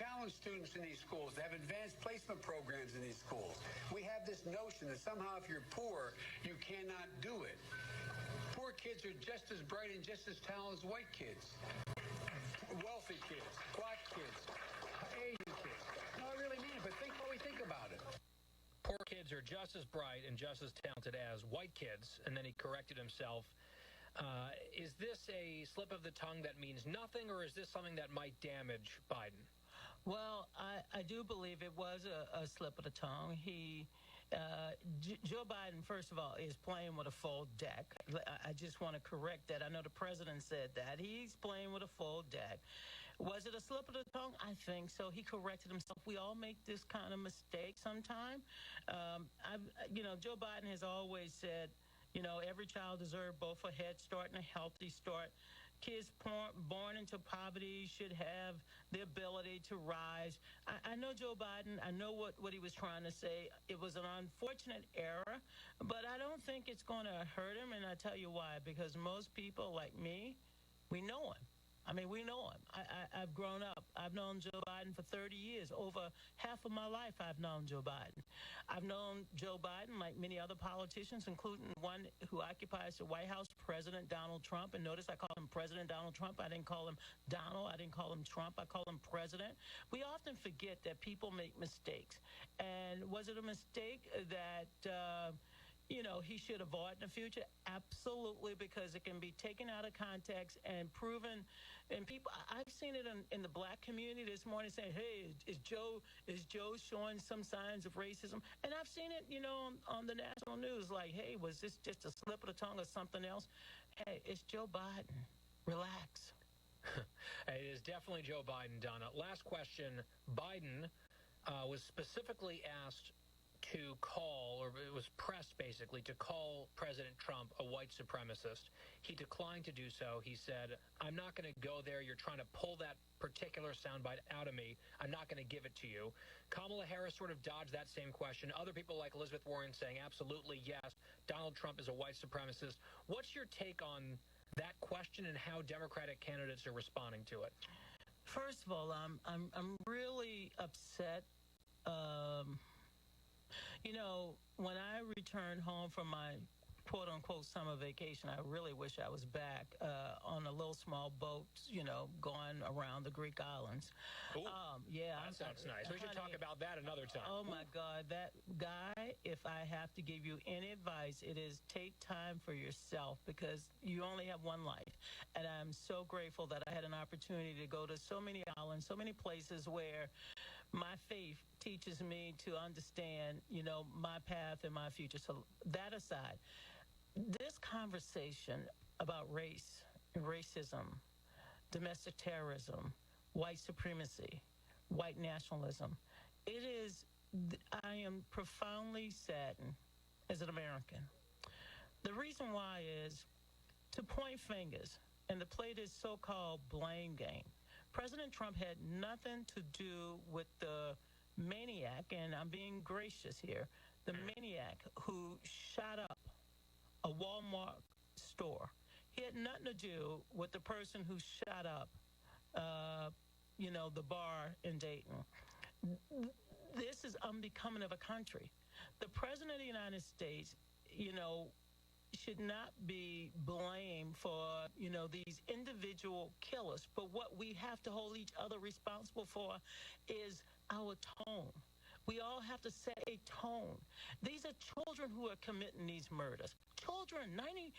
challenge students in these schools. They have advanced placement programs in these schools. We have this notion that somehow if you're poor, you cannot do it. Poor kids are just as bright and just as talented as white kids. Wealthy kids, black kids, Asian kids. No, I really mean it, but think what we think about it. Poor kids are just as bright and just as talented as white kids, and then he corrected himself. Is this a slip of the tongue that means nothing, or is this something that might damage Biden? Well, I do believe it was a slip of the tongue. Joe Biden, first of all, is playing with a full deck. I just want to correct that. I know the president said that. He's playing with a full deck. Was it a slip of the tongue? I think so. He corrected himself. We all make this kind of mistake sometime. Joe Biden has always said, every child deserves both a head start and a healthy start. Kids born into poverty should have the ability to rise. I know Joe Biden. I know what he was trying to say. It was an unfortunate error, but I don't think it's going to hurt him, and I tell you why. Because most people like me, we know him. I mean, we know him. I've grown up. I've known Joe Biden for 30 years. Over half of my life, I've known Joe Biden. I've known Joe Biden like many other politicians, including one who occupies the White House, President Donald Trump. And notice I call him President Donald Trump. I didn't call him Donald. I didn't call him Trump. I call him President. We often forget that people make mistakes. And was it a mistake that he should avoid in the future? Absolutely, because it can be taken out of context and proven. And people, I've seen it in the black community this morning saying, hey, is Joe showing some signs of racism? And I've seen it, on the national news, like, hey, was this just a slip of the tongue or something else? Hey, it's Joe Biden. Relax. It is definitely Joe Biden, Donna. Last question. Biden was specifically asked to call, or it was pressed basically, to call President Trump a white supremacist. He declined to do so. He said, I'm not going to go there. You're trying to pull that particular soundbite out of me. I'm not going to give it to you. Kamala Harris sort of dodged that same question. Other people like Elizabeth Warren saying, absolutely, yes, Donald Trump is a white supremacist. What's your take on that question and how Democratic candidates are responding to it? First of all, I'm really upset. When I returned home from my quote-unquote summer vacation, I really wish I was back on a little small boat, going around the Greek islands. Ooh, yeah. That sounds nice. We should talk about that another time. Oh, my God. That guy, if I have to give you any advice, it is take time for yourself because you only have one life. And I'm so grateful that I had an opportunity to go to so many islands, so many places where my faith teaches me to understand, my path and my future. So that aside, this conversation about race, racism, domestic terrorism, white supremacy, white nationalism, I am profoundly saddened as an American. The reason why is to point fingers and to play this so-called blame game. President Trump had nothing to do with the maniac, and I'm being gracious here, the maniac who shot up a Walmart store. He had nothing to do with the person who shot up, the bar in Dayton. This is unbecoming of a country. The president of the United States, should not be blamed for, these individual killers. But what we have to hold each other responsible for is our tone. We all have to set a tone. These are children who are committing these murders. Children, 19,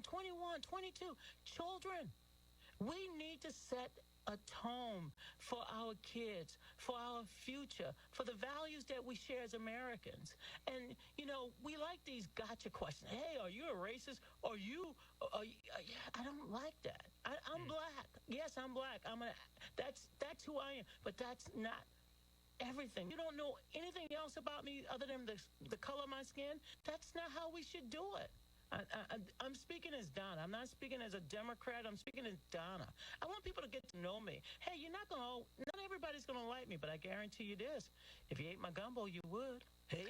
21, 22, children. We need to set a tone for our kids, for our future, for the values that we share as Americans. And, we like these gotcha questions. Hey, are you a racist? I don't like that. I'm black. Yes, I'm black. That's who I am. But that's not everything. You don't know anything else about me other than the color of my skin. That's not how we should do it. I'm speaking as Donna. I'm not speaking as a Democrat. I'm speaking as Donna. I want people to get to know me. Hey, not everybody's going to like me, but I guarantee you this. If you ate my gumbo, you would. Hey.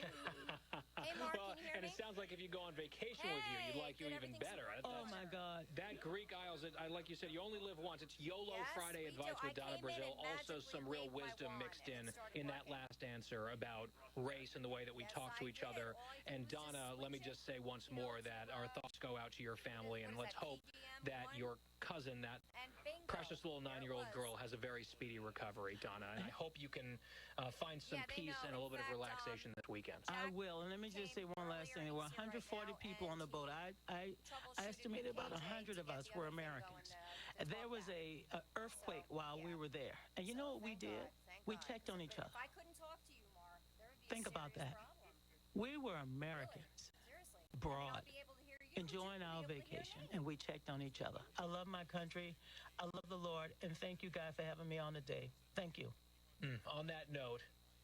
Hey, Mark, Well, can you hear and me? it sounds like if you go on vacation with you, you'd Hey, like you good, even everything's better. Oh, my God. That Greek Isles, like you said, you only live once. It's YOLO Yes, Friday we advice do. with I Donna came in Brazil. and Also, magically some real waved my wisdom wand mixed and in it started that working. last answer about race and the way that we Yes, talk to I each did. other. All I did And was just Donna, let me switch just say once you know, more to, that our thoughts go out to your family, what and is let's that, hope PDM that one? your cousin, that And bingo. precious little There it 9-year-old was. girl, has a very speedy recovery, Donna. And I hope you can find some Yeah, they peace know. and a little In bit of fact, relaxation this weekend. I Jack will. And let me just say came one last thing. earlier, There were he's here 140 right now, people on and the boat. I troubleshooted estimated about KJ 100 to of get us the were other thing Americans. going, to There talk was back. a earthquake So, while we yeah. were there. And you So, know what we thank did? God, thank We God. checked on each But other. if I couldn't talk to you, Mark, there would be Think a about serious that. problem. We were Americans Seriously. abroad, I may not be able to hear you, but enjoying you our would be able to hear vacation, me. and we checked on each other. I love my country. I love the Lord. And thank you, guys, for having me on today. Thank you. On that note,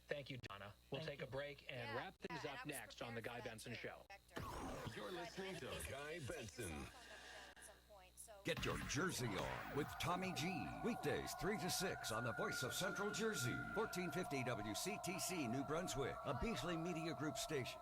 thank you, Donna. We'll Thank take a you. break and Yeah, wrap things and up I was next on The prepared Guy for that Benson too, Show. Vector. You're But listening in to any case, Guy take your Benson. cell phone number down at some point, so Get your Jersey on with Tommy G. Weekdays 3 to 6 on the voice of Central Jersey. 1450 WCTC New Brunswick, a Beasley Media Group station.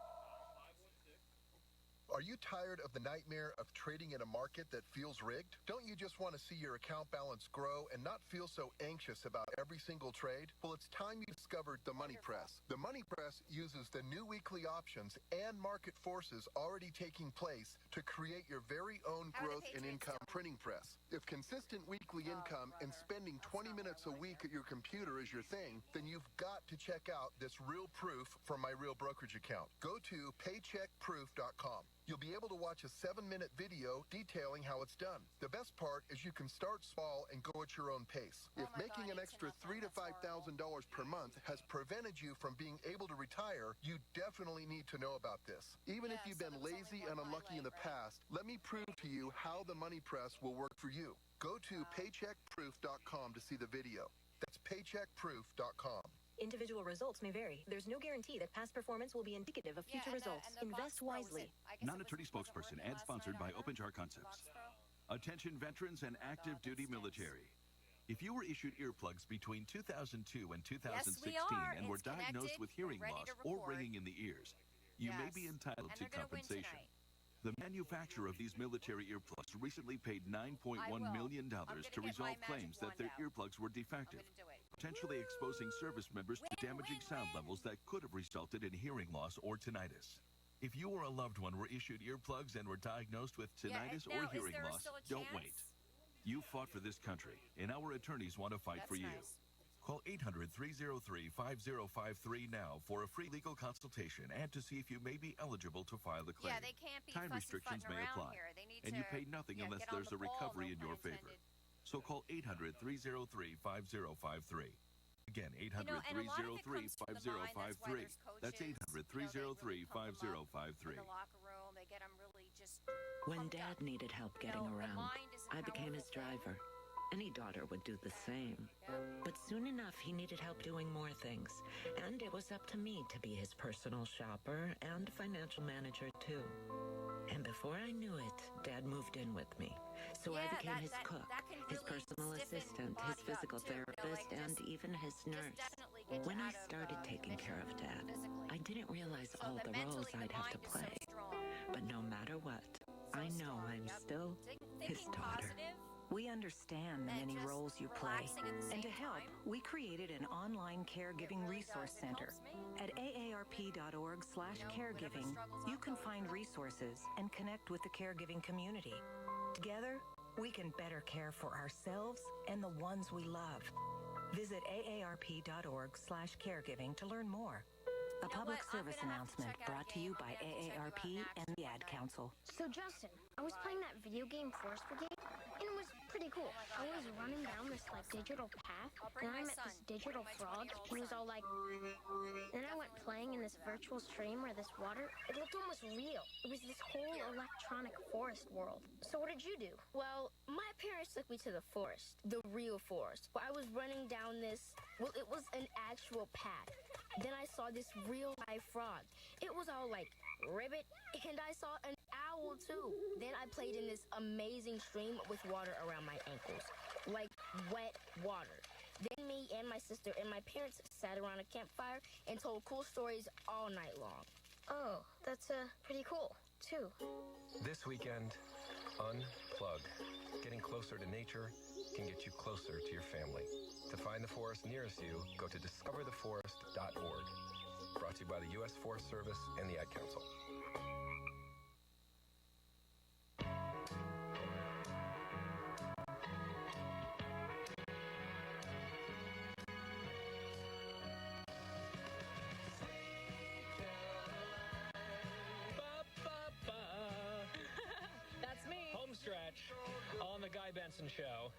Are you tired of the nightmare of trading in a market that feels rigged? Don't you just want to see your account balance grow and not feel so anxious about every single trade? Well, it's time you discovered the Money Press. The Money Press uses the new weekly options and market forces already taking place to create your very own How are the growth and Patriots income doing? printing press. If consistent weekly income and brother. spending 20 minutes a week at your computer is your thing, then you've got to check out this real proof from my real brokerage account. Go to paycheckproof.com. You'll be able to watch a 7-minute video detailing how it's done. The best part is you can start small and go at your own pace. Oh If my making God, an 8 to extra nothing, $3,000 to that's $5,000 per month has prevented you from being able to retire, you definitely need to know about this. Even if Yeah, you've so been there was lazy only and one unlucky in the highlight, right? past, let me prove to you how the Money Press will work for you. Go to paycheckproof.com to see the video. That's paycheckproof.com. Individual results may vary. There's no guarantee that past performance will be indicative of future results. Invest wisely. Non-attorney spokesperson, ad sponsored by OpenJar Concepts. Attention veterans and active duty military. If you were issued earplugs between 2002 and 2016 are. and were It's diagnosed connected. with hearing We're ready loss to or record. ringing in the ears, you may be Yes. entitled And to they're gonna win compensation. tonight. The manufacturer of these military earplugs recently paid $9.1 million I'm to gonna get my resolve magic claims that wand their out. earplugs were I'm defective, gonna do it. potentially exposing service members to Win, damaging win, sound win. levels that could have resulted in hearing loss or tinnitus. If you or a loved one were issued earplugs and were diagnosed with tinnitus now, or is hearing there loss, still a don't chance? wait. You fought for this country, and our attorneys want to fight That's for you. nice. Call 800-303-5053 now for a free legal consultation and to see if you may be eligible to file a claim. Yeah, they can't be Time restrictions may around apply, here. They need and to, you pay nothing unless get on there's the a ball, recovery no in your pun favor. intended. So call 800-303-5053. Again, And a lot of it comes from the mind. That's why 800-303-5053. there's coaches, That's they really pump 'em up 800-303-5053. in the locker room. They get them really just When pumped Dad up. needed help getting the around, mind is a I became his powerful thing. driver. Any daughter would do the same. But soon enough, he needed help doing more things. And it was up to me to be his personal shopper and financial manager, too. And before I knew it, Dad moved in with me. So I became his cook, really his personal stiffen assistant, body his up, physical too, therapist, like and even his nurse. definitely get you When I out of, started taking care of Dad, physically. I didn't realize So all that the roles mentally I'd the have to mind is so play. strong. But no matter what, I know strong, I'm yep. still his Thinking daughter. positive We understand the and many just roles you play. relaxing at the And to same help, time. we created an online caregiving really resource does. It center. helps me. At aarp.org/caregiving, struggles you I'm can going find through. resources and connect with the caregiving community. Together, we can better care for ourselves and the ones we love. Visit aarp.org/caregiving to learn more. A public what? I'm service gonna have to announcement check out a brought to game you I'm by gonna have to check you out AARP next and the one Ad night. Council. So Justin, I was playing that video game Forest Brigade, and it was pretty cool. I was running down this like digital path, and I met this digital frog. He was all like, then I went playing in this virtual stream where this water, it looked almost real. It was this whole electronic forest world. So what did you do? Well, my parents took me to the forest, the real forest, where I was running down this, well, it was an actual path. Then I saw this real life frog. It was all like ribbit, and I saw an owl too. Then I played in this amazing stream with water around my ankles, like wet water. Then me and my sister and my parents sat around a campfire and told cool stories all night long. Oh, that's pretty cool, too. This weekend, unplug. Getting closer to nature can get you closer to your family. To find the forest nearest you, go to discovertheforest.org. Brought to you by the U.S. Forest Service and the Ad Council. That's me. Home stretch on the Guy Benson Show.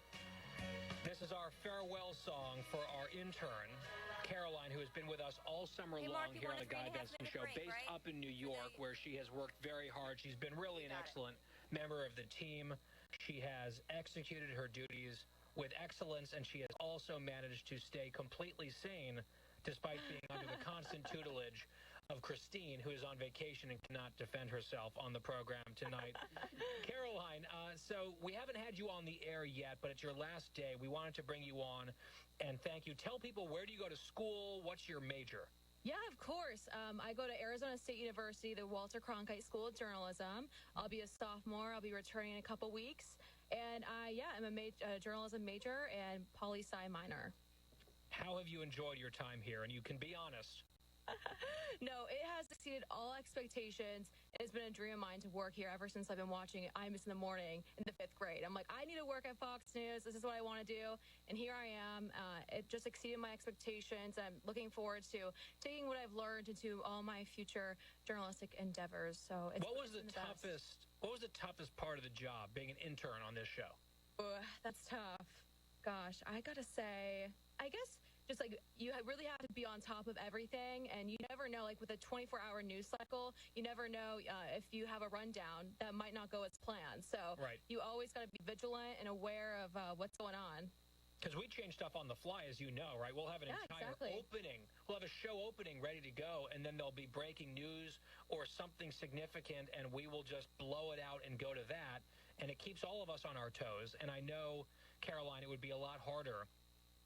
This is our farewell song for our intern, Caroline, who has been with us all summer long here on the Guy Benson Show, based up in New York, where she has worked very hard. She's been really an excellent member of the team. She has executed her duties with excellence, and she has also managed to stay completely sane despite being under the constant tutelage of Christine, who is on vacation and cannot defend herself on the program tonight. Caroline, so we haven't had you on the air yet, but it's your last day. We wanted to bring you on and thank you. Tell people, where do you go to school? What's your major? Yeah, of course. I go to Arizona State University, the Walter Cronkite School of Journalism. I'll be a sophomore. I'll be returning in a couple weeks. And I'm a journalism major and poli-sci minor. How have you enjoyed your time here? And you can be honest. No, it has exceeded all expectations. It's been a dream of mine to work here ever since I've been watching Imus in the morning in the 5th grade. I'm like, I need to work at Fox News. This is what I want to do. And here I am. It just exceeded my expectations. I'm looking forward to taking what I've learned into all my future journalistic endeavors. So What was the toughest part of the job, being an intern on this show? That's tough. Gosh, I gotta say, I guess just like you really have to be on top of everything, and you never know, like with a 24-hour news cycle, you never know if you have a rundown that might not go as planned. So you always got to be vigilant and aware of what's going on. Because we change stuff on the fly, as you know, right? We'll have an entire opening. We'll have a show opening ready to go, and then there'll be breaking news or something significant, and we will just blow it out and go to that. And it keeps all of us on our toes. And I know, Caroline, it would be a lot harder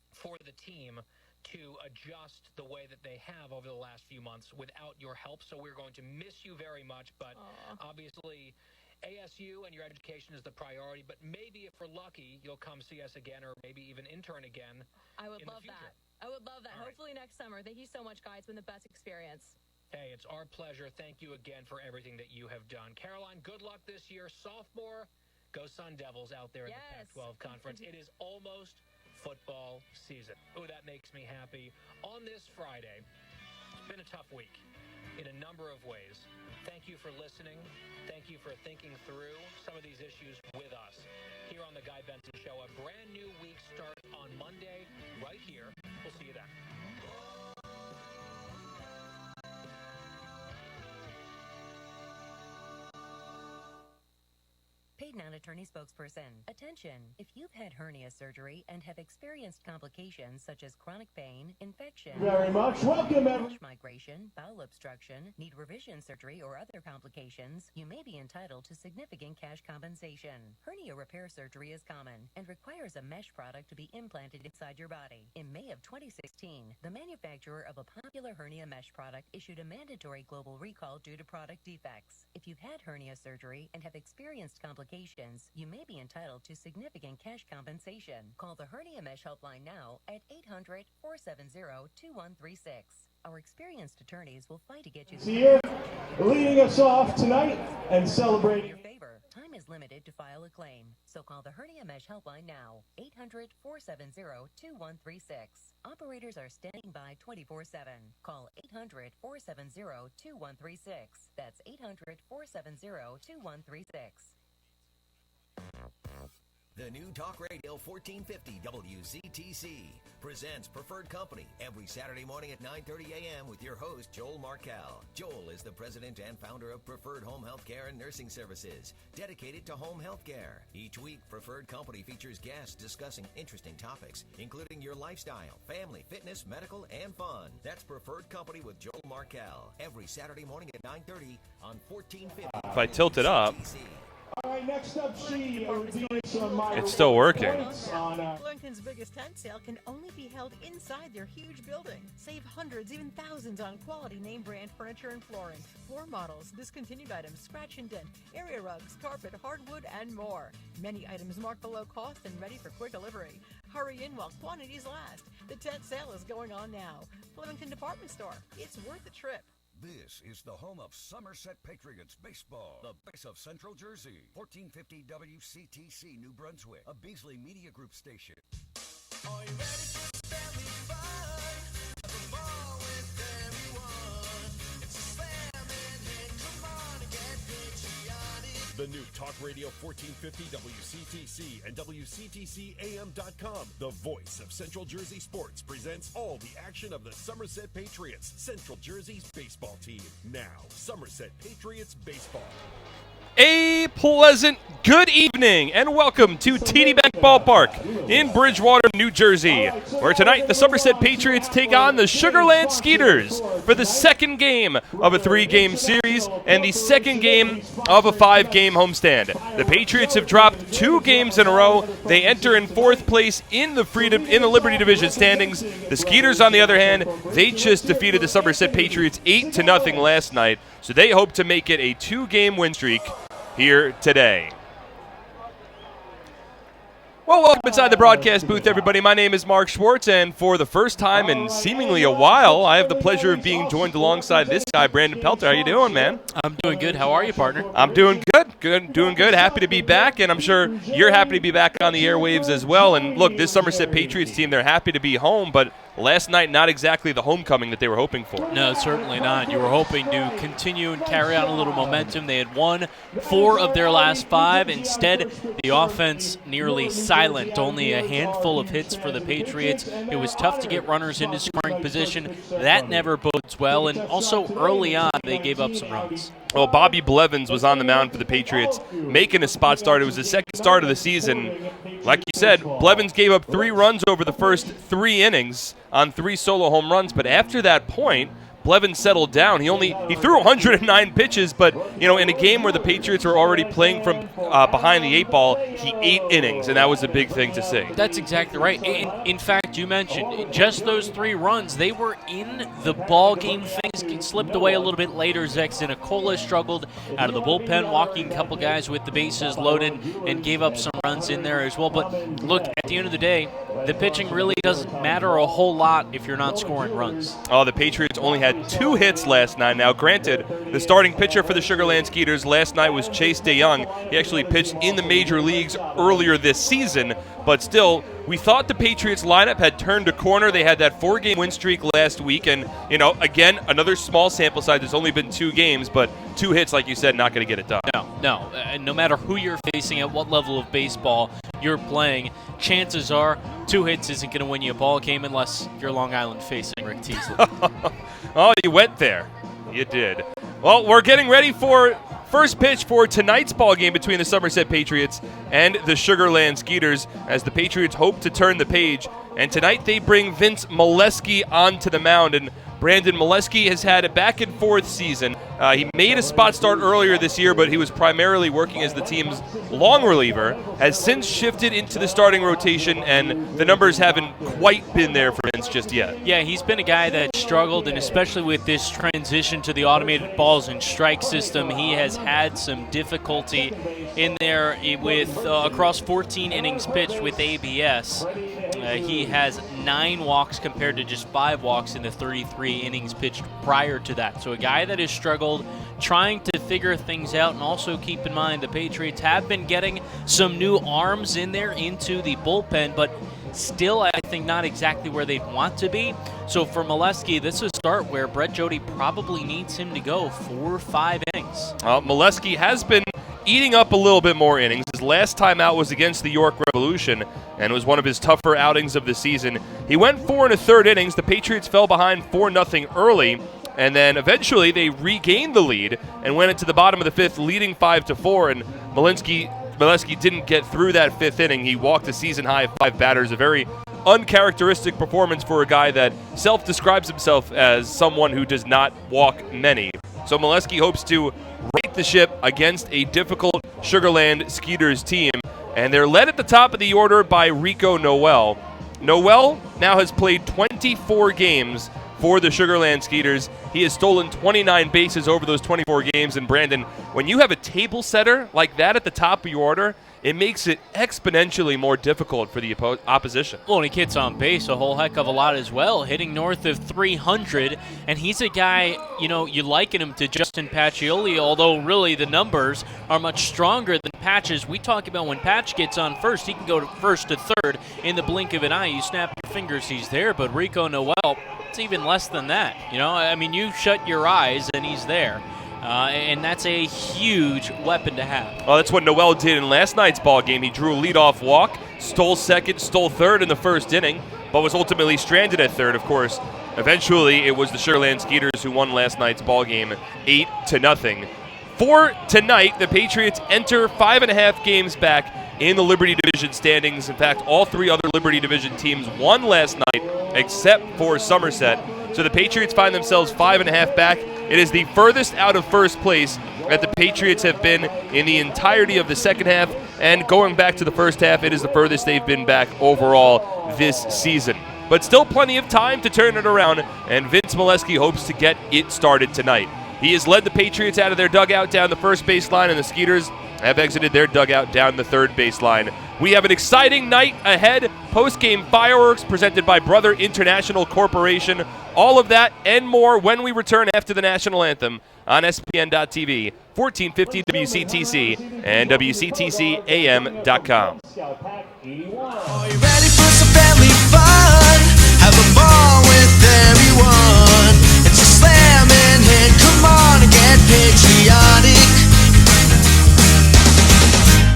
for the team to adjust the way that they have over the last few months without your help. So we're going to miss you very much. But obviously, ASU and your education is the priority. But maybe if we're lucky, you'll come see us again, or maybe even intern again. I would love that. I would love that. Hopefully next summer. Thank you so much, guys. It's been the best experience. Hey, it's our pleasure. Thank you again for everything that you have done. Caroline, good luck this year. Sophomore, go Sun Devils out there in the Pac-12 conference. It is almost football season. Oh, that makes me happy. On this Friday, it's been a tough week in a number of ways. Thank you for listening. Thank you for thinking through some of these issues with us here on The Guy Benson Show. A brand new week starts on Monday right here. We'll see you then. Paid non-attorney spokesperson. Attention! If you've had hernia surgery and have experienced complications such as chronic pain, infection, very much welcome, everyone. Migration, bowel obstruction, need revision surgery, or other complications, you may be entitled to significant cash compensation. Hernia repair surgery is common and requires a mesh product to be implanted inside your body. In May of 2016, the manufacturer of a popular hernia mesh product issued a mandatory global recall due to product defects. If you've had hernia surgery and have experienced complications, you may be entitled to significant cash compensation. Call the Hernia Mesh Helpline now at 800-470-2136. Our experienced attorneys will fight to get you here, leading us off tonight and celebrating. In your favor. Time is limited to file a claim, so call the Hernia Mesh Helpline now, 800-470-2136. Operators are standing by 24/7. Call 800-470-2136. That's 800-470-2136. The new Talk Radio 1450 WZTC presents Preferred Company every Saturday morning at 9:30 a.m. with your host, Joel Markel. Joel is the president and founder of Preferred Home Healthcare and Nursing Services, dedicated to home healthcare. Each week, Preferred Company features guests discussing interesting topics, including your lifestyle, family, fitness, medical, and fun. That's Preferred Company with Joel Markel every Saturday morning at 9:30 on 1450. If I tilt it up, It's still working. Lincoln's biggest tent sale can only be held inside their huge building. Save hundreds, even thousands on quality name brand furniture and flooring, floor models, discontinued items, scratch and dent, area rugs, carpet, hardwood, and more. Many items marked below cost and ready for quick delivery. Hurry in while quantities last. The tent sale is going on now. Flemington Department Store. It's worth the trip. This is the home of Somerset Patriots baseball, the voice of Central Jersey. 1450 WCTC New Brunswick, a Beasley Media Group station. Are you ready for family fun? Have a ball with everyone. It's a slam and hit. Come on and get patriotic. The new Talk Radio 1450 WCTC and WCTCAM.com, the voice of Central Jersey sports, presents all the action of the Somerset Patriots, Central Jersey's baseball team. Now, Somerset Patriots baseball. A pleasant good evening and welcome to TD Bank Ballpark in Bridgewater, New Jersey, where tonight the Somerset Patriots take on the Sugarland Skeeters for the second game of a 3-game series and the second game of a 5-game homestand. The Patriots have dropped 2 games in a row. They enter in 4th place in the Liberty Division standings. The Skeeters, on the other hand, they just defeated the Somerset Patriots 8-0 last night, so they hope to make it a 2-game win streak here today. Well, welcome inside the broadcast booth, everybody. My name is Mark Schwartz, and for the first time in seemingly a while, I have the pleasure of being joined alongside this guy, Brandon Pelter. How you doing, man? I'm doing good. How are you, partner? I'm doing good. Doing good. Happy to be back, and I'm sure you're happy to be back on the airwaves as well. And look, this Somerset Patriots team, they're happy to be home, but last night, not exactly the homecoming that they were hoping for. No, certainly not. You were hoping to continue and carry on a little momentum. They had won 4 of their last 5. Instead, the offense nearly silent. Only a handful of hits for the Patriots. It was tough to get runners into scoring position. That never bodes well. And also early on, they gave up some runs. Well, Bobby Blevins was on the mound for the Patriots, making a spot start. It was the second start of the season. Like you said, Blevins gave up 3 runs over the first 3 innings on 3 solo home runs, but after that point, Blevins settled down. He threw 109 pitches, but in a game where the Patriots were already playing from behind the 8 ball, he 8 innings, and that was a big thing to see. That's exactly right. In fact, you mentioned just those 3 runs. They were in the ball game. Things slipped away a little bit later. Zach Zinicola struggled out of the bullpen, walking a couple guys with the bases loaded, and gave up some runs in there as well. But look, at the end of the day, the pitching really doesn't matter a whole lot if you're not scoring runs. Oh, the Patriots only had 2 hits last night. Now, granted, the starting pitcher for the Sugarland Skeeters last night was Chase DeYoung. He actually pitched in the major leagues earlier this season, but still, we thought the Patriots lineup had turned a corner. They had that 4-game win streak last week, and, again, another small sample size. There's only been 2 games, but 2 hits, like you said, not going to get it done. No. No matter who you're facing, at what level of baseball you're playing, chances are 2 hits isn't going to win you a ball game unless you're Long Island facing Rick Teasley. Oh, you went there. You did. Well, we're getting ready for first pitch for tonight's ball game between the Somerset Patriots and the Sugarland Skeeters as the Patriots hope to turn the page. And tonight they bring Vince Molesky onto the mound. And Brandon Molesky has had a back-and-forth season. He made a spot start earlier this year, but he was primarily working as the team's long reliever, has since shifted into the starting rotation, and the numbers haven't quite been there for Vince just yet. Yeah, he's been a guy that struggled, and especially with this transition to the automated balls and strike system, he has had some difficulty in there with across 14 innings pitched with ABS. He has 9 walks compared to just 5 walks in the 33 innings pitched prior to that. So a guy that has struggled trying to figure things out, and also keep in mind the Patriots have been getting some new arms in there into the bullpen, but still I think not exactly where they'd want to be. So for Molesky, this is a start where Brett Jody probably needs him to go 4 or 5 innings. Molesky has been eating up a little bit more innings. His last time out was against the York Revolution and was one of his tougher outings of the season. He went 4 1/3 innings. The Patriots fell behind 4-0 early, and then eventually they regained the lead and went into the bottom of the 5th, leading 5-4, and Molesky didn't get through that 5th inning. He walked a season-high 5 batters, a very uncharacteristic performance for a guy that self-describes himself as someone who does not walk many. So Molesky hopes to right the ship against a difficult Sugarland Skeeters team, and they're led at the top of the order by Rico Noel. Noel now has played 24 games for the Sugarland Skeeters. He has stolen 29 bases over those 24 games. And Brandon, when you have a table setter like that at the top of your order, it makes it exponentially more difficult for the opposition. Well, and he gets on base a whole heck of a lot as well, hitting north of 300. And he's a guy, you liken him to Justin Pacioli, although really the numbers are much stronger than Patch's. We talk about when Patch gets on first, he can go first to third in the blink of an eye. You snap your fingers, he's there. But Rico Noel, it's even less than that. You shut your eyes and he's there. And that's a huge weapon to have. Well, that's what Noel did in last night's ball game. He drew a leadoff walk, stole second, stole third in the first inning, but was ultimately stranded at third, of course. Eventually, it was the Sugarland Skeeters who won last night's ball game 8-0. For tonight, the Patriots enter 5.5 games back in the Liberty Division standings. In fact, all three other Liberty Division teams won last night except for Somerset. So the Patriots find themselves 5.5 back. It is the furthest out of first place that the Patriots have been in the entirety of the second half. And going back to the first half, it is the furthest they've been back overall this season. But still plenty of time to turn it around, and Vince Molesky hopes to get it started tonight. He has led the Patriots out of their dugout down the first baseline, and the Skeeters have exited their dugout down the third baseline. We have an exciting night ahead. Post-game fireworks presented by Brother International Corporation. All of that and more when we return after the national anthem on SPN.TV, 1450 WCTC, and WCTCAM.com. Are you ready for some family fun? Have a ball with everyone. It's a slam and hit. Come on and get patriotic.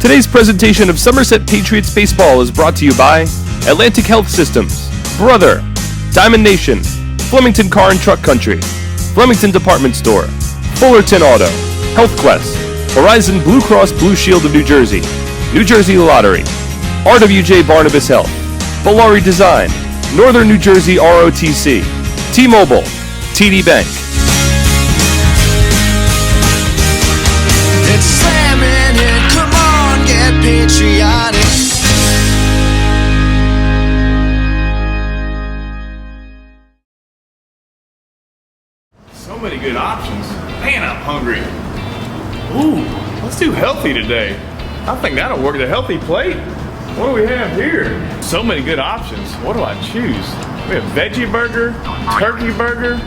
Today's presentation of Somerset Patriots Baseball is brought to you by Atlantic Health Systems, Brother, Diamond Nation, Flemington Car and Truck Country, Flemington Department Store, Fullerton Auto, Health Quest, Horizon Blue Cross Blue Shield of New Jersey Lottery, RWJ Barnabas Health, Bolari Design, Northern New Jersey ROTC, T-Mobile, TD Bank. It's slamming it, come on, get patriotic. So many good options. Man, I'm hungry. Ooh, let's do healthy today. I think that'll work. The healthy plate. What do we have here? So many good options. What do I choose? We have veggie burger, turkey burger,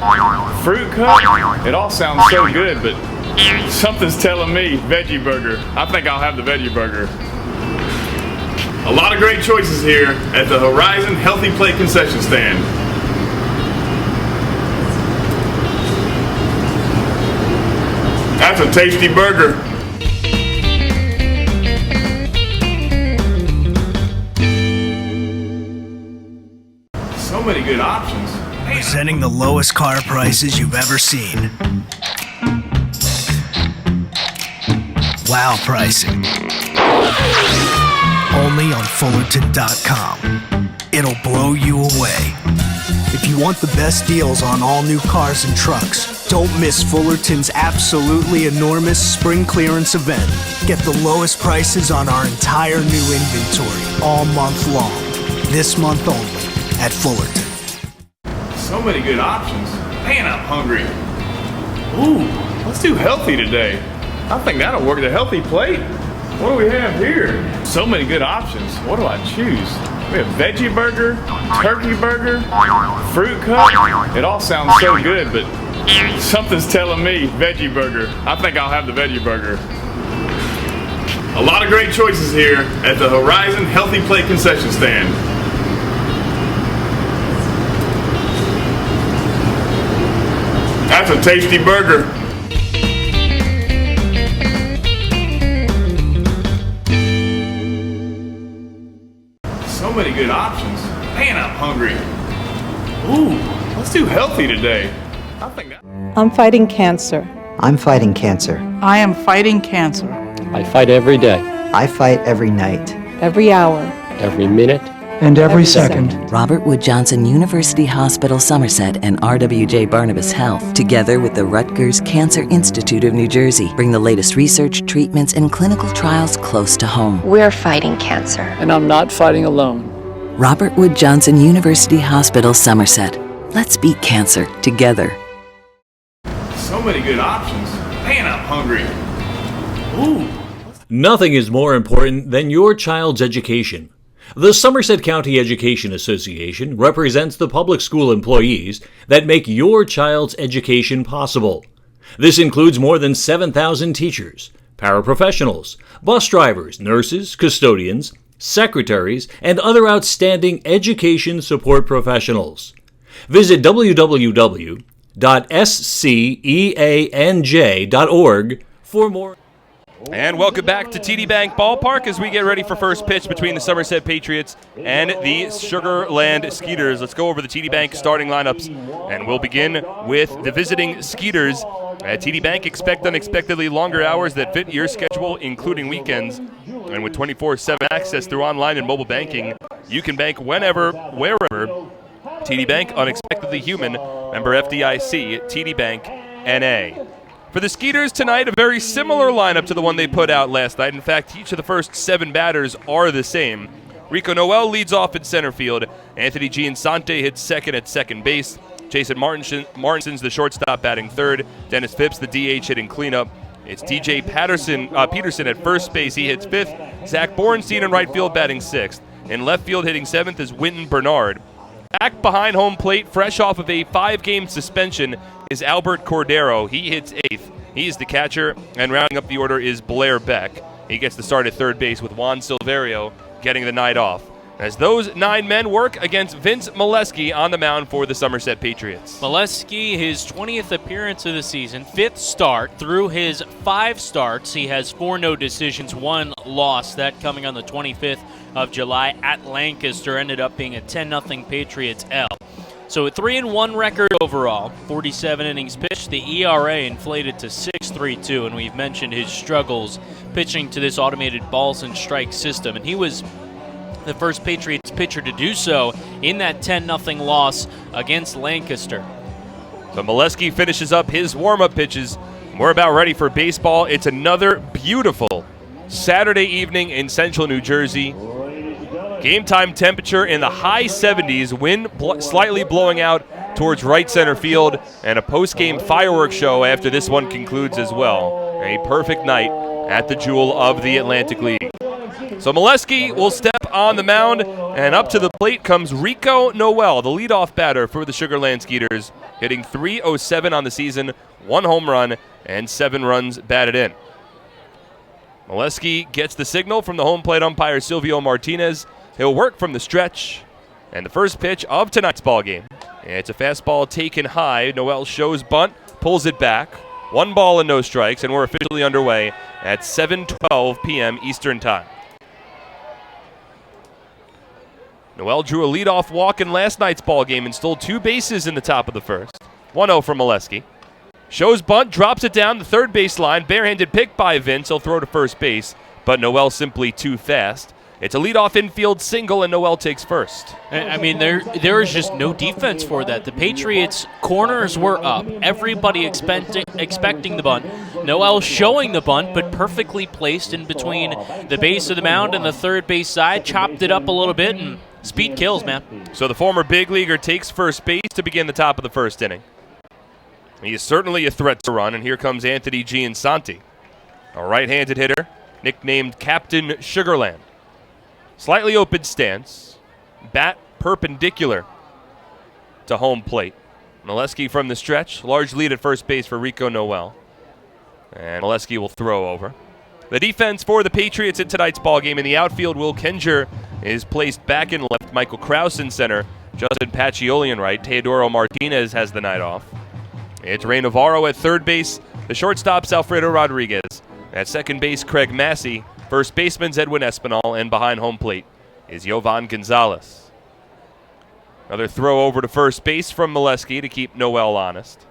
fruit cup. It all sounds so good, but something's telling me veggie burger. I think I'll have the veggie burger. A lot of great choices here at the Horizon Healthy Plate concession stand. That's a tasty burger. So many good options. Presenting the lowest car prices you've ever seen. Wow pricing. Only on Fullerton.com. It'll blow you away. If you want the best deals on all new cars and trucks, don't miss Fullerton's absolutely enormous spring clearance event. Get the lowest prices on our entire new inventory all month long. This month only at Fullerton. So many good options. Man, I'm hungry. Ooh, let's do healthy today. I think that'll work. The healthy plate. What do we have here? So many good options. What do I choose? We have veggie burger, turkey burger, fruit cup. It all sounds so good, but something's telling me veggie burger. I think I'll have the veggie burger. A lot of great choices here at the Horizon Healthy Plate concession stand. That's a tasty burger. So many good options. Man, I'm hungry. Ooh, let's do healthy today. I think that. I'm fighting cancer. I'm fighting cancer. I am fighting cancer. I fight every day. I fight every night. Every hour. Every minute. and every second. Robert Wood Johnson University Hospital Somerset and RWJ Barnabas Health, together with the Rutgers Cancer Institute of New Jersey, bring the latest research, treatments, and clinical trials close to home. We're fighting cancer. And I'm not fighting alone. Robert Wood Johnson University Hospital Somerset. Let's beat cancer together. So many good options. Man, I'm hungry. Ooh. Nothing is more important than your child's education. The Somerset County Education Association represents the public school employees that make your child's education possible. This includes more than 7,000 teachers, paraprofessionals, bus drivers, nurses, custodians, secretaries, and other outstanding education support professionals. Visit www.sceanj.org for more. And welcome back to TD Bank Ballpark as we get ready for first pitch between the Somerset Patriots and the Sugarland Skeeters. Let's go over the TD Bank starting lineups, and we'll begin with the visiting Skeeters. At TD Bank, expect unexpectedly longer hours that fit your schedule, including weekends. And with 24/7 access through online and mobile banking, you can bank whenever, wherever. TD Bank, unexpectedly human. Member FDIC, TD Bank, NA. For the Skeeters tonight, a very similar lineup to the one they put out last night. In fact, each of the first 7 batters are the same. Rico Noel leads off at center field. Anthony Giansante hits second at second base. Jason Martinson's the shortstop batting third. Dennis Phipps, the DH, hitting cleanup. It's DJ Peterson at first base. He hits fifth. Zach Borenstein in right field batting sixth. In left field hitting seventh is Winton Bernard. Back behind home plate, fresh off of a 5-game suspension, is Albert Cordero. He hits eighth. He's the catcher, and rounding up the order is Blair Beck. He gets the start at third base with Juan Silverio getting the night off. As those 9 men work against Vince Molesky on the mound for the Somerset Patriots. Molesky, his 20th appearance of the season, 5th start. Through his 5 starts, he has 4 no decisions, 1 loss. That coming on the 25th of July at Lancaster, ended up being a 10-0 Patriots L. So a 3-1 record overall, 47 innings pitched. The ERA inflated to 6.32, and we've mentioned his struggles pitching to this automated balls and strike system. And he was the first Patriots pitcher to do so in that 10-0 loss against Lancaster. So Molesky finishes up his warm-up pitches. We're about ready for baseball. It's another beautiful Saturday evening in central New Jersey. Game time temperature in the high 70s, wind slightly blowing out towards right center field, and a post-game fireworks show after this one concludes as well. A perfect night at the Jewel of the Atlantic League. So Molesky will step on the mound, and up to the plate comes Rico Noel, the leadoff batter for the Sugarland Skeeters, hitting .307 on the season, 1 home run, and 7 runs batted in. Molesky gets the signal from the home plate umpire Silvio Martinez. He'll work from the stretch, and the first pitch of tonight's ballgame. It's a fastball taken high. Noel shows bunt, pulls it back. 1 ball and no strikes, and we're officially underway at 7:12 p.m. Eastern Time. Noel drew a leadoff walk in last night's ballgame and stole 2 bases in the top of the first. 1-0 for Molesky. Shows bunt, drops it down the third base line. Barehanded pick by Vince. He'll throw to first base, but Noel simply too fast. It's a leadoff infield single, and Noel takes first. I mean, there is just no defense for that. The Patriots' corners were up. Everybody expecting the bunt. Noel showing the bunt, but perfectly placed in between the base of the mound and the third base side. Chopped it up a little bit, and speed kills, man. So the former big leaguer takes first base to begin the top of the first inning. He is certainly a threat to run, and here comes Anthony Giansante, a right-handed hitter, nicknamed Captain Sugarland. Slightly open stance, bat perpendicular to home plate. Molesky from the stretch, large lead at first base for Rico Noel. And Molesky will throw over. The defense for the Patriots in tonight's ballgame. In the outfield, Will Kenger is placed back in left. Michael Krause in center. Justin Pacioli in right. Teodoro Martinez has the night off. It's Ray Navarro at third base. The shortstop's Alfredo Rodriguez. At second base, Craig Massey. First baseman's Edwin Espinal, and behind home plate is Yovan Gonzalez. Another throw over to first base from Molesky to keep Noel honest.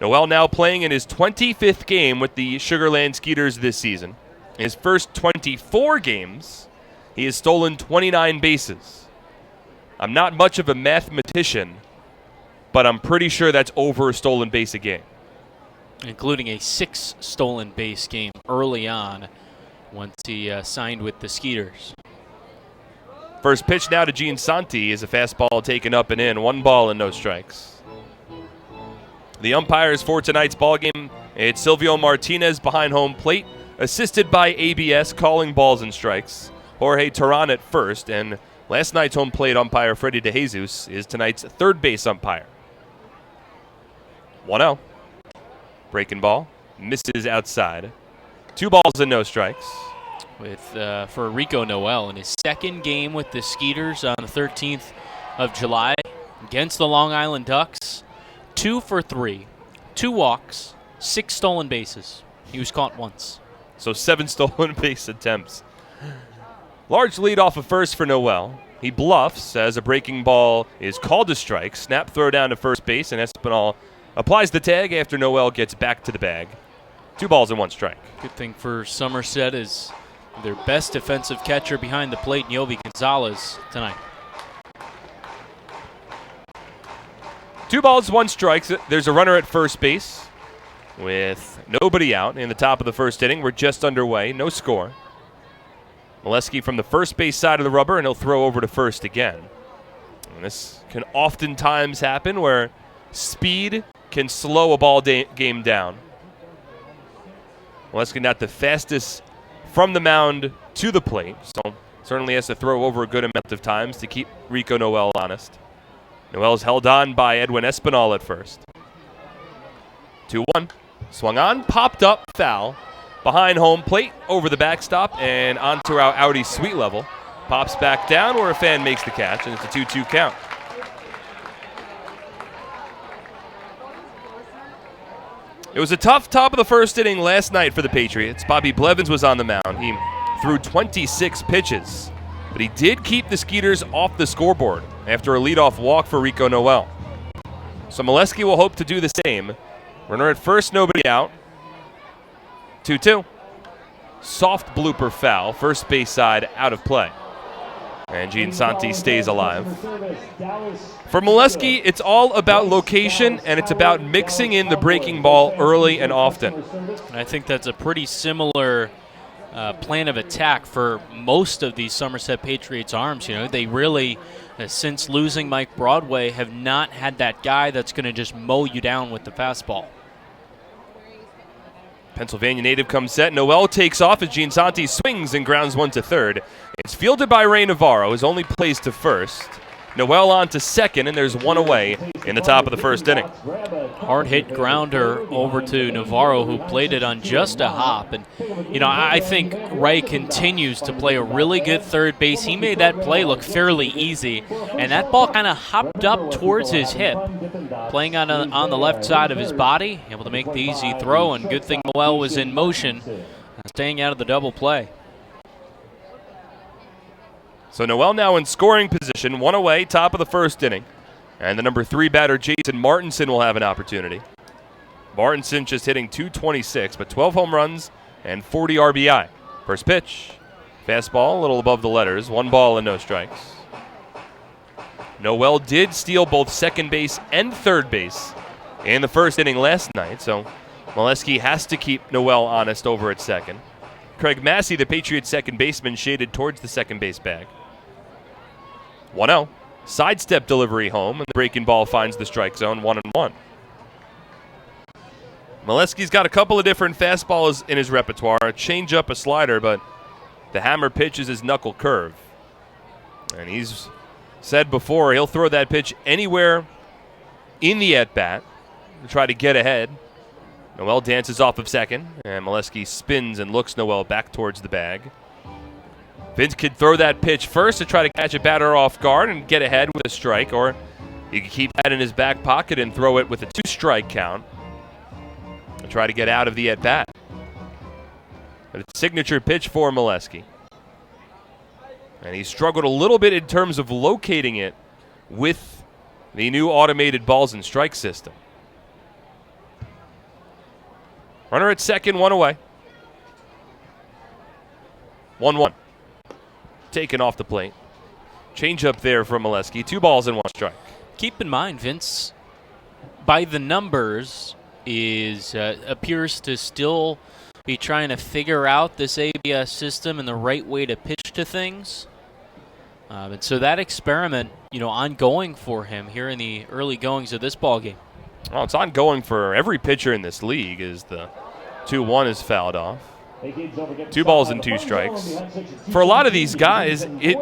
Noel now playing in his 25th game with the Sugarland Skeeters this season. In his first 24 games, he has stolen 29 bases. I'm not much of a mathematician, but I'm pretty sure that's over a stolen base a game. Including a 6 stolen base game early on once he signed with the Skeeters. First pitch now to Gene Santi is a fastball taken up and in. 1 ball and no strikes. The umpires for tonight's ball game, it's Silvio Martinez behind home plate, assisted by ABS calling balls and strikes. Jorge Teran at first, and last night's home plate umpire Freddy DeJesus is tonight's third base umpire. 1-0. Breaking ball. Misses outside. 2 balls and no strikes. For Rico Noel in his second game with the Skeeters on the 13th of July against the Long Island Ducks. 2 for 3. 2 walks. 6 stolen bases. He was caught once. So 7 stolen base attempts. Large lead off of first for Noel. He bluffs as a breaking ball is called a strike. Snap throw down to first base, and Espinal applies the tag after Noel gets back to the bag. 2 balls and 1 strike. Good thing for Somerset is their best defensive catcher behind the plate, Yobi Gonzalez, tonight. 2 balls, 1 strike. There's a runner at first base with nobody out in the top of the first inning. We're just underway. No score. Molesky from the first base side of the rubber, and he'll throw over to first again. And this can oftentimes happen where speed can slow a ball game down. Molesky not the fastest from the mound to the plate, so certainly has to throw over a good amount of times to keep Rico Noel honest. Noel's held on by Edwin Espinal at first. 2-1. Swung on, popped up, foul. Behind home plate, over the backstop, and onto our outie sweet level. Pops back down where a fan makes the catch, and it's a 2-2 count. It was a tough top of the first inning last night for the Patriots. Bobby Blevins was on the mound. He threw 26 pitches, but he did keep the Skeeters off the scoreboard after a leadoff walk for Rico Noel. So Molesky will hope to do the same. Runner at first, nobody out. 2-2. Soft blooper foul, first base side out of play. And Gene Santi stays alive. For Molesky, it's all about location, and it's about mixing in the breaking ball early and often. And I think that's a pretty similar plan of attack for most of these Somerset Patriots arms. You know, they really, since losing Mike Broadway, have not had that guy that's going to just mow you down with the fastball. Pennsylvania native comes set. Noel takes off as Gene Santi swings and grounds 1 to third. It's fielded by Ray Navarro, who's only plays to first. Noel on to second, and there's 1 away in the top of the first inning. Hard hit grounder over to Navarro, who played it on just a hop. And, you know, I think Ray continues to play a really good third base. He made that play look fairly easy, and that ball kind of hopped up towards his hip, playing on the left side of his body, able to make the easy throw, and good thing Noel was in motion, staying out of the double play. So Noel now in scoring position, 1 away, top of the first inning. And the number 3 batter, Jason Martinson, will have an opportunity. Martinson just hitting .226, but 12 home runs and 40 RBI. First pitch, fastball, a little above the letters, 1 ball and no strikes. Noel did steal both second base and third base in the first inning last night, so Molesky has to keep Noel honest over at second. Craig Massey, the Patriots second baseman, shaded towards the second base bag. 1-0. Sidestep delivery home, and the breaking ball finds the strike zone, 1-1. Molesky's got a couple of different fastballs in his repertoire, a changeup, a slider, but the hammer pitch is his knuckle curve. And he's said before he'll throw that pitch anywhere in the at-bat to try to get ahead. Noel dances off of second, and Molesky spins and looks Noel back towards the bag. Vince could throw that pitch first to try to catch a batter off guard and get ahead with a strike, or he could keep that in his back pocket and throw it with a 2-strike count and try to get out of the at-bat. But it's a signature pitch for Molesky. And he struggled a little bit in terms of locating it with the new automated balls and strike system. Runner at second, 1 away. 1-1. Taken off the plate. Change up there from Molesky. 2 balls and 1 strike. Keep in mind, Vince, by the numbers, appears to still be trying to figure out this ABS system and the right way to pitch to things. And so that experiment, ongoing for him here in the early goings of this ball game. Well, it's ongoing for every pitcher in this league as the 2-1 is fouled off. 2 balls and 2 strikes. For a lot of these guys, it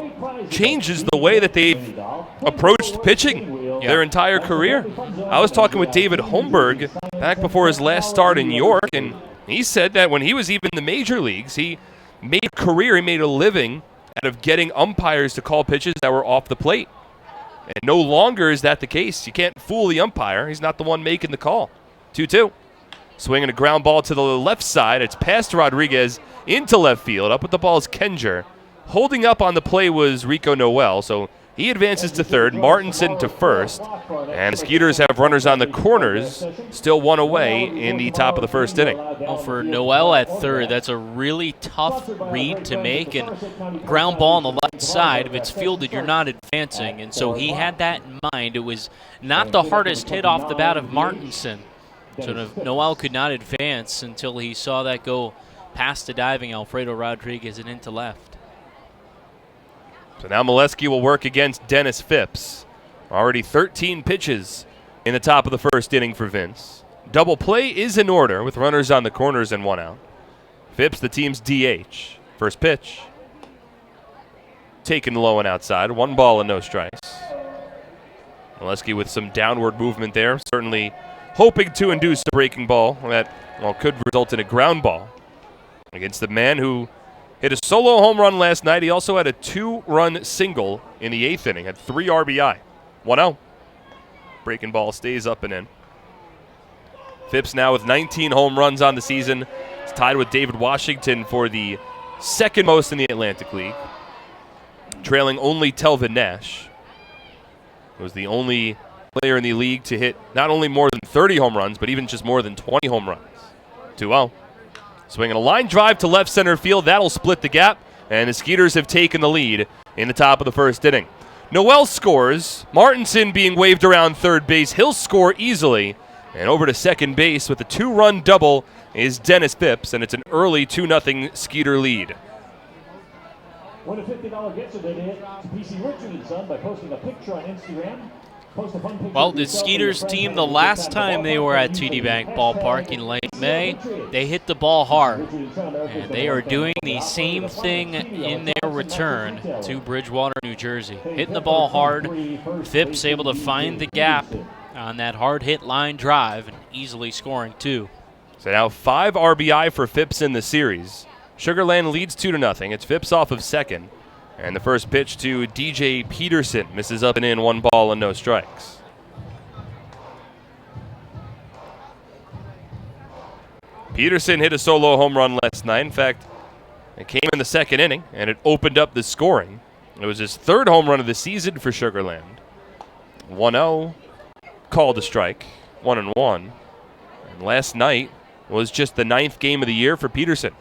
changes the way that they've approached pitching their entire career. I was talking with David Holmberg back before his last start in York, and he said that when he was even in the major leagues, he made a living out of getting umpires to call pitches that were off the plate. And no longer is that the case. You can't fool the umpire. He's not the one making the call. 2-2. Swinging a ground ball to the left side. It's past Rodriguez into left field. Up with the ball is Kenger. Holding up on the play was Rico Noel, so he advances to third. Martinson to first. And the Skeeters have runners on the corners, still 1 away in the top of the first inning. Well, for Noel at third, that's a really tough read to make. And ground ball on the left side, if it's fielded, you're not advancing. And so he had that in mind. It was not the hardest hit off the bat of Martinson. So Noel could not advance until he saw that go past the diving Alfredo Rodriguez and into left. So now Molesky will work against Dennis Phipps. Already 13 pitches in the top of the first inning for Vince. Double play is in order with runners on the corners and 1 out. Phipps, the team's DH. First pitch. Taken low and outside. 1 ball and no strikes. Molesky with some downward movement there. Certainly hoping to induce a breaking ball that could result in a ground ball against the man who hit a solo home run last night. He also had a 2-run single in the 8th inning, had 3 RBI. 1-0. Breaking ball stays up and in. Phipps now with 19 home runs on the season. It's tied with David Washington for the second most in the Atlantic League. Trailing only Telvin Nash. He was the only player in the league to hit not only more than 30 home runs, but even just more than 20 home runs. 2-0. Swinging a line drive to left center field. That'll split the gap, and the Skeeters have taken the lead in the top of the first inning. Noel scores. Martinson being waved around third base. He'll score easily. And over to second base with a 2-run double is Dennis Phipps, and it's an early 2-0 Skeeter lead. Win a $50 gift certificate to PC Richard & Son by posting a picture on Instagram. Well, the Skeeters team, the last time they were at TD Bank Ballpark in late May, they hit the ball hard. And they are doing the same thing in their return to Bridgewater, New Jersey. Hitting the ball hard. Phipps able to find the gap on that hard hit line drive and easily scoring 2. So now 5 RBI for Phipps in the series. Sugarland leads 2-0. It's Phipps off of second. And the first pitch to DJ Peterson misses up and in, 1 ball and no strikes. Peterson hit a solo home run last night. In fact, it came in the second inning, and it opened up the scoring. It was his 3rd home run of the season for Sugarland. 1-0, called a strike, 1-1. And last night was just the 9th game of the year for Peterson.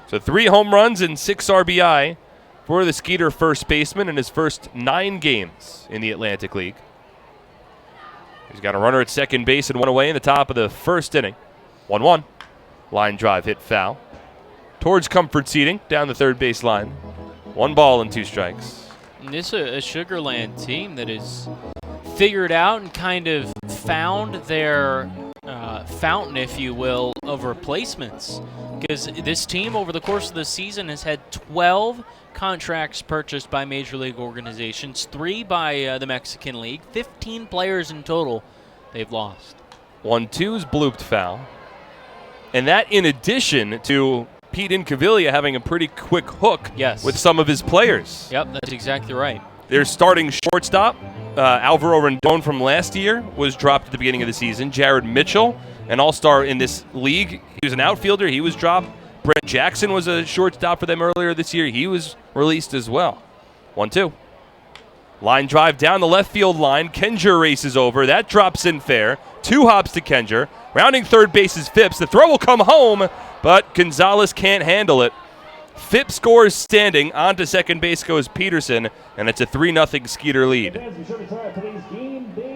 So 3 home runs and 6 RBI for the Skeeter first baseman in his first 9 games in the Atlantic League. He's got a runner at second base and 1 away in the top of the first inning. 1-1. Line drive hit foul. Towards comfort seating down the third base line. 1 ball and 2 strikes. And this is a Sugarland team that is figured out and kind of found their fountain, if you will, of replacements. Because this team over the course of the season has had 12 contracts purchased by major league organizations, 3 by the Mexican League, 15 players in total they've lost. 1-2's blooped foul. And that in addition to Pete Incaviglia having a pretty quick hook with some of his players. Yep, that's exactly right. Their starting shortstop, Alvaro Rendon from last year, was dropped at the beginning of the season. Jared Mitchell, an all-star in this league. He was an outfielder. He was dropped. Brent Jackson was a shortstop for them earlier this year. He was released as well. 1-2. Line drive down the left field line. Kenger races over. That drops in fair. 2 hops to Kenger. Rounding third base is Phipps. The throw will come home, but Gonzalez can't handle it. Phipps scores standing. On to second base goes Peterson, and it's a 3-0 Skeeter lead.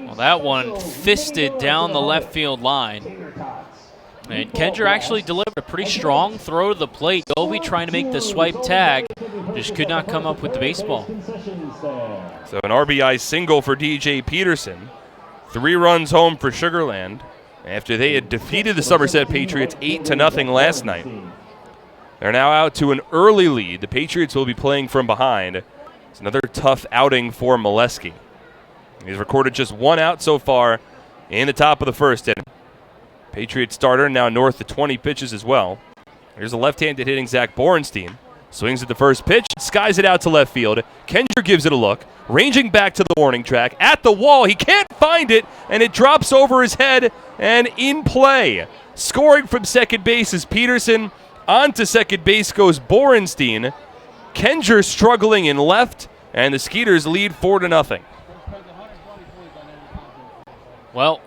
Well, that one fisted down the left field line. And Kendra actually delivered a pretty strong throw to the plate. Gobi trying to make the swipe tag, just could not come up with the baseball. So an RBI single for DJ Peterson. 3 runs home for Sugar Land after they had defeated the Somerset Patriots 8-0 last night. They're now out to an early lead. The Patriots will be playing from behind. It's another tough outing for Molesky. He's recorded just 1 out so far in the top of the first inning. Patriot starter now north of 20 pitches as well. Here's a left-handed hitting Zach Borenstein. Swings at the first pitch, skies it out to left field. Kendra gives it a look, ranging back to the warning track. At the wall, he can't find it, and it drops over his head and in play. Scoring from second base is Peterson. On to second base goes Borenstein. Kendra struggling in left, and the Skeeters lead 4-0. Well,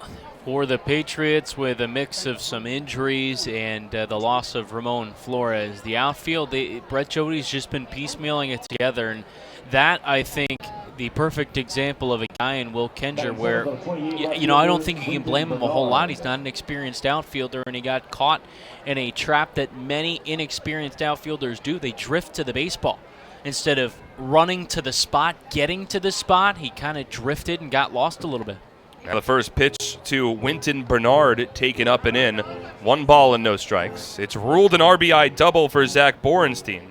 for the Patriots, with a mix of some injuries and the loss of Ramon Flores, the outfield, Brett Jody's just been piecemealing it together, and that, I think, the perfect example of a guy in Will Kendra where, I don't think you can blame him a whole lot. He's not an experienced outfielder, and he got caught in a trap that many inexperienced outfielders do. They drift to the baseball. Instead of running to the spot, getting to the spot, he kind of drifted and got lost a little bit. Now the first pitch to Winton Bernard taken up and in. 1 ball and no strikes. It's ruled an RBI double for Zach Borenstein.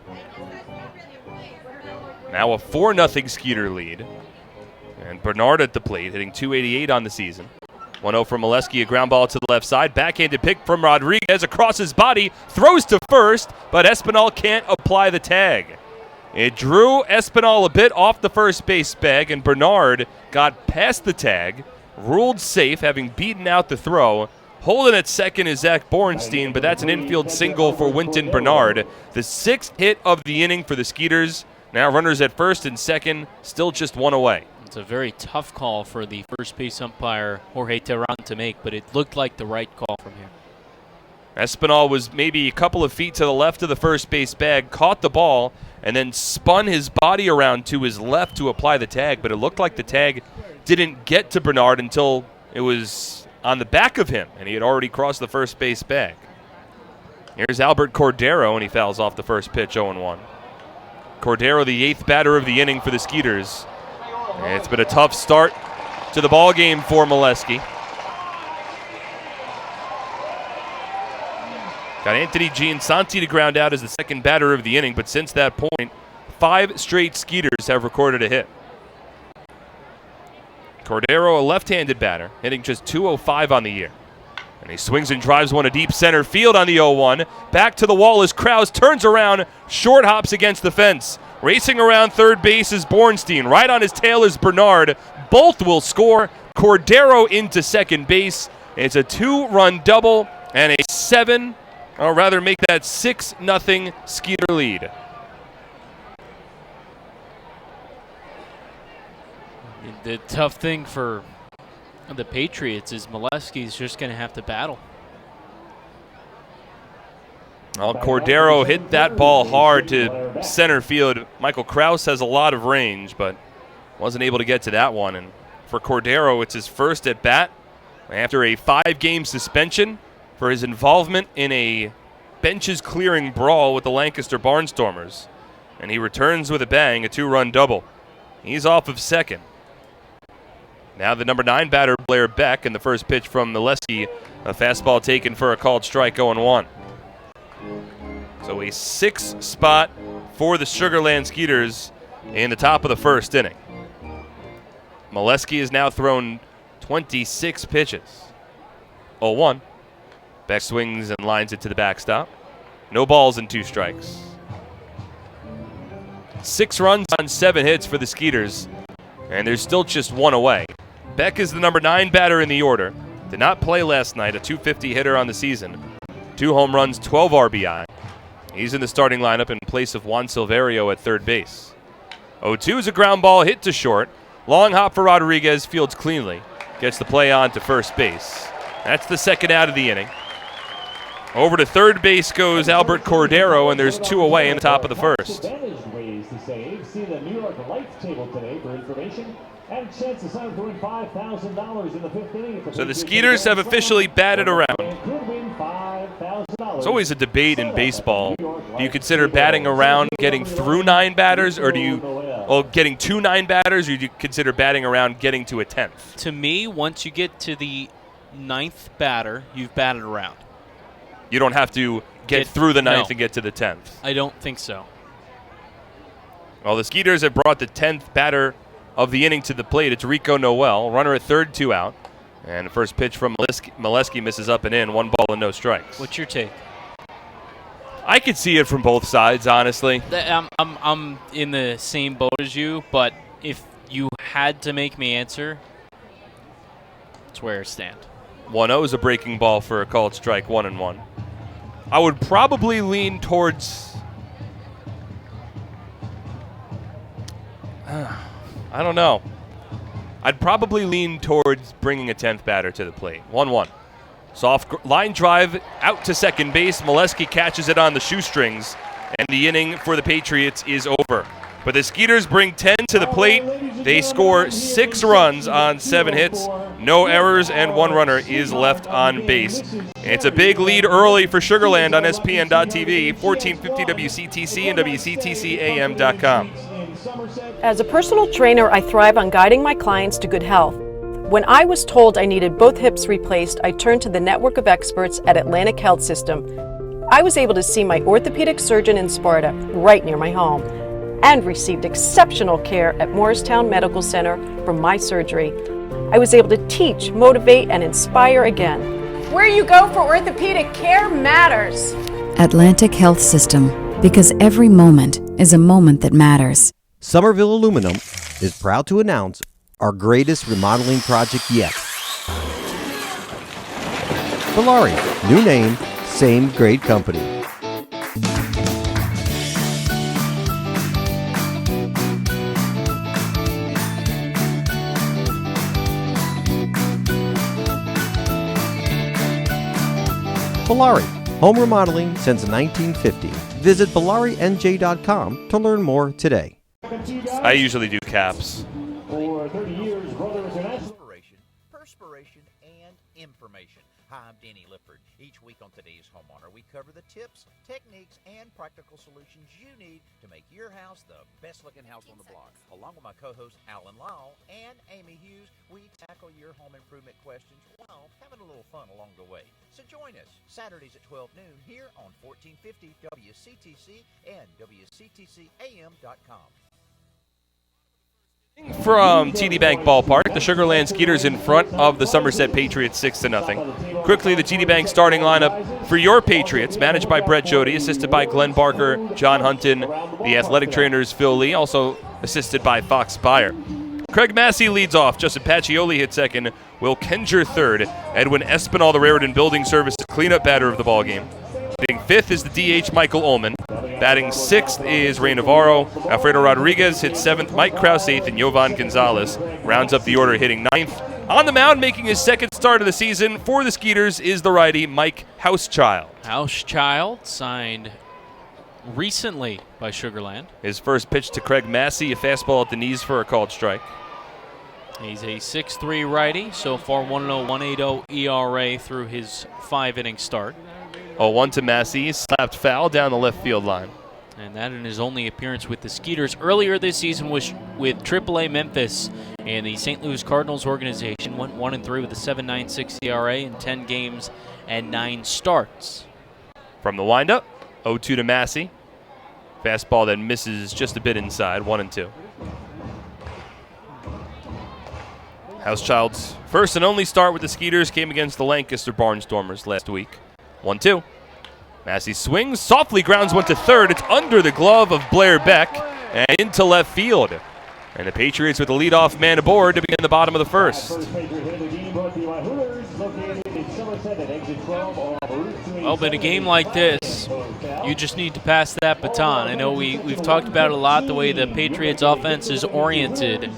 Now a 4-0 Skeeter lead. And Bernard at the plate, hitting .288 on the season. 1-0 from Molesky, a ground ball to the left side. Backhanded pick from Rodriguez across his body. Throws to first, but Espinal can't apply the tag. It drew Espinal a bit off the first base bag, and Bernard got past the tag. Ruled safe, having beaten out the throw. Holding at second is Zach Borenstein, but that's an infield single for Winton Bernard. The 6th hit of the inning for the Skeeters. Now runners at first and second, still just 1 away. It's a very tough call for the first base umpire, Jorge Terran, to make, but it looked like the right call from here. Espinal was maybe a couple of feet to the left of the first base bag, caught the ball, and then spun his body around to his left to apply the tag, but it looked like the tag didn't get to Bernard until it was on the back of him, and he had already crossed the first base bag. Here's Albert Cordero, and he fouls off the first pitch, 0-1. Cordero, the 8th batter of the inning for the Skeeters. And it's been a tough start to the ball game for Molesky. Got Anthony Giansanti to ground out as the 2nd batter of the inning, but since that point, 5 straight Skeeters have recorded a hit. Cordero, a left-handed batter, hitting just .205 on the year. And he swings and drives one to deep center field on the 0-1. Back to the wall as Krause turns around, short hops against the fence. Racing around third base is Borenstein. Right on his tail is Bernard. Both will score. Cordero into second base. It's a 2-run double and a 6-0 Skeeter lead. The tough thing for the Patriots is Molesky's just going to have to battle. Well, Cordero hit that ball hard to center field. Michael Krause has a lot of range, but wasn't able to get to that one. And for Cordero, it's his first at bat after a 5-game suspension for his involvement in a benches clearing brawl with the Lancaster Barnstormers. And he returns with a bang, a 2-run double. He's off of second. Now the number 9 batter, Blair Beck, and the first pitch from Molesky, a fastball taken for a called strike, 0-1. So a 6 spot for the Sugar Land Skeeters in the top of the first inning. Molesky has now thrown 26 pitches. 0-1. Beck swings and lines it to the backstop. No balls and 2 strikes. 6 runs on 7 hits for the Skeeters, and there's still just 1 away. Beck is the number 9 batter in the order. Did not play last night, a .250 hitter on the season. 2 home runs, 12 RBI. He's in the starting lineup in place of Juan Silverio at third base. 0-2 is a ground ball hit to short. Long hop for Rodriguez, fields cleanly. Gets the play on to first base. That's the 2nd out of the inning. Over to third base goes Albert Cordero, and there's 2 away in the top of the first. Ways to save. See the New York Life table today for information and a chance to sign up to win $5,000 in the 5th inning. So the Skeeters have officially batted around. Could win $5,000. There's always a debate in baseball. Do you consider batting around getting through 9 batters, or getting to 9 batters, or do you consider batting around getting to a 10th? To me, once you get to the 9th batter, you've batted around. You don't have to get through the 9th and get to the 10th. I don't think so. Well, the Skeeters have brought the 10th batter of the inning to the plate. It's Rico Noel, runner at third, 2 out. And the first pitch from Molesky misses up and in, 1 ball and no strikes. What's your take? I could see it from both sides, honestly. I'm in the same boat as you, but if you had to make me answer, it's where I stand. 1-0 is a breaking ball for a called strike, 1-1. I would probably lean towards... I don't know. I'd probably lean towards bringing a 10th batter to the plate. 1-1. Soft line drive out to second base. Molesky catches it on the shoestrings, and the inning for the Patriots is over. But the Skeeters bring 10 to the plate. They score 6 runs on 7 hits, no errors, and 1 runner is left on base. It's a big lead early for Sugarland on SPN.TV, 1450 WCTC and WCTCAM.com. As a personal trainer, I thrive on guiding my clients to good health. When I was told I needed both hips replaced, I turned to the network of experts at Atlantic Health System. I was able to see my orthopedic surgeon in Sparta, right near my home, and received exceptional care at Morristown Medical Center for my surgery. I was able to teach, motivate, and inspire again. Where you go for orthopedic care matters. Atlantic Health System, because every moment is a moment that matters. Somerville Aluminum is proud to announce our greatest remodeling project yet. Valari, new name, same great company. Valari, home remodeling since 1950. Visit ValariNJ.com to learn more today. I usually do caps. For 30 years, Brother International. Perspiration, and information. Hi, I'm Danny Lippard. Each week on Today's Homeowner, we cover the tips, techniques, and practical solutions you need to make your house the best-looking house on the block. Along with my co-hosts Alan Lyle and Amy Hughes, we tackle your home improvement questions while having a little fun along the way. So join us Saturdays at 12 noon here on 1450 WCTC and WCTCAM.com. From TD Bank Ballpark, the Sugarland Skeeters in front of the Somerset Patriots 6-0. Quickly, the TD Bank starting lineup for your Patriots, managed by Brett Jody, assisted by Glenn Barker, John Hunton, the athletic trainers Phil Lee, also assisted by Fox Spire. Craig Massey leads off, Justin Pacioli hits second, Will Kenger third, Edwin Espinal, the Raritan Building Services cleanup batter of the ballgame. Batting fifth is the DH Michael Ullman. Batting sixth is Ray Navarro. Alfredo Rodriguez hits seventh. Mike Krause eighth, and Jovan Gonzalez rounds up the order, hitting ninth. On the mound, making his second start of the season for the Skeeters, is the righty Mike Housechild. Housechild signed recently by Sugarland. His first pitch to Craig Massey, a fastball at the knees for a called strike. He's a 6'3" righty. So far, 1.0, 1.80 ERA through his 5-inning start. 0-1 to Massey, slapped foul down the left field line. And that in his only appearance with the Skeeters. Earlier this season was with AAA Memphis and the St. Louis Cardinals organization. Went 1-3 with a 7.96 ERA in 10 games and 9 starts. From the windup, 0-2 to Massey. Fastball that misses just a bit inside, 1-2. Housechild's first and only start with the Skeeters came against the Lancaster Barnstormers last week. 1-2. Massey swings, softly grounds one to third. It's under the glove of Blair Beck and into left field. And the Patriots with the leadoff man aboard to begin the bottom of the first. Well, but a game like this, you just need to pass that baton. I know we've talked about it a lot, the way the Patriots offense is oriented.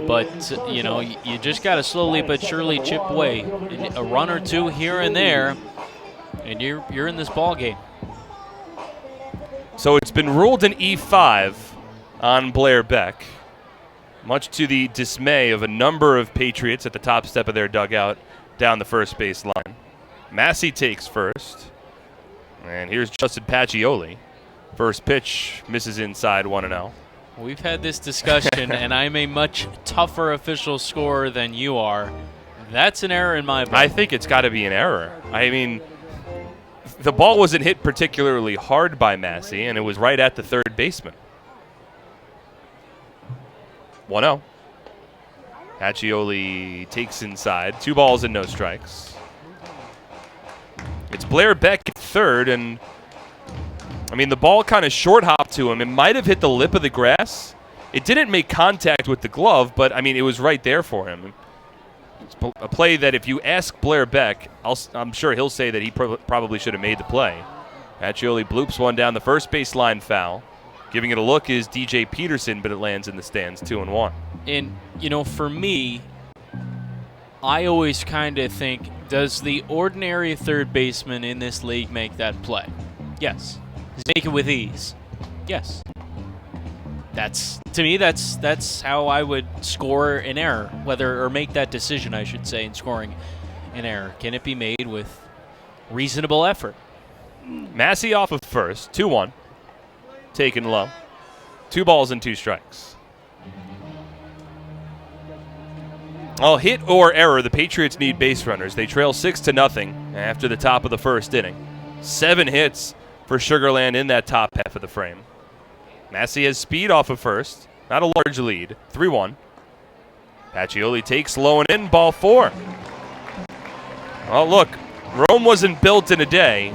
But, you know, you just got to slowly but surely chip away. A run or two here and there. And you're in this ball game. So it's been ruled an E5 on Blair Beck, much to the dismay of a number of Patriots at the top step of their dugout down the first base line. Massey takes first. And here's Justin Pacioli. First pitch misses inside 1-0. We've had this discussion, and I'm a much tougher official scorer than you are. That's an error in my book. I think it's got to be an error. I mean, the ball wasn't hit particularly hard by Massey, and it was right at the third baseman. 1-0. Pacioli takes inside. 2 balls and no strikes. It's Blair Beck at third, and I mean, the ball kind of short hopped to him. It might have hit the lip of the grass. It didn't make contact with the glove, but I mean, it was right there for him. It's a play that if you ask Blair Beck, I'm sure he'll say that he probably should have made the play. Pacioli bloops one down the first baseline foul. Giving it a look is DJ Peterson, but it lands in the stands 2-1. And, you know, for me, I always kind of think, does the ordinary third baseman in this league make that play? Yes. Does he make it with ease? Yes. To me, that's how I would score an error, or make that decision, I should say, in scoring an error. Can it be made with reasonable effort? Massey off of first, 2-1. Taken low. 2 balls and 2 strikes. Well, hit or error, the Patriots need base runners. They trail 6-0 after the top of the first inning. 7 hits for Sugarland in that top half of the frame. Massey has speed off of first. Not a large lead. 3-1. Pacioli takes low and in, ball 4. Well, look, Rome wasn't built in a day.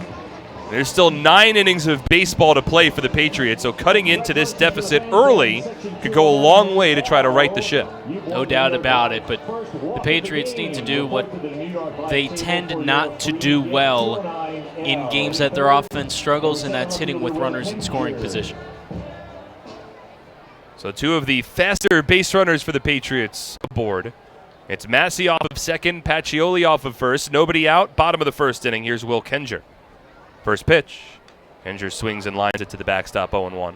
There's still 9 innings of baseball to play for the Patriots, so cutting into this deficit early could go a long way to try to right the ship. No doubt about it, but the Patriots need to do what they tend not to do well in games that their offense struggles, and that's hitting with runners in scoring position. So 2 of the faster base runners for the Patriots aboard. It's Massey off of second, Pacioli off of first. Nobody out, bottom of the first inning. Here's Will Kenger. First pitch. Kenger swings and lines it to the backstop, 0-1.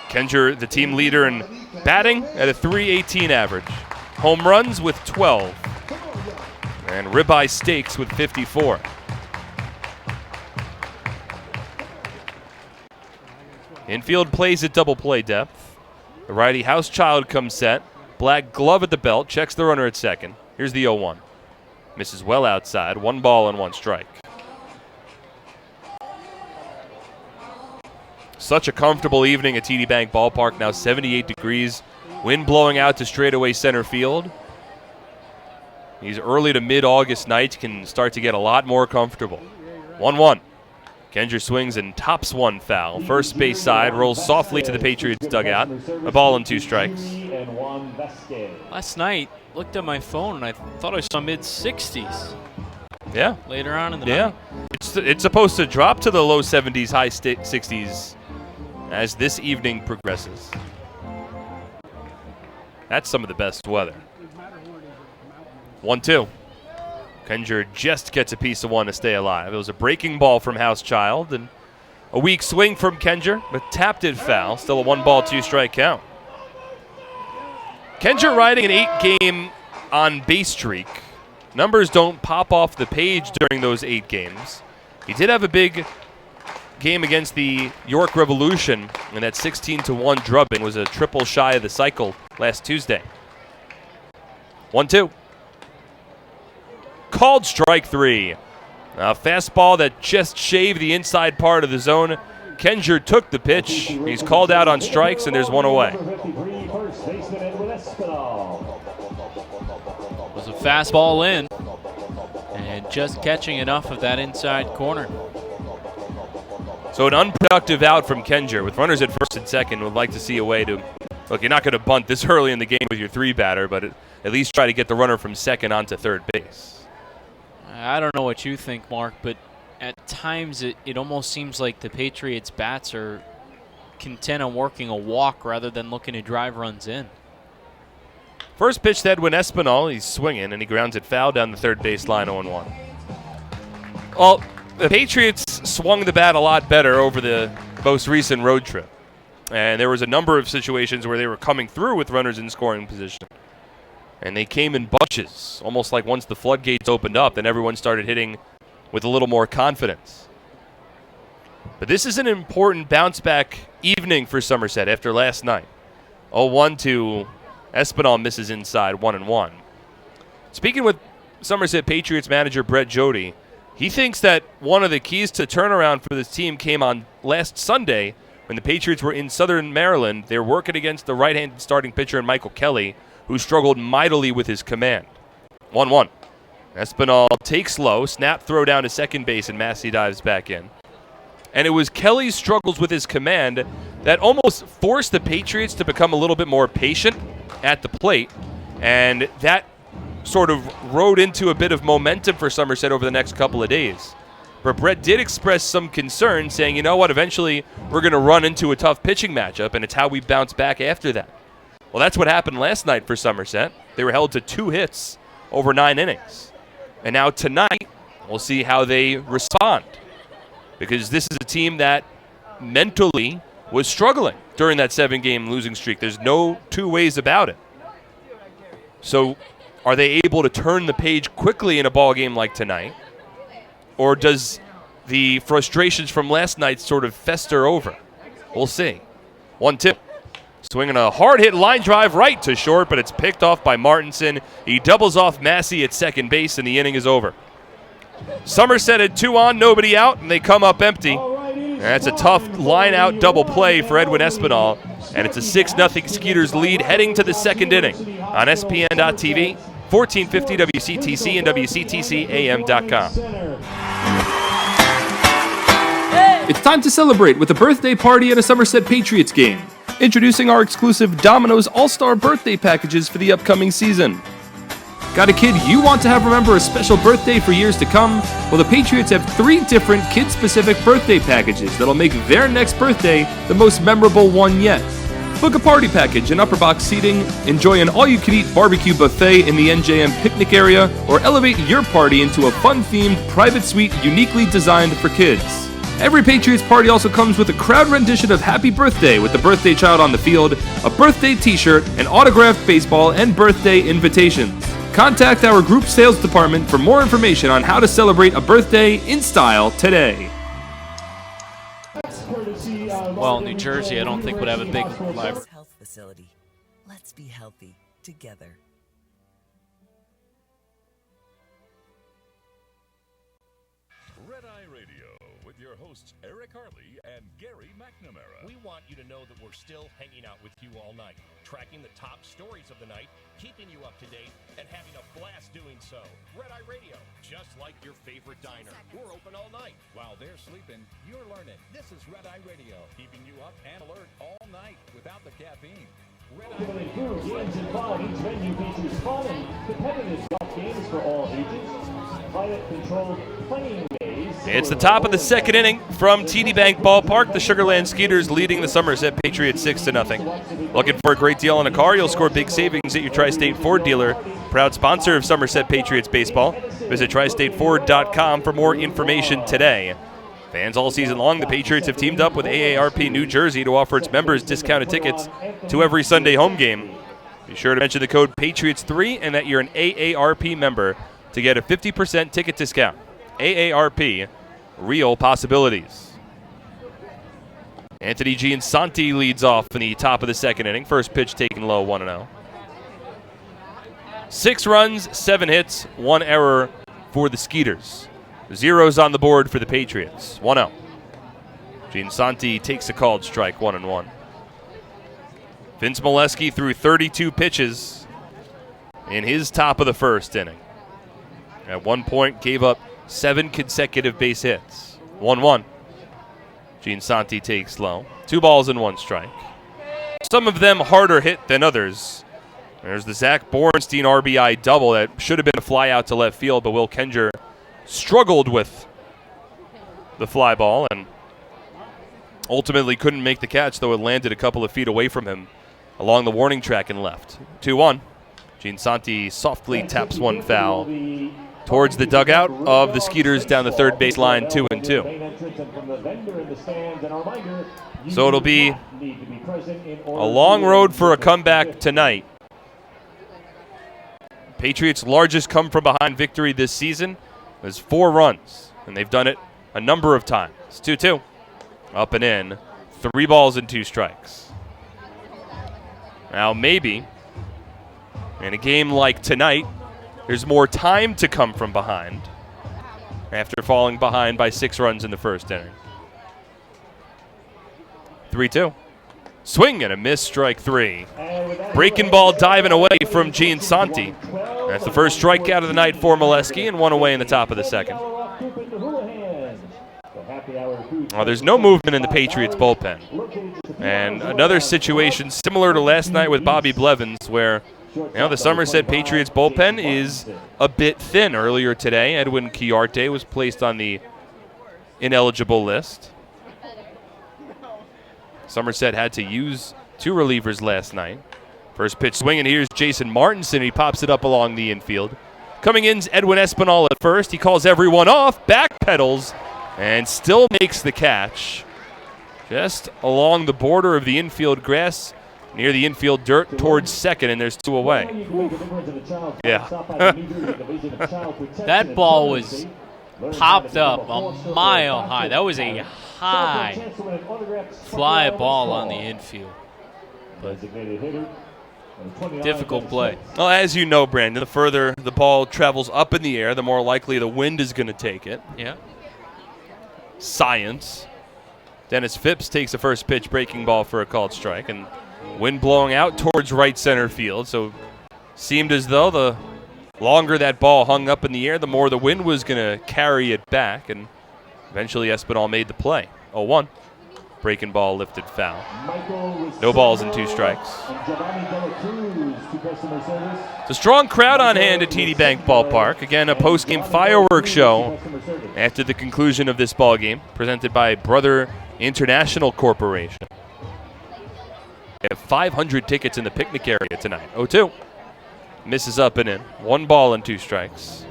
Kenger, the team leader in batting at a .318 average. Home runs with 12. And ribeye steaks with 54. Infield plays at double play depth. The righty Housechild comes set. Black glove at the belt, checks the runner at second. Here's the 0-1. Misses well outside. 1 ball and 1 strike. Such a comfortable evening at TD Bank Ballpark. Now 78 degrees. Wind blowing out to straightaway center field. These early to mid-August nights can start to get a lot more comfortable. 1-1. Kenger swings and tops one foul. First base side, rolls softly to the Patriots dugout. A ball and 2 strikes. Last night, looked at my phone and I thought I saw mid-60s. Yeah. Later on in the night. It's supposed to drop to the low 70s, high 60s as this evening progresses. That's some of the best weather. 1-2. Kenger just gets a piece of one to stay alive. It was a breaking ball from Housechild and a weak swing from Kenger, but tapped it foul. Still a 1 ball, 2 strike count. Kenger riding an 8-game on base streak. Numbers don't pop off the page during those 8 games. He did have a big game against the York Revolution, and that 16-1 drubbing was a triple shy of the cycle last Tuesday. 1-2. Called strike 3. A fastball that just shaved the inside part of the zone. Kenger took the pitch. He's called out on strikes, and there's 1 away. It was a fastball in, and just catching enough of that inside corner. So an unproductive out from Kenger. With runners at first and second, would like to see a way to... Look, you're not going to bunt this early in the game with your 3-batter, but at least try to get the runner from second onto third base. I don't know what you think, Mark, but at times it almost seems like the Patriots' bats are content on working a walk rather than looking to drive runs in. First pitch to Edwin Espinal. He's swinging, and he grounds it foul down the third base line, 0-1. Well, the Patriots swung the bat a lot better over the most recent road trip. And there was a number of situations where they were coming through with runners in scoring position. And they came in bunches, almost like once the floodgates opened up, then everyone started hitting with a little more confidence. But this is an important bounce-back evening for Somerset after last night. 0-1 to Espinal misses inside, 1-1. Speaking with Somerset Patriots manager Brett Jody, he thinks that one of the keys to turnaround for this team came on last Sunday when the Patriots were in Southern Maryland. They were working against the right-handed starting pitcher in Michael Kelly, who struggled mightily with his command. 1-1. Espinal takes low, snap throw down to second base, and Massey dives back in. And it was Kelly's struggles with his command that almost forced the Patriots to become a little bit more patient at the plate, and that sort of rode into a bit of momentum for Somerset over the next couple of days. But Brett did express some concern, saying, you know what, eventually we're going to run into a tough pitching matchup, and it's how we bounce back after that. Well, that's what happened last night for Somerset. They were held to 2 hits over 9 innings. And now tonight, we'll see how they respond, because this is a team that mentally was struggling during that 7-game losing streak. There's no two ways about it. So are they able to turn the page quickly in a ball game like tonight? Or does the frustrations from last night sort of fester over? We'll see. 1-2. Swinging a hard-hit line drive right to short, but it's picked off by Martinson. He doubles off Massey at second base, and the inning is over. Somerset had 2 on, nobody out, and they come up empty. And that's a tough line-out double play for Edwin Espinal, and it's a 6-0 Skeeters lead heading to the second inning on SPN.TV, 1450 WCTC, and WCTCAM.com. It's time to celebrate with a birthday party at a Somerset Patriots game. Introducing our exclusive Domino's All-Star birthday packages for the upcoming season. Got a kid you want to have remember a special birthday for years to come? Well, the Patriots have 3 different kid-specific birthday packages that'll make their next birthday the most memorable one yet. Book a party package and upper box seating, enjoy an all-you-can-eat barbecue buffet in the NJM picnic area, or elevate your party into a fun-themed private suite uniquely designed for kids. Every Patriots party also comes with a crowd rendition of Happy Birthday with the birthday child on the field, a birthday t-shirt, an autographed baseball, and birthday invitations. Contact our group sales department for more information on how to celebrate a birthday in style today. Well, New Jersey, I don't think would have a big library. Health facility. Let's be healthy together. Red Eye Radio with your hosts Eric Harley and Gary McNamara. We want you to know that we're still hanging out with you all night, tracking the top stories of the night, keeping you up to date, and having a blast doing so. Red Eye Radio, just like your favorite diner. We're open all night. While they're sleeping, you're learning. This is Red Eye Radio, keeping you up and alert all night without the caffeine. Red Eye Radio. Games and fun. Each venue features fun and competitive golf games for all ages. Climate-controlled playing days. It's the top of the second inning from TD Bank Ballpark. The Sugarland Skeeters leading the Somerset Patriots 6-0. Looking for a great deal on a car? You'll score big savings at your Tri-State Ford dealer. Proud sponsor of Somerset Patriots baseball. Visit TriStateFord.com for more information today. Fans all season long, the Patriots have teamed up with AARP New Jersey to offer its members discounted tickets to every Sunday home game. Be sure to mention the code PATRIOTS3 and that you're an AARP member to get a 50% ticket discount. AARP, real possibilities. Anthony Giansanti leads off in the top of the second inning. First pitch taken low, 1-0. 6 runs, 7 hits, 1 error for the Skeeters. Zeros on the board for the Patriots. 1-0. Giansanti takes a called strike, 1-1. Vince Molesky threw 32 pitches in his top of the first inning. At one point, gave up 7 consecutive base hits. 1-1. Giansanti takes low. 2 balls and 1 strike. Some of them harder hit than others. There's the Zach Bornstein RBI double that should have been a fly out to left field, but Will Kenger struggled with the fly ball and ultimately couldn't make the catch, though it landed a couple of feet away from him along the warning track and left. 2-1. Giansanti softly taps one foul towards the dugout of the Skeeters down the third baseline, 2-2. So it'll be a long road for a comeback tonight. Patriots' largest come-from-behind victory this season was 4 runs, and they've done it a number of times. 2-2, up and in, 3 balls and 2 strikes. Now maybe in a game like tonight, there's more time to come from behind after falling behind by 6 runs in the first inning. 3-2. Swing and a miss, strike 3. Breaking ball diving away from Giansanti. That's the first strikeout of the night for Molesky, and 1 away in the top of the second. There's no movement in the Patriots bullpen. And another situation similar to last night with Bobby Blevins, where the Somerset Patriots bullpen is a bit thin. Earlier today, Edwin Chiarte was placed on the ineligible list. Somerset had to use 2 relievers last night. First pitch swing, and here's Jason Martinson. He pops it up along the infield. Coming in's Edwin Espinal at first. He calls everyone off, backpedals, and still makes the catch. Just along the border of the infield grass, near the infield dirt, towards second, and there's 2 away. Yeah. That ball was popped up a mile high. That was a high fly ball on the infield. But difficult play. Well, as you know, Brandon, the further the ball travels up in the air, the more likely the wind is going to take it. Yeah. Science. Dennis Phipps takes the first pitch, breaking ball for a called strike, and wind blowing out towards right center field. So seemed as though the longer that ball hung up in the air, the more the wind was going to carry it back, and eventually Espinal made the play. 0-1. Breaking ball lifted foul. No balls and 2 strikes. It's a strong crowd on hand at TD Bank Ballpark. Again, a post-game fireworks show after the conclusion of this ball game, presented by Brother International Corporation. We have 500 tickets in the picnic area tonight. 0-2. Misses up and in. 1 ball and 2 strikes.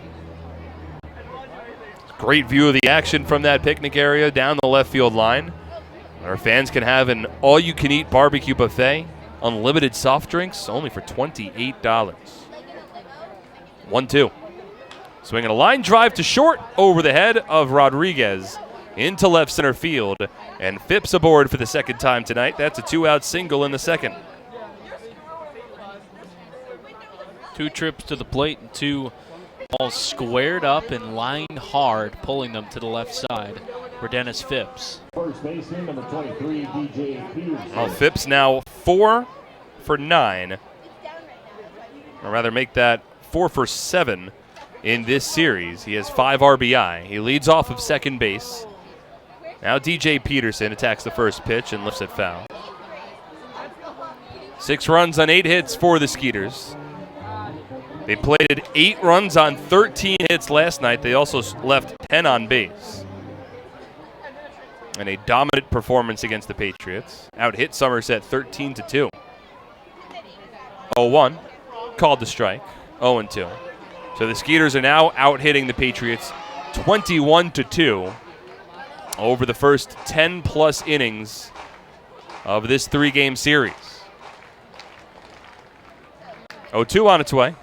Great view of the action from that picnic area down the left field line. Our fans can have an all-you-can-eat barbecue buffet, unlimited soft drinks, only for $28. 1-2. Swinging a line drive to short over the head of Rodriguez into left center field, and Phipps aboard for the second time tonight. That's a 2-out single in the second. 2 trips to the plate and 2 balls squared up and lined hard, pulling them to the left side for Dennis Phipps. First baseman, number 23, DJ Peterson. Well, Phipps now 4 for 9. Or rather, make that 4 for 7 in this series. He has 5 RBI. He leads off of second base. Now DJ Peterson attacks the first pitch and lifts it foul. 6 runs on 8 hits for the Skeeters. They plated 8 runs on 13 hits last night. They also left 10 on base. And a dominant performance against the Patriots. Out-hit Somerset 13-2. 0-1. Called the strike. 0-2. So the Skeeters are now out-hitting the Patriots 21-2 over the first 10-plus innings of this 3-game series. 0-2 on its way.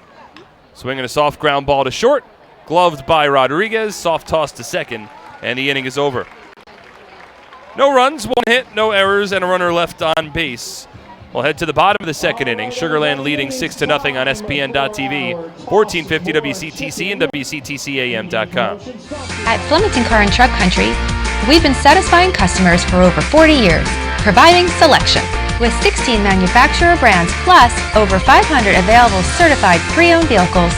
Swinging a soft ground ball to short. Gloved by Rodriguez. Soft toss to second. And the inning is over. No runs, 1 hit, no errors, and a runner left on base. We'll head to the bottom of the second inning. Sugarland leading 6-0 on SPN.TV, 1450 WCTC, and WCTCAM.com. At Flemington Car and Truck Country, we've been satisfying customers for over 40 years, providing selection. With 16 manufacturer brands, plus over 500 available certified pre-owned vehicles.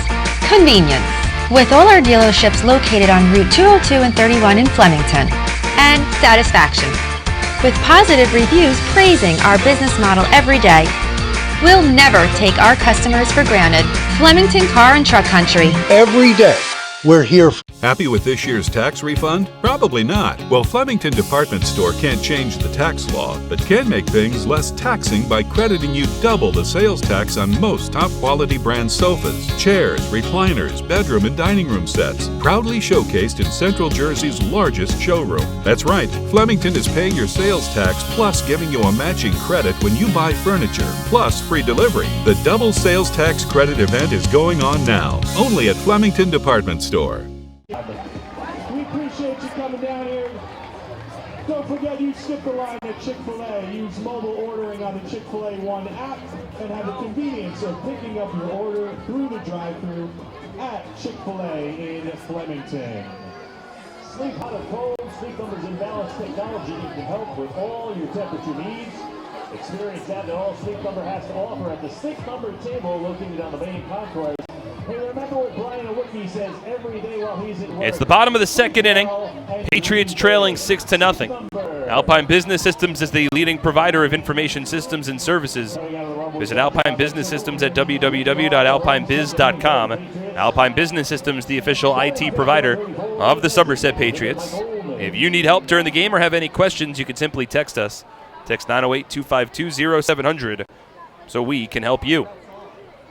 Convenience. With all our dealerships located on Route 202 and 31 in Flemington. And satisfaction. With positive reviews praising our business model every day. We'll never take our customers for granted. Flemington Car and Truck Country. Every day, We're here. Happy with this year's tax refund? Probably not. Well, Flemington Department Store can't change the tax law, but can make things less taxing by crediting you double the sales tax on most top-quality brand sofas, chairs, recliners, bedroom and dining room sets, proudly showcased in Central Jersey's largest showroom. That's right, Flemington is paying your sales tax plus giving you a matching credit when you buy furniture, plus free delivery. The double sales tax credit event is going on now, only at Flemington Department Store. We appreciate you coming down here. Don't forget, you skip the line at Chick-fil-A. Use mobile ordering on the Chick-fil-A One app and have the convenience of picking up your order through the drive-thru at Chick-fil-A in Flemington. Sleep hot or cold, Sleep Number's in-balance technology can help with all your temperature needs. Experience that all Sleep Number has to offer at the Sleep Number table located on the main concourse. Hey, remember what Brian Whitney says every day while he's at work. It's the bottom of the second inning. Patriots trailing 6-0. Alpine Business Systems is the leading provider of information systems and services. Visit Alpine Business Systems at www.alpinebiz.com. Alpine Business Systems, the official IT provider of the Somerset Patriots. If you need help during the game or have any questions, you can simply text us. Text 908-252-0700 so we can help you.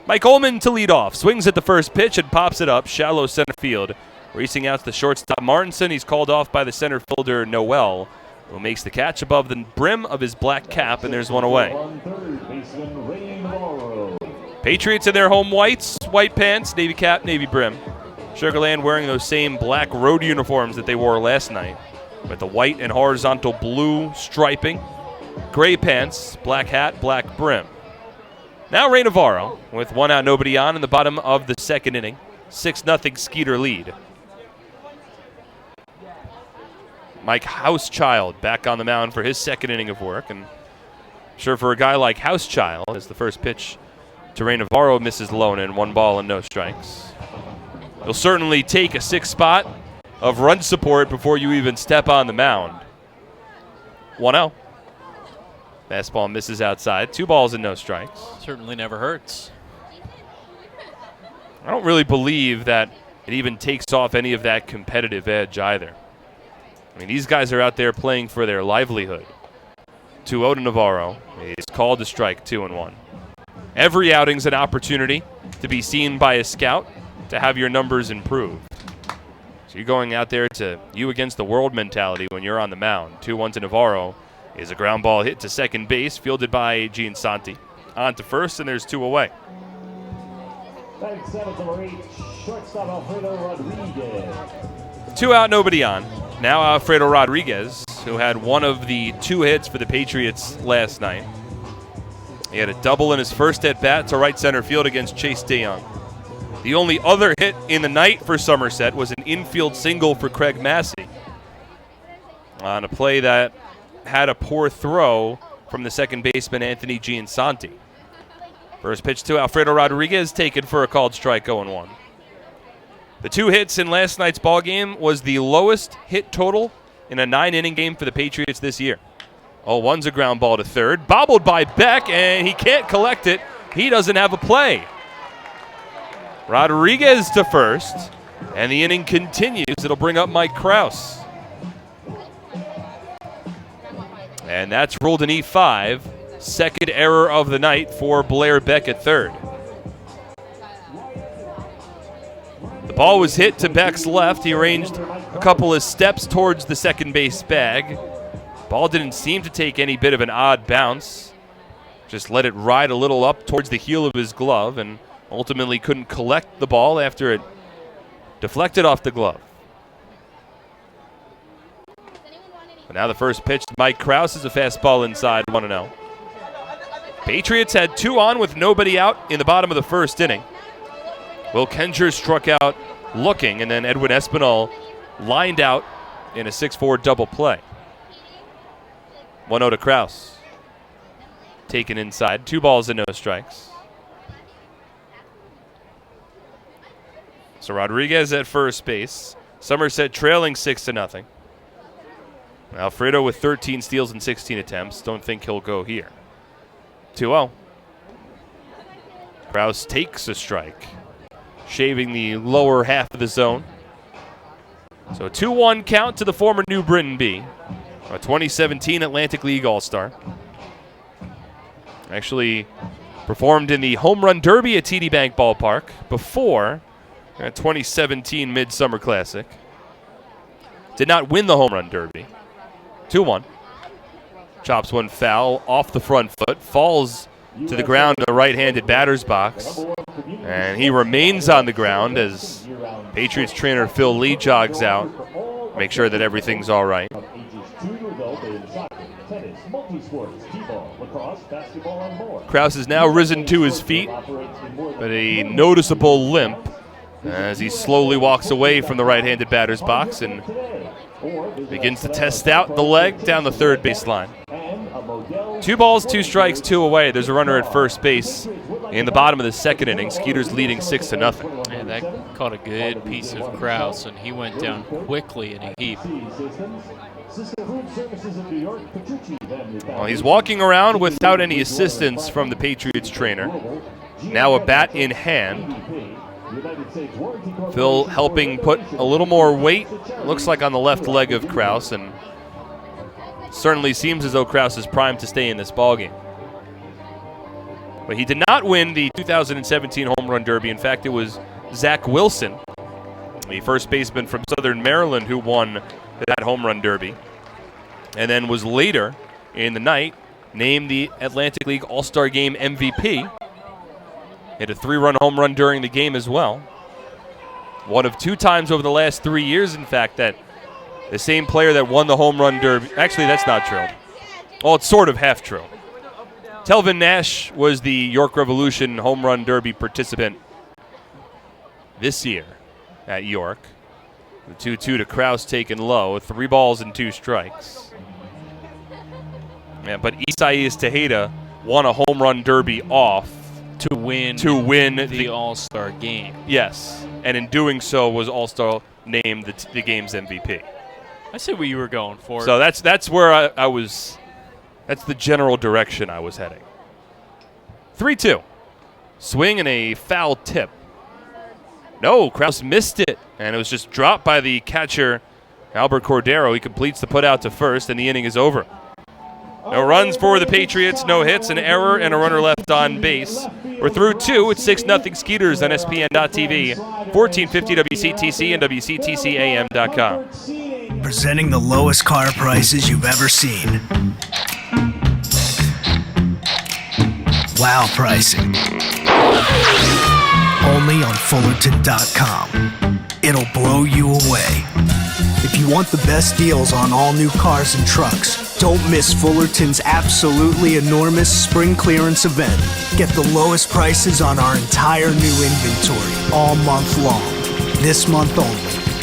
Mike Ullman to lead off. Swings at the first pitch and pops it up. Shallow center field. Racing out to the shortstop Martinson. He's called off by the center fielder Noel, who makes the catch above the brim of his black cap, and there's one away. Patriots in their home whites, white pants, navy cap, navy brim. Sugarland wearing those same black road uniforms that they wore last night, with the white and horizontal blue striping. Gray pants, black hat, black brim. Now Ray Navarro with one out, nobody on in the bottom of the second inning. 6-0 Skeeter lead. Mike Housechild back on the mound for his second inning of work. And sure, for a guy like Housechild, as the first pitch to Ray Navarro misses Lonan, 1 ball and no strikes. You'll certainly take a 6 spot of run support before you even step on the mound. 1-0. Fastball misses outside. 2 balls and no strikes. Certainly never hurts. I don't really believe that it even takes off any of that competitive edge either. I mean, these guys are out there playing for their livelihood. 2-0 to Navarro. He's called to strike 2-1. Every outing's an opportunity to be seen by a scout to have your numbers improved. So you're going out there to you against the world mentality when you're on the mound. 2-1 to Navarro. Is a ground ball hit to second base, fielded by Giansanti. On to first, and there's 2 away. Thanks, 7 to 8, shortstop Alfredo Rodriguez. 2 out, nobody on. Now Alfredo Rodriguez, who had one of the 2 hits for the Patriots last night. He had a double in his first at-bat to right center field against Chase DeYoung. The only other hit in the night for Somerset was an infield single for Craig Massey on a play that had a poor throw from the second baseman Anthony Giansanti. First pitch to Alfredo Rodriguez, taken for a called strike, 0-1. The 2 hits in last night's ballgame was the lowest hit total in a 9-inning game for the Patriots this year. 0-1's a ground ball to third, bobbled by Beck, and he can't collect it. He doesn't have a play. Rodriguez to first, and the inning continues. It'll bring up Mike Krause. And that's ruled an E5. Second error of the night for Blair Beck at third. The ball was hit to Beck's left. He arranged a couple of steps towards the second base bag. Ball didn't seem to take any bit of an odd bounce. Just let it ride a little up towards the heel of his glove and ultimately couldn't collect the ball after it deflected off the glove. But now the first pitch to Mike Krause is a fastball inside, 1-0. Patriots had 2 on with nobody out in the bottom of the first inning. Will Kencher struck out looking, and then Edwin Espinal lined out in a 6-4 double play. 1-0 to Krause. Taken inside, 2 balls and no strikes. So Rodriguez at first base. Somerset trailing 6-0. Alfredo with 13 steals and 16 attempts. Don't think he'll go here. 2-0. Krause takes a strike, shaving the lower half of the zone. So 2-1 count to the former New Britain B, a 2017 Atlantic League All-Star. Actually performed in the Home Run Derby at TD Bank Ballpark before a 2017 Midsummer Classic. Did not win the Home Run Derby. 2-1. Chops one foul off the front foot, falls to the ground in the right-handed batter's box, and he remains on the ground as Patriots trainer Phil Lee jogs out, make sure that everything's all right. Krause has now risen to his feet, but a noticeable limp as he slowly walks away from the right-handed batter's box and begins to test out the leg down the third base line. 2 balls, 2 strikes, 2 away. There's a runner at first base in the bottom of the second inning. Skeeters leading 6-0. Yeah, that caught a good piece of Krause, and he went down quickly in a heap. Well, he's walking around without any assistance from the Patriots trainer. Now a bat in hand. Phil helping put a little more weight, looks like on the left leg of Krause, and certainly seems as though Krause is primed to stay in this ballgame. But he did not win the 2017 Home Run Derby. In fact, it was Zach Wilson, the first baseman from Southern Maryland, who won that Home Run Derby, and then was later in the night named the Atlantic League All-Star Game MVP. Hit a 3-run home run during the game as well. One of 2 times over the last 3 years, in fact, that the same player that won the Home Run Derby. Actually, that's not true. Well, it's sort of half true. Telvin Nash was the York Revolution Home Run Derby participant this year at York. The 2-2 to Krause taken low, 3 balls and 2 strikes. Yeah, but Isaias Tejeda won a Home Run Derby off to win the All-Star game. Yes, and in doing so was also named the game's MVP. I see what you were going for. So that's where I was. That's the general direction I was heading. 3-2. Swing and a foul tip. No, Krause missed it, and it was just dropped by the catcher, Albert Cordero. He completes the put out to first, and the inning is over. No runs for the Patriots, no hits, an error, and a runner left on base. We're through 2. It's 6-0 Skeeters on SPN.TV, 1450 WCTC and WCTCAM.com. Presenting the lowest car prices you've ever seen. Wow pricing. Only on Fullerton.com. It'll blow you away. If you want the best deals on all new cars and trucks, don't miss Fullerton's absolutely enormous spring clearance event. Get the lowest prices on our entire new inventory all month long. This month only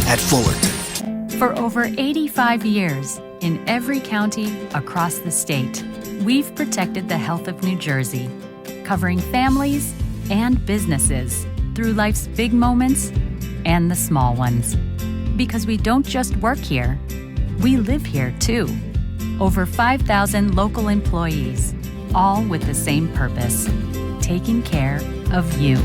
at Fullerton. For over 85 years, in every county across the state, we've protected the health of New Jersey, covering families and businesses through life's big moments and the small ones. Because we don't just work here, we live here too. Over 5,000 local employees, all with the same purpose, taking care of you.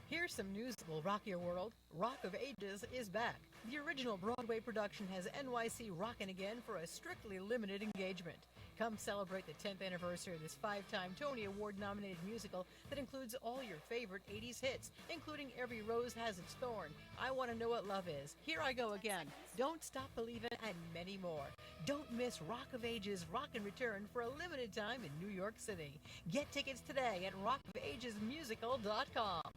Here's some news that will rock your world. Rock of Ages is back. The original Broadway production has NYC rocking again for a strictly limited engagement. Come celebrate the 10th anniversary of this 5-time Tony Award-nominated musical that includes all your favorite 80s hits, including Every Rose Has Its Thorn, I Want to Know What Love Is, Here I Go Again, Don't Stop Believin', and many more. Don't miss Rock of Ages Rock and Return for a limited time in New York City. Get tickets today at rockofagesmusical.com.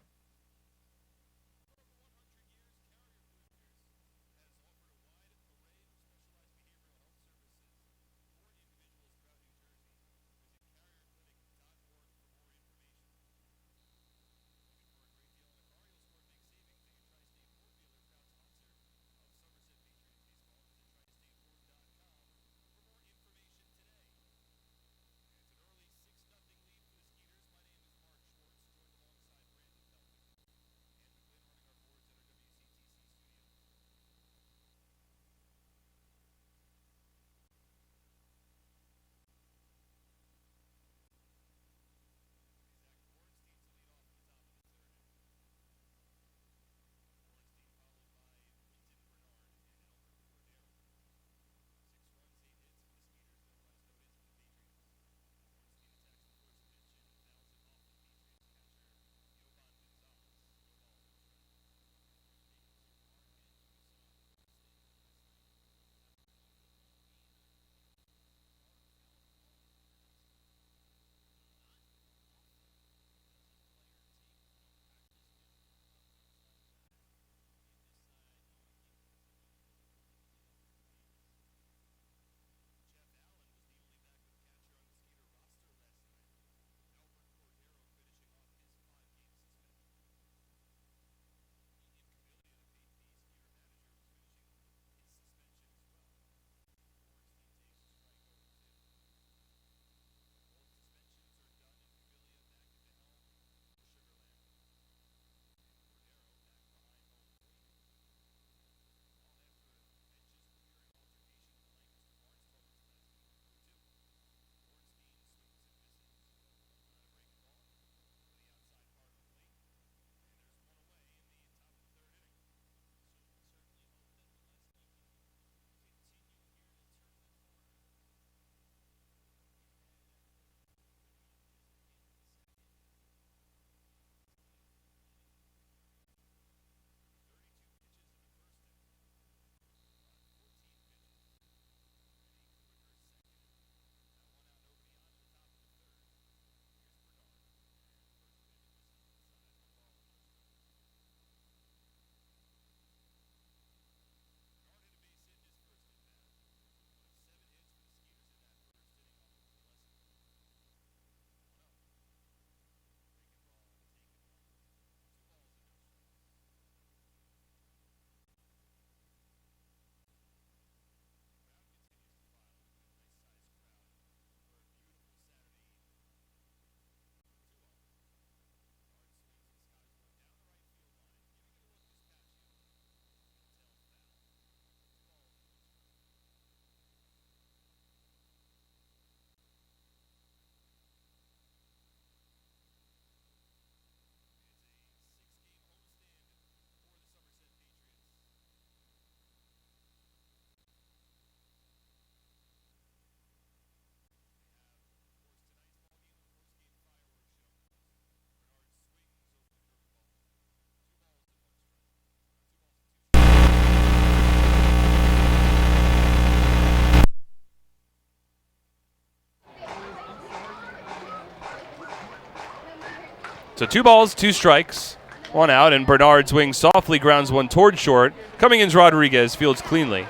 So 2 balls, 2 strikes, 1 out, and Bernard swings softly, grounds one toward short. Coming in's Rodriguez, fields cleanly,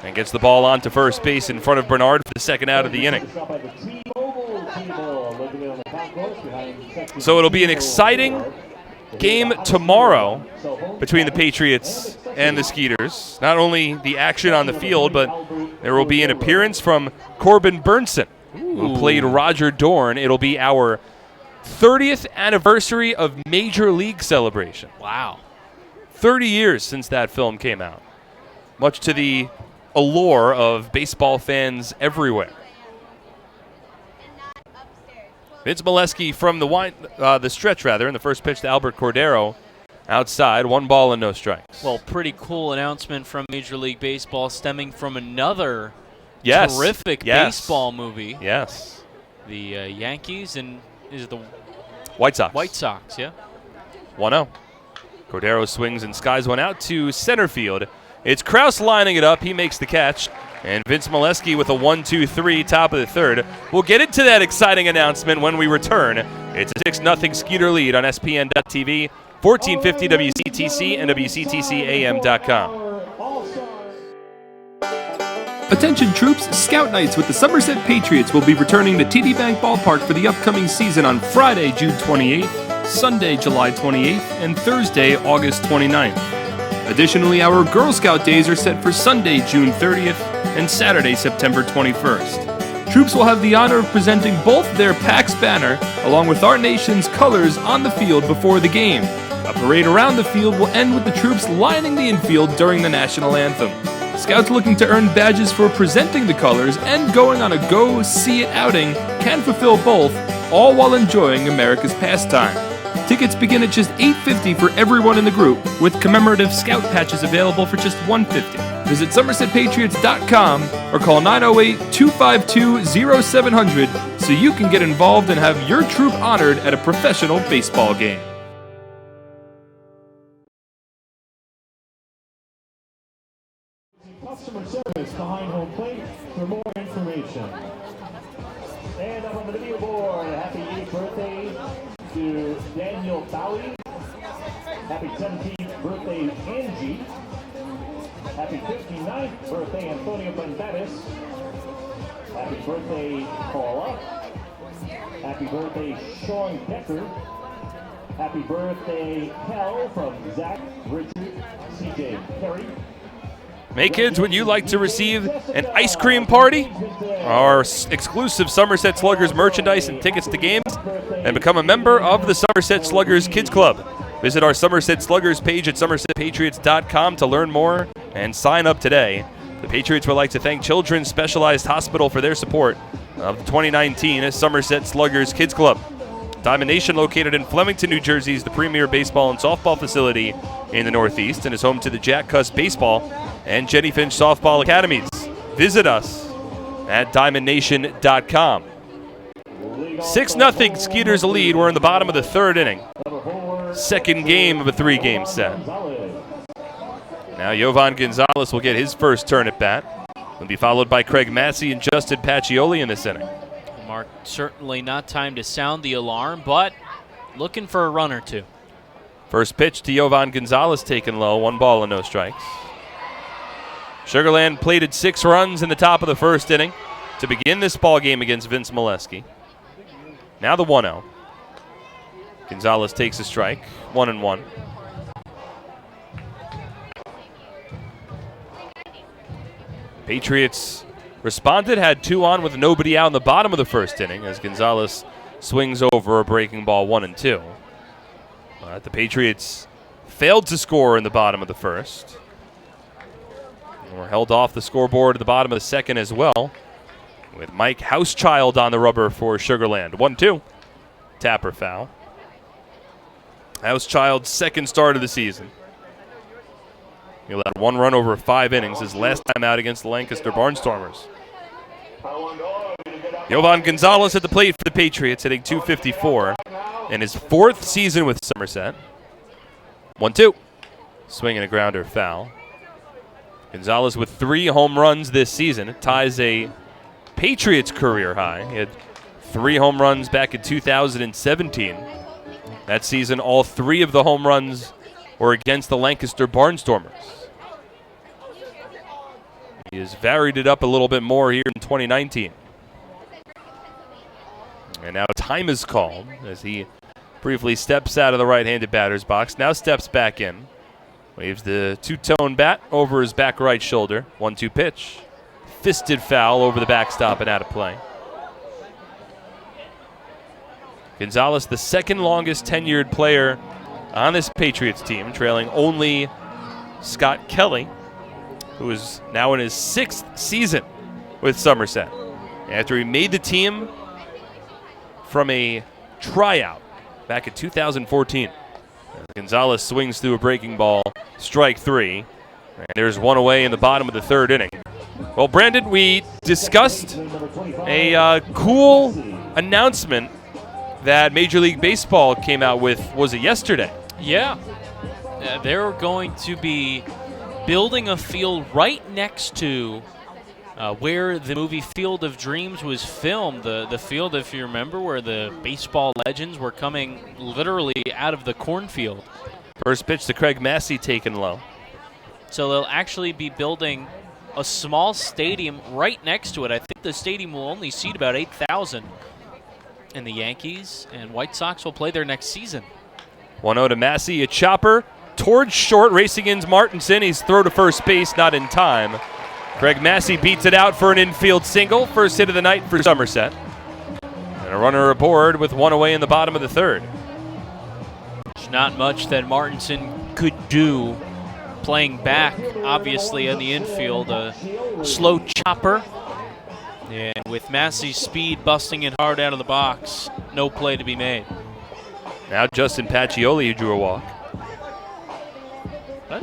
and gets the ball onto first base in front of Bernard for the second out of the inning. So it'll be an exciting game tomorrow between the Patriots and the Skeeters. Not only the action on the field, but there will be an appearance from Corbin Burnson, who played Roger Dorn. It'll be our 30th anniversary of Major League celebration. Wow. 30 years since that film came out, much to the allure of baseball fans everywhere. Vince Molesky from the stretch, in the first pitch to Albert Cordero. Outside, 1 ball and no strikes. Well, pretty cool announcement from Major League Baseball stemming from another terrific baseball movie. Yes. The Yankees and is it the White Sox. White Sox, yeah. 1-0. Cordero swings and skies one out to center field. It's Krause lining it up. He makes the catch. And Vince Molesky with a 1-2-3, top of the third. We'll get into that exciting announcement when we return. It's a 6-0 Skeeter lead on SPN.TV, 1450 WCTC, and WCTCAM.com. Attention troops, Scout Nights with the Somerset Patriots will be returning to TD Bank Ballpark for the upcoming season on Friday, June 28th, Sunday, July 28th, and Thursday, August 29th. Additionally, our Girl Scout days are set for Sunday, June 30th, and Saturday, September 21st. Troops will have the honor of presenting both their PAX banner along with our nation's colors on the field before the game. A parade around the field will end with the troops lining the infield during the national anthem. Scouts looking to earn badges for presenting the colors and going on a go-see-it outing can fulfill both, all while enjoying America's pastime. Tickets begin at just $8.50 for everyone in the group, with commemorative Scout patches available for just $1.50. Visit SomersetPatriots.com or call 908-252-0700 so you can get involved and have your troop honored at a professional baseball game. Customer service behind home plate for more information. And up on the video board, happy 8th birthday to Daniel Bowie. Happy 17th birthday, Angie. Happy 59th birthday, Antonio Banderas. Happy birthday, Paula. Happy birthday, Sean Decker. Happy birthday, Kel from Zach, Richard, CJ Perry. Hey kids, would you like to receive an ice cream party, our exclusive Somerset Sluggers merchandise and tickets to games, and become a member of the Somerset Sluggers Kids Club? Visit our Somerset Sluggers page at SomersetPatriots.com to learn more and sign up today. The Patriots would like to thank Children's Specialized Hospital for their support of the 2019 Somerset Sluggers Kids Club. Diamond Nation, located in Flemington, New Jersey, is the premier baseball and softball facility in the Northeast and is home to the Jack Cuss Baseball and Jenny Finch Softball Academies. Visit us at DiamondNation.com. 6-0 Skeeters lead. We're in the bottom of the third inning. Second game of a 3-game set. Now Jovan Gonzalez will get his first turn at bat. He'll be followed by Craig Massey and Justin Pacioli in this inning. Mark, certainly not time to sound the alarm, but looking for a run or two. First pitch to Jovan Gonzalez taken low, 1 ball and no strikes. Sugarland plated 6 runs in the top of the first inning to begin this ball game against Vince Molesky. Now the 1-0. Gonzalez takes a strike, 1-1. Patriots responded, had 2 on with nobody out in the bottom of the first inning as Gonzalez swings over a breaking ball, 1-2. The Patriots failed to score in the bottom of the first. And were held off the scoreboard at the bottom of the second as well, with Mike Housechild on the rubber for Sugarland. 1-2. Tapper foul. Housechild's second start of the season. He allowed 1 run over 5 innings his last time out against the Lancaster Barnstormers. Jovan Gonzalez at the plate for the Patriots, hitting .254 in his 4th season with Somerset. 1-2. Swing and a grounder, foul. Gonzalez with 3 home runs this season. It ties a Patriots career high. He had 3 home runs back in 2017. That season, all 3 of the home runs were against the Lancaster Barnstormers. He has varied it up a little bit more here in 2019. And now time is called as he briefly steps out of the right-handed batter's box. Now steps back in. Waves the two-tone bat over his back right shoulder. 1-2 pitch. Fisted foul over the backstop and out of play. Gonzalez, the second longest tenured player on this Patriots team, trailing only Scott Kelly, who is now in his 6th season with Somerset. After he made the team from a tryout back in 2014. Gonzalez swings through a breaking ball, strike 3. And there's one away in the bottom of the 3rd inning. Well, Brandon, we discussed a cool announcement that Major League Baseball came out with, was it yesterday? Yeah. They're going to be building a field right next to where the movie Field of Dreams was filmed. The field, if you remember, where the baseball legends were coming literally out of the cornfield. First pitch to Craig Massey taken low. So they'll actually be building a small stadium right next to it. I think the stadium will only seat about 8,000. And the Yankees and White Sox will play there next season. 1-0 to Massey, a chopper towards short, racing in Martinson. He's throw to first base, not in time. Craig Massey beats it out for an infield single. First hit of the night for Somerset. And a runner aboard with one away in the bottom of the 3rd. There's not much that Martinson could do playing back, obviously, in the infield. A slow chopper. And with Massey's speed busting it hard out of the box, no play to be made. Now Justin Pacioli, who drew a walk.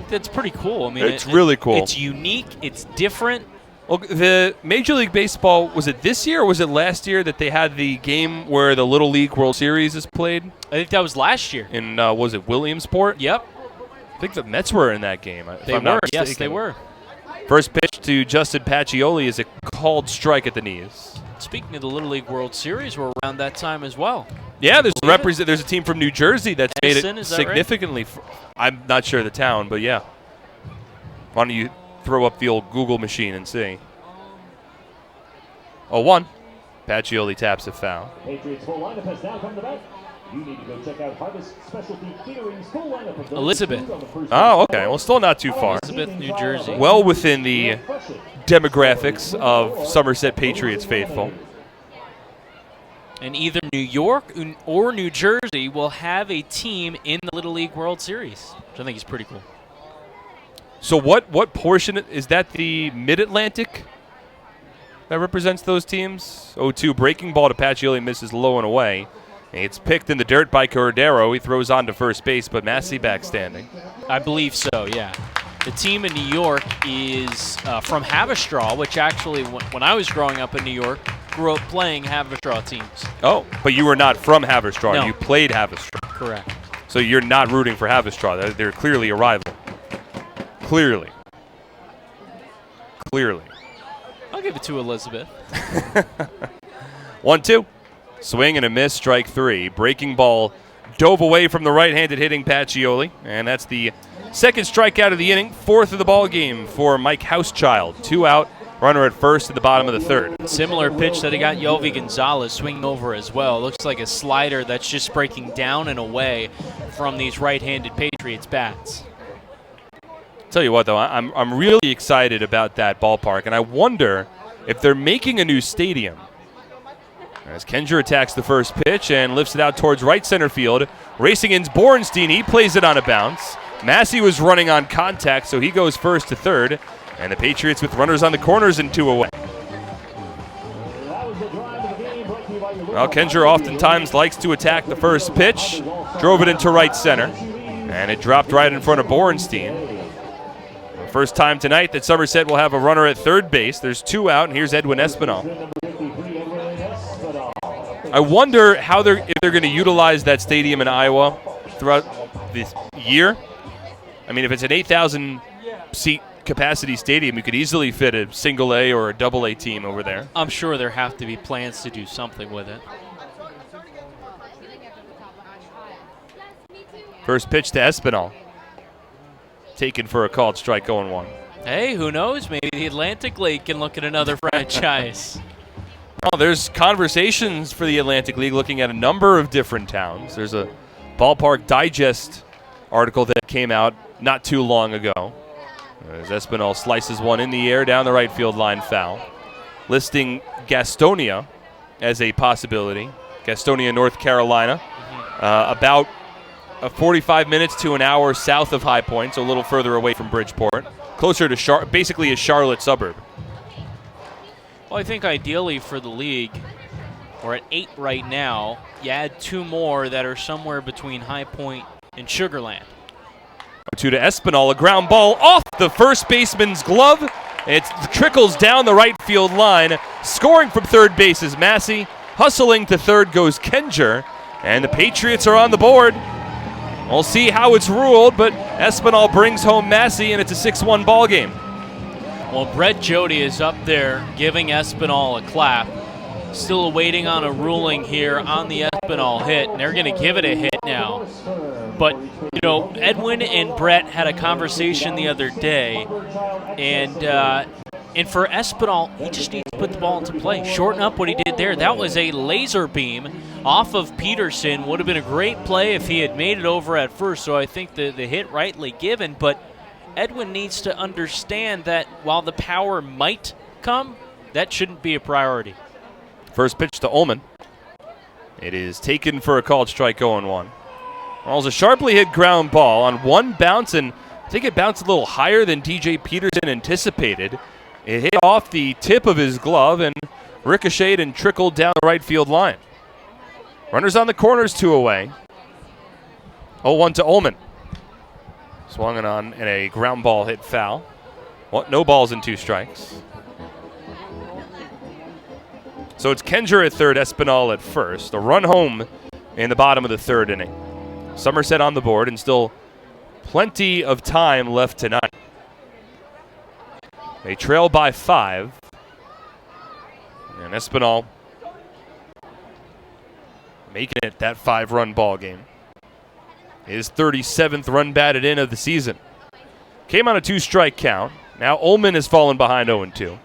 That's pretty cool. I mean, it's really cool. It's unique. It's different. Well, the Major League Baseball, was it this year or was it last year that they had the game where the Little League World Series is played? I think that was last year. In, was it Williamsport? Yep. I think the Mets were in that game. They were. Yes, they were. First pitch to Justin Pacioli is a called strike at the knees. Speaking of the Little League World Series, we're around that time as well. Yeah, there's a team from New Jersey that's Edison, made it is that significantly. I'm not sure the town, but yeah. Why don't you throw up the old Google machine and see? 0-1. Pacioli taps a foul. Patriots full lineup has now come to bat. You need to go check out Harvest Specialty Catering's full lineup of Elizabeth. Oh, okay. Well, still not too far. Elizabeth, New Jersey. Well within the demographics of Somerset Patriots faithful. And either New York or New Jersey will have a team in the Little League World Series, which I think is pretty cool. So what portion, is that the Mid-Atlantic that represents those teams? 0-2 breaking ball to Pacioli, misses low and away. It's picked in the dirt by Cordero. He throws on to first base, but Massey back standing. I believe so, yeah. The team in New York is from Haverstraw, which actually, when I was growing up in New York, grew up playing Haverstraw teams. Oh, but you were not from Haverstraw. No. You played Haverstraw. Correct. So you're not rooting for Haverstraw. They're clearly a rival. Clearly. I'll give it to Elizabeth. 1-2. Swing and a miss, strike 3. Breaking ball dove away from the right-handed hitting Pacioli, and that's the second strikeout of the inning, 4th of the ball game for Mike Housechild. 2 out, runner at first at the bottom of the 3rd. Similar pitch that he got Yovi Gonzalez swinging over as well. Looks like a slider that's just breaking down and away from these right-handed Patriots bats. Tell you what, though, I'm really excited about that ballpark, and I wonder if they're making a new stadium. As Kenger attacks the first pitch and lifts it out towards right center field. Racing in's Borenstein. He plays it on a bounce. Massey was running on contact, so he goes first to 3rd. And the Patriots with runners on the corners and 2 away. Well, Kenger oftentimes likes to attack the first pitch. Drove it into right center. And it dropped right in front of Borenstein. First time tonight that Somerset will have a runner at 3rd base. There's 2 out, and here's Edwin Espinal. I wonder if they're going to utilize that stadium in Iowa throughout this year. I mean, if it's an 8,000 seat capacity stadium, you could easily fit a single A or a double A team over there. I'm sure there have to be plans to do something with it. First pitch to Espinal. Taken for a called strike, 0-1. Hey, who knows? Maybe the Atlantic League can look at another franchise. Oh, there's conversations for the Atlantic League looking at a number of different towns. There's a Ballpark Digest article that came out not too long ago. As Espinal slices one in the air down the right field line, foul. Listing Gastonia as a possibility. Gastonia, North Carolina. About 45 minutes to an hour south of High Point, so a little further away from Bridgeport. Closer to basically a Charlotte suburb. Well, I think ideally for the league, we're at 8 right now. You add 2 more that are somewhere between High Point and Sugar Land. 2 to Espinal, a ground ball off the first baseman's glove. It trickles down the right field line. Scoring from third base is Massey. Hustling to third goes Kenger. And the Patriots are on the board. We'll see how it's ruled, but Espinal brings home Massey, and it's a 6-1 ball game. Well, Brett Jody is up there giving Espinal a clap. Still waiting on a ruling here on the Espinal hit, and they're going to give it a hit now. But, you know, Edwin and Brett had a conversation the other day, and for Espinal, he just needs to put the ball into play. Shorten up what he did there. That was a laser beam off of Peterson. Would have been a great play if he had made it over at first, so I think the hit rightly given. But Edwin needs to understand that while the power might come, that shouldn't be a priority. First pitch to Ullman. It is taken for a called strike, 0-1. Well, it was a sharply hit ground ball on one bounce, and I think it bounced a little higher than DJ Peterson anticipated. It hit off the tip of his glove and ricocheted and trickled down the right field line. Runners on the corners, 2 away. 0-1 to Ullman. Swung on in a ground ball hit foul. No balls and 2 strikes. So it's Kenger at third, Espinal at first. A run home in the bottom of the third inning. Somerset on the board and still plenty of time left tonight. They trail by 5. And Espinal making it that 5-run ball game. His 37th run batted in of the season. Came on a 2-strike count. Now Ullman has fallen behind 0-2.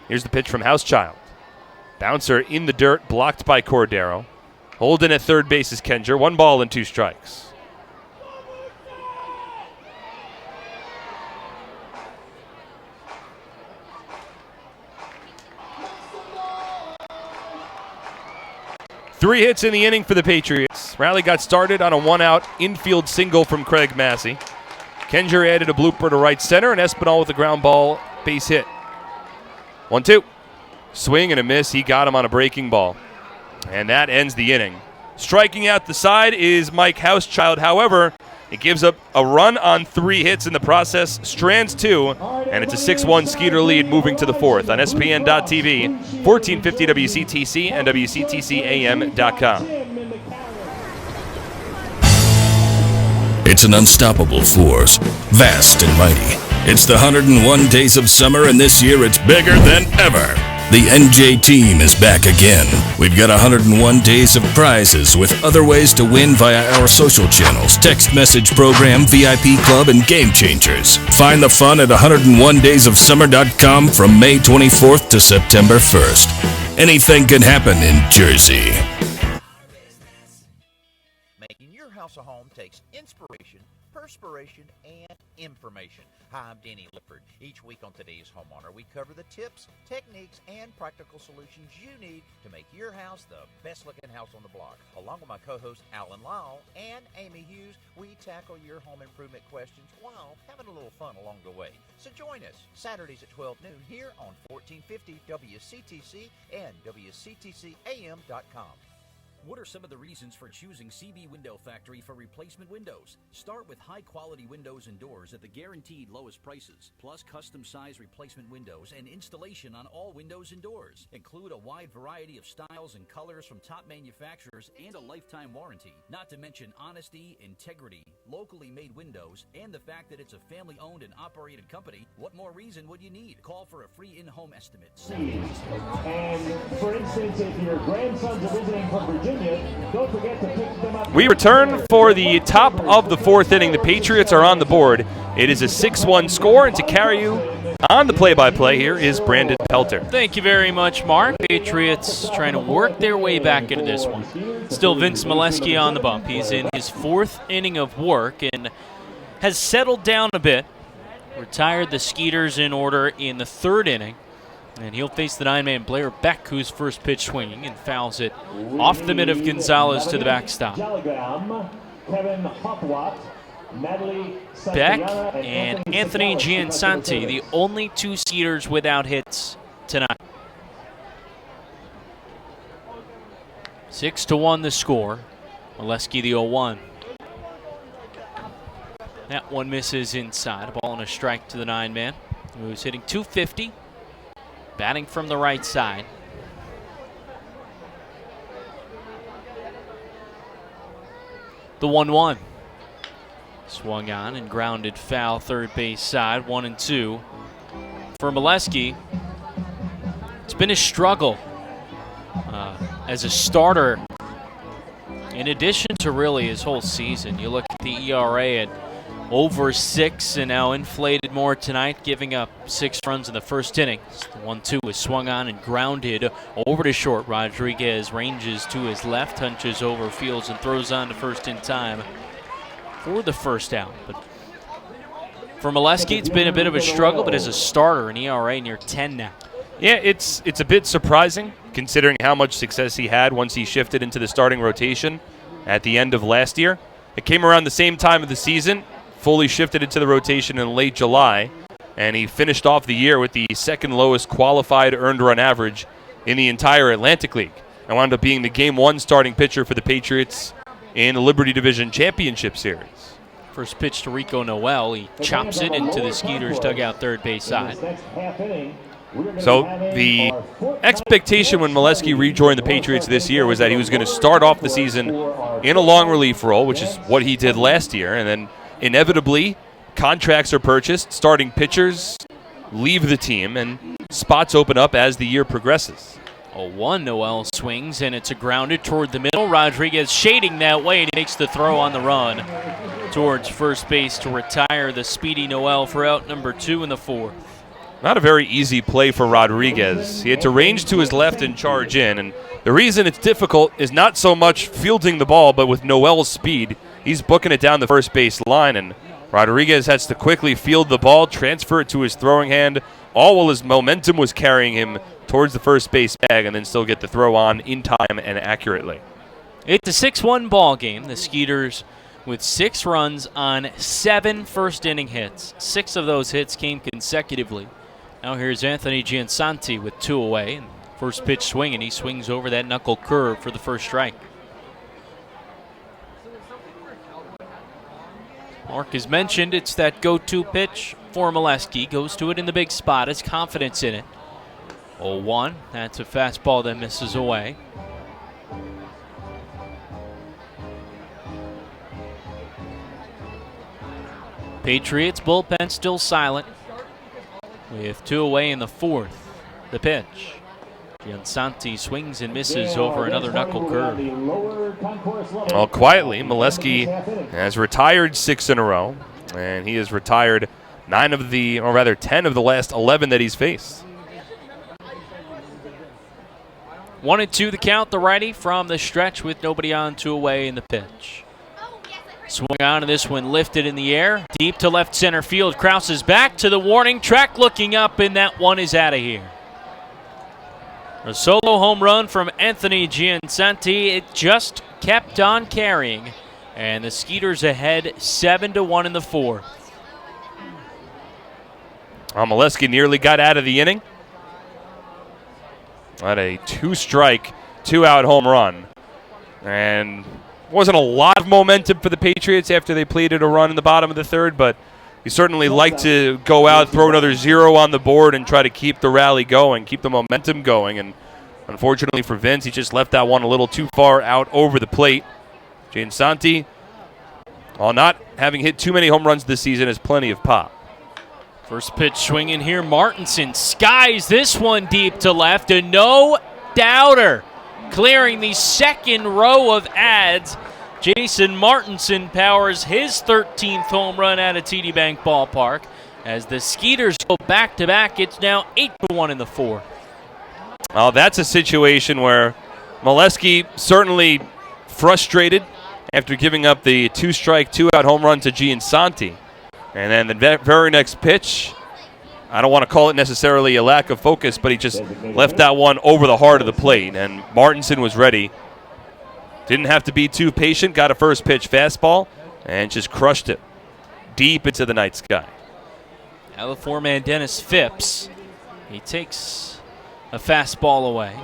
Here's the pitch from Housechild. Bouncer in the dirt, blocked by Cordero. Holden at third base is Kenger. 1 ball and 2 strikes. Three hits in the inning for the Patriots. Rally got started on a 1-out infield single from Craig Massey. Kenger added a blooper to right center, and Espinal with a ground ball base hit. 1-2. Swing and a miss. He got him on a breaking ball. And that ends the inning. Striking out the side is Mike Housechild. However, it gives up a run on 3 hits in the process, strands 2, and it's a 6-1 Skeeter lead moving to the 4th on SPN.TV, 1450 WCTC, and WCTCAM.com. It's an unstoppable force, vast and mighty. It's the 101 days of summer, and this year it's bigger than ever. The NJ team is back again. We've got 101 days of prizes with other ways to win via our social channels, text message program, VIP club, and Game Changers. Find the fun at 101daysofsummer.com from May 24th to September 1st. Anything can happen in Jersey. Making your house a home takes inspiration, perspiration, and information. Hi, I'm Danny Lippard. Each week on Today's Homeowner, we cover the tips, techniques, and practical solutions you need to make your house the best-looking house on the block. Along with my co-host Alan Lyle and Amy Hughes, we tackle your home improvement questions while having a little fun along the way. So join us Saturdays at 12 noon here on 1450 WCTC and WCTCAM.com. What are some of the reasons for choosing CB Window Factory for replacement windows? Start with high-quality windows and doors at the guaranteed lowest prices, plus custom-size replacement windows and installation on all windows and doors. Include a wide variety of styles and colors from top manufacturers and a lifetime warranty. Not to mention honesty, integrity, locally made windows, and the fact that it's a family-owned and operated company. What more reason would you need? Call for a free in-home estimate. And, for instance, if your grandsons are visiting from Virginia, We return for the top of the fourth inning. The Patriots are on the board. It is a 6-1 score, and to carry you on the play-by-play here is Brandon Pelter. Thank you very much, Mark. Patriots trying to work their way back into this one. Still Vince Molesky on the bump. He's in his fourth inning of work and has settled down a bit. Retired the Skeeters in order in the third inning. And he'll face the 9-man Blair Beck, who's first pitch swinging, and fouls it off the mid of Gonzalez to the backstop. Beck and Anthony Giansanti, the only two Skeeters without hits tonight. 6-1 the score. Molesky the 0-1. That one misses inside. A ball and a strike to the 9-man, who's hitting .250. Batting from the right side. The 1-1. Swung on and grounded foul third base side. 1-2 for Molesky. It's been a struggle as a starter. In addition to really his whole season, you look at the ERA at over 6 and now inflated more tonight, giving up 6 runs in the first inning. The 1-2 is swung on and grounded over to short. Rodriguez ranges to his left, hunches over, fields, and throws on to first in time for the first out. But for Molesky, it's been a bit of a struggle, but as a starter, an ERA near 10 now. Yeah, it's a bit surprising considering how much success he had once he shifted into the starting rotation at the end of last year. It came around the same time of the season, fully shifted into the rotation in late July, and he finished off the year with the second lowest qualified earned run average in the entire Atlantic League, and wound up being the Game 1 starting pitcher for the Patriots in the Liberty Division Championship Series. First pitch to Rico Noel. He chops it into the Skeeters' dugout third base side. So the expectation when Molesky rejoined the Patriots this year was that he was going to start off the season in a long relief role, which is what he did last year, and then inevitably contracts are purchased, starting pitchers leave the team, and spots open up as the year progresses. 0-1, Noel swings, and it's a grounded toward the middle. Rodriguez shading that way, and he makes the throw on the run towards first base to retire the speedy Noel for out number 2 in the fourth. Not a very easy play for Rodriguez. He had to range to his left and charge in, and the reason it's difficult is not so much fielding the ball, but with Noel's speed, he's booking it down the first base line, and Rodriguez has to quickly field the ball, transfer it to his throwing hand, all while his momentum was carrying him towards the first base bag, and then still get the throw on in time and accurately. It's a 6-1 ball game. The Skeeters with 6 runs on 7 first inning hits. 6 of those hits came consecutively. Now here's Anthony Giansanti with 2 away, and first pitch swing, and he swings over that knuckle curve for the first strike. Mark has mentioned it's that go-to pitch for Molesky. Goes to it in the big spot, has confidence in it. 0-1, that's a fastball that misses away. Patriots bullpen still silent with 2 away in the fourth. The pitch. Giansanti swings and misses over another knuckle curve. Well, quietly, Molesky has retired 6 in a row, and he has retired 10 of the last 11 that he's faced. 1-2 the count, the righty from the stretch with nobody on, 2 away in the pitch. Swung on to this one, lifted in the air, deep to left center field. Krause is back to the warning track, looking up, and that one is out of here. A solo home run from Anthony Giansanti. It just kept on carrying, and the Skeeters ahead 7-1 in the fourth. Molesky nearly got out of the inning. At a 2-strike, 2-out home run. And wasn't a lot of momentum for the Patriots after they pleaded a run in the bottom of the third, but you certainly like to go out, throw another 0 on the board, and try to keep the rally going, keep the momentum going. And unfortunately for Vince, he just left that one a little too far out over the plate. Giansanti, while not having hit too many home runs this season, has plenty of pop. First pitch swinging here. Martinson skies this one deep to left, and no doubter. clearing the second row of ads. Jason Martinson powers his 13th home run out of TD Bank Ballpark. As the Skeeters go back-to-back, it's now 8-1 in the 4. Oh, that's a situation where Molesky certainly frustrated after giving up the 2-strike, 2-out home run to Giansanti. And then the very next pitch, I don't want to call it necessarily a lack of focus, but he just left that one over the heart of the plate. And Martinson was ready. Didn't have to be too patient. Got a first pitch fastball and just crushed it deep into the night sky. Now the four-man Dennis Phipps. He takes a fastball away.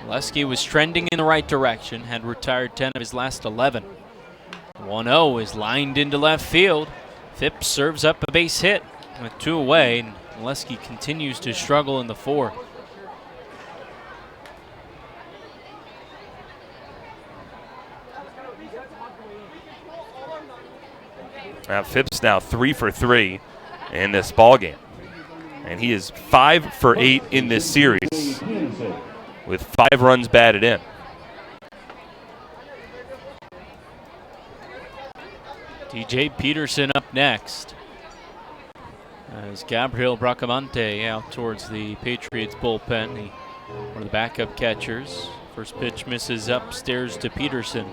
Molesky was trending in the right direction, had retired 10 of his last 11. 1-0 is lined into left field. Phipps serves up a base hit with 2 away, and Molesky continues to struggle in the 4. Now Phipps now 3 for 3 in this ball game, and he is 5 for 8 in this series with 5 runs batted in. DJ Peterson up next. As Gabriel Bracamante out towards the Patriots bullpen, one of the backup catchers. First pitch misses upstairs to Peterson.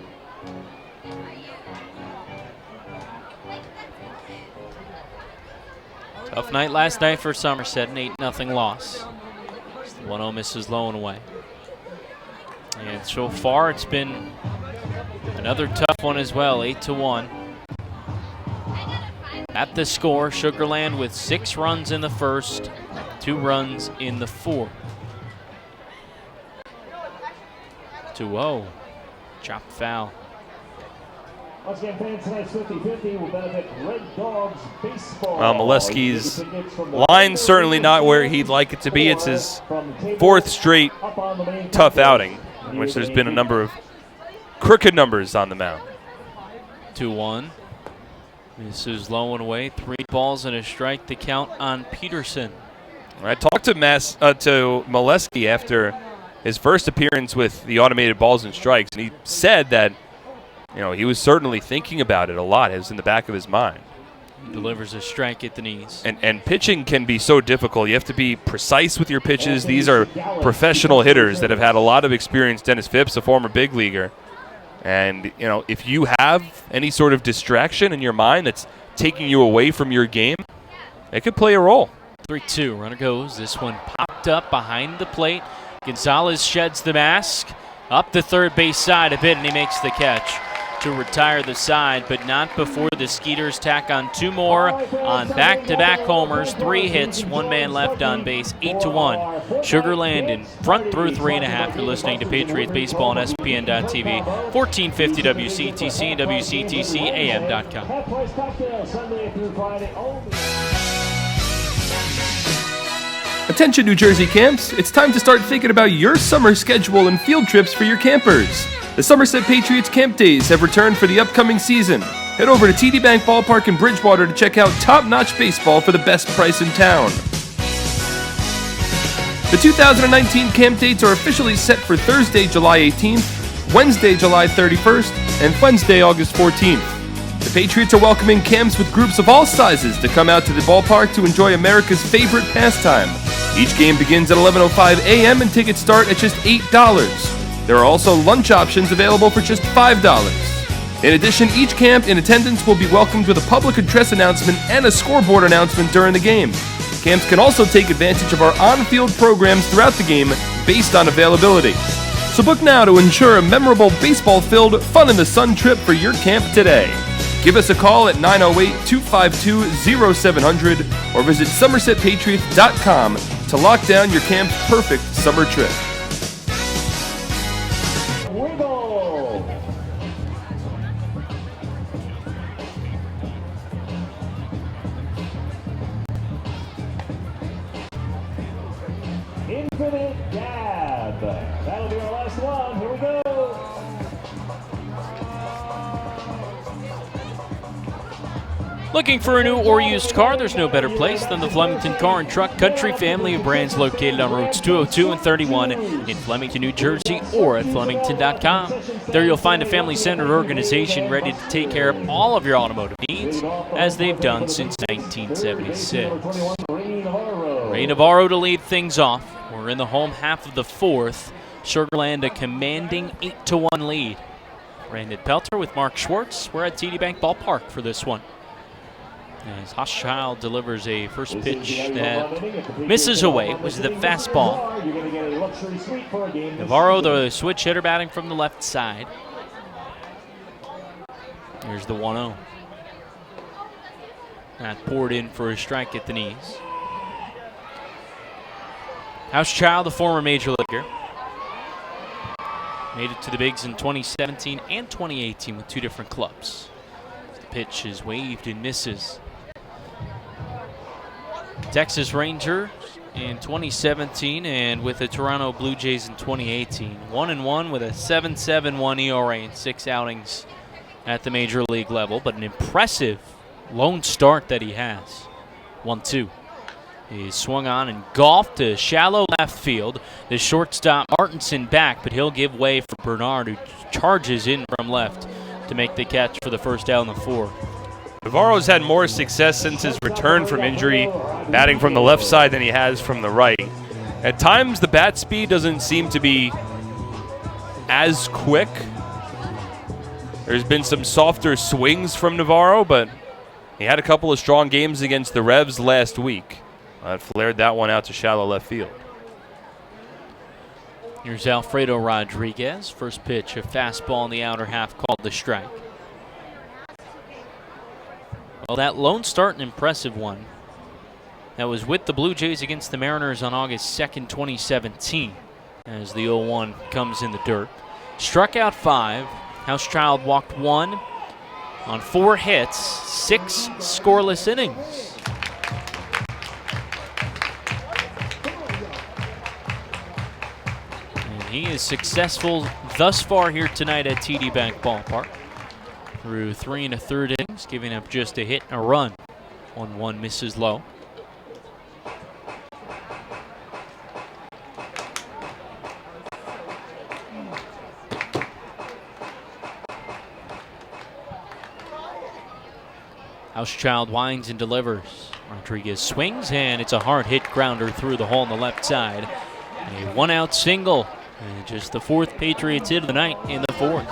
Tough night last night for Somerset, an 8-0 loss. 1-0 misses low and away. And so far it's been another tough one as well, 8-1. At the score, Sugarland with 6 runs in the first, 2 runs in the 4. 2-0, chopped foul. Once again, fans, tonight's 50-50 will benefit Red Dogs Baseball. Well, Molesky's line certainly not where he'd like it to be. It's his 4th straight tough outing, in which there's been a number of crooked numbers on the mound. 2-1. This is low and away. 3 balls and a strike to count on Peterson. I talked to Molesky after his first appearance with the automated balls and strikes, and he said that he was certainly thinking about it a lot. It was in the back of his mind. He delivers a strike at the knees. And pitching can be so difficult. You have to be precise with your pitches. These are professional hitters that have had a lot of experience. Dennis Phipps, a former big leaguer. And, if you have any sort of distraction in your mind that's taking you away from your game, it could play a role. 3-2, runner goes. This one popped up behind the plate. Gonzalez sheds the mask. Up the third base side a bit, and he makes the catch to retire the side, but not before the Skeeters tack on 2 more on back-to-back homers, 3 hits, 1 man left on base, 8-1. Sugarland in front through 3.5. You're listening to Patriots Baseball on SPN.TV, 1450 WCTC and WCTCAM.com. Attention New Jersey camps, it's time to start thinking about your summer schedule and field trips for your campers. The Somerset Patriots camp days have returned for the upcoming season. Head over to TD Bank Ballpark in Bridgewater to check out top-notch baseball for the best price in town. The 2019 camp dates are officially set for Thursday, July 18th, Wednesday, July 31st, and Wednesday, August 14th. The Patriots are welcoming camps with groups of all sizes to come out to the ballpark to enjoy America's favorite pastime. Each game begins at 11:05 a.m. and tickets start at just $8. There are also lunch options available for just $5. In addition, each camp in attendance will be welcomed with a public address announcement and a scoreboard announcement during the game. Camps can also take advantage of our on-field programs throughout the game based on availability. So book now to ensure a memorable baseball-filled, fun-in-the-sun trip for your camp today. Give us a call at 908-252-0700 or visit SomersetPatriots.com to lock down your camp's perfect summer trip. Infinite Gab. That'll be our last one. Here we go. Looking for a new or used car? There's no better place than the Flemington Car and Truck Country family of brands located on routes 202 and 31 in Flemington, New Jersey, or at Flemington.com. There you'll find a family-centered organization ready to take care of all of your automotive needs, as they've done since 1976. Ray Navarro to lead things off. We're in the home half of the fourth. Sugar Land a commanding 8-1 lead. Brandon Pelter with Mark Schwartz. We're at TD Bank Ballpark for this one. As Hochschild delivers a first pitch that misses away. It was the fastball. Navarro, the switch hitter, batting from the left side. Here's the 1-0. That poured in for a strike at the knees. Hochschild, the former major leaguer, made it to the bigs in 2017 and 2018 with two different clubs. The pitch is waved and misses. Texas Ranger in 2017 and with the Toronto Blue Jays in 2018. 1-1 with a 7.71 ERA in 6 outings at the major league level, but an impressive lone start that he has. 1-2. He's swung on and golfed to shallow left field. The shortstop Martinson back, but he'll give way for Bernard, who charges in from left to make the catch for the first out in the fourth. Navarro's had more success since his return from injury, batting from the left side than he has from the right. At times, the bat speed doesn't seem to be as quick. There's been some softer swings from Navarro, but he had a couple of strong games against the Revs last week. Flared that one out to shallow left field. Here's Alfredo Rodriguez. First pitch, a fastball in the outer half called the strike. Well, that lone start, an impressive one. That was with the Blue Jays against the Mariners on August 2nd, 2017, as the 0-1 comes in the dirt. Struck out 5. Hochschild walked 1 on 4 hits, 6 scoreless innings. And he is successful thus far here tonight at TD Bank Ballpark. Through 3 1/3 innings, giving up just a hit and a run. 1-1 misses low. Hochschild winds and delivers. Rodriguez swings, and it's a hard hit grounder through the hole on the left side. A 1-out single, and just the 4th Patriots hit of the night in the 4th.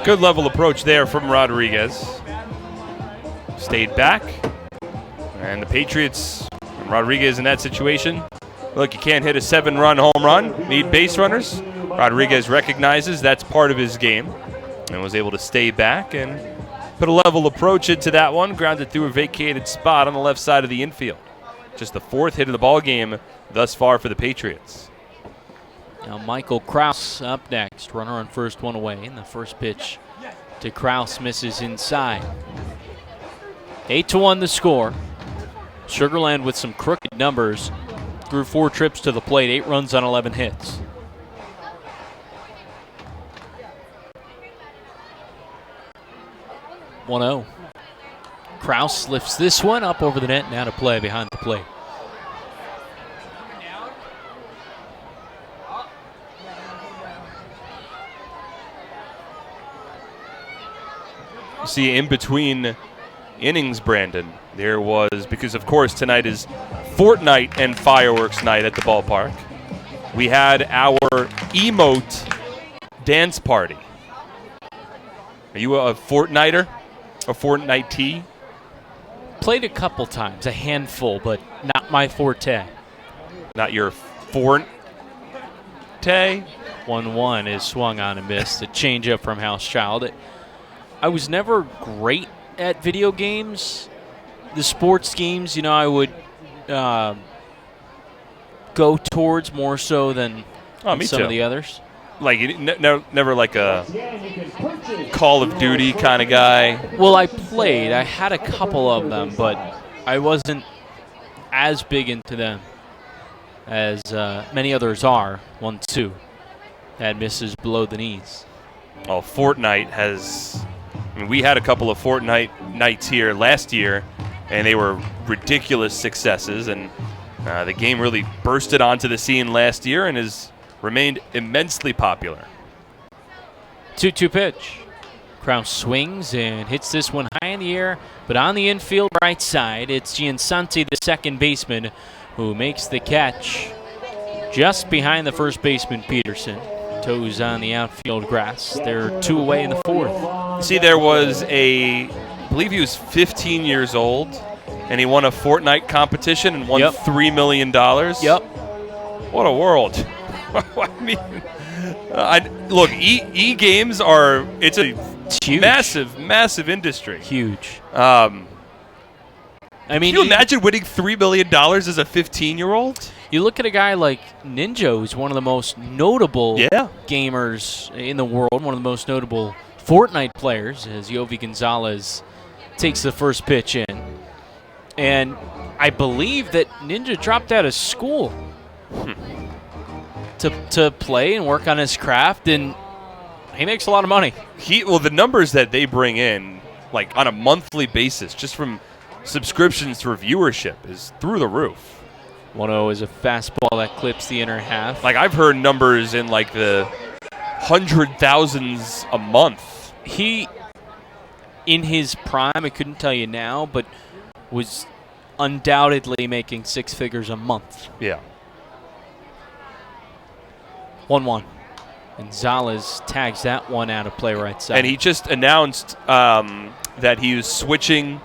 Good level approach there from Rodriguez. Stayed back. And the Patriots, and Rodriguez in that situation. Look, you can't hit a 7-run home run. Need base runners. Rodriguez recognizes that's part of his game and was able to stay back and put a level approach into that one. Grounded through a vacated spot on the left side of the infield. Just the 4th hit of the ball game thus far for the Patriots. Now Michael Kraus up next. Runner on first, one away. And the first pitch to Kraus misses inside. 8-1 the score. Sugar Land with some crooked numbers. Through 4 trips to the plate, 8 runs on 11 hits. (1-0). Kraus lifts this one up over the net and out of play behind the plate. See, in between innings, Brandon, there was, because of course tonight is Fortnite and fireworks night at the ballpark, we had our emote dance party. Are you a Fortniter? A Fortnite-tee? Played a couple times, a handful, but not my forte. Not your forte? 1-1 is swung on and missed. A changeup from Hochschild. I was never great at video games. The sports games, you know, I would go towards more so than some of the others. Like, never like a Call of Duty kind of guy? Well, I played. I had a couple of them, but I wasn't as big into them as many others are. 1-2. That misses below the knees. Oh, Fortnite has I mean, we had a couple of Fortnite nights here last year, and they were ridiculous successes, and the game really bursted onto the scene last year and has remained immensely popular. 2-2 pitch. Kraus swings and hits this one high in the air, but on the infield right side, it's Giansanti, the second baseman, who makes the catch just behind the first baseman, Peterson. Toes on the outfield grass. They're 2 away in the fourth. See, there was I believe he was 15 years old, and he won a Fortnite competition and won $3 million. Yep. What a world. I mean, look, e-games it's a huge. massive industry. Huge. I mean, can you imagine winning $3 million as a 15-year-old? You look at a guy like Ninja, who's one of the most notable gamers in the world, one of the most notable Fortnite players, as Yovi Gonzalez takes the first pitch in. And I believe that Ninja dropped out of school to play and work on his craft, and he makes a lot of money. The numbers that they bring in, like on a monthly basis, just from subscriptions to viewership, is through the roof. 1-0 is a fastball that clips the inner half. Like, I've heard numbers in like the 100,000s a month. He, in his prime, I couldn't tell you now, but was undoubtedly making 6 figures a month. Yeah. 1-1. Gonzalez tags that one out of play right side. And he just announced that he was switching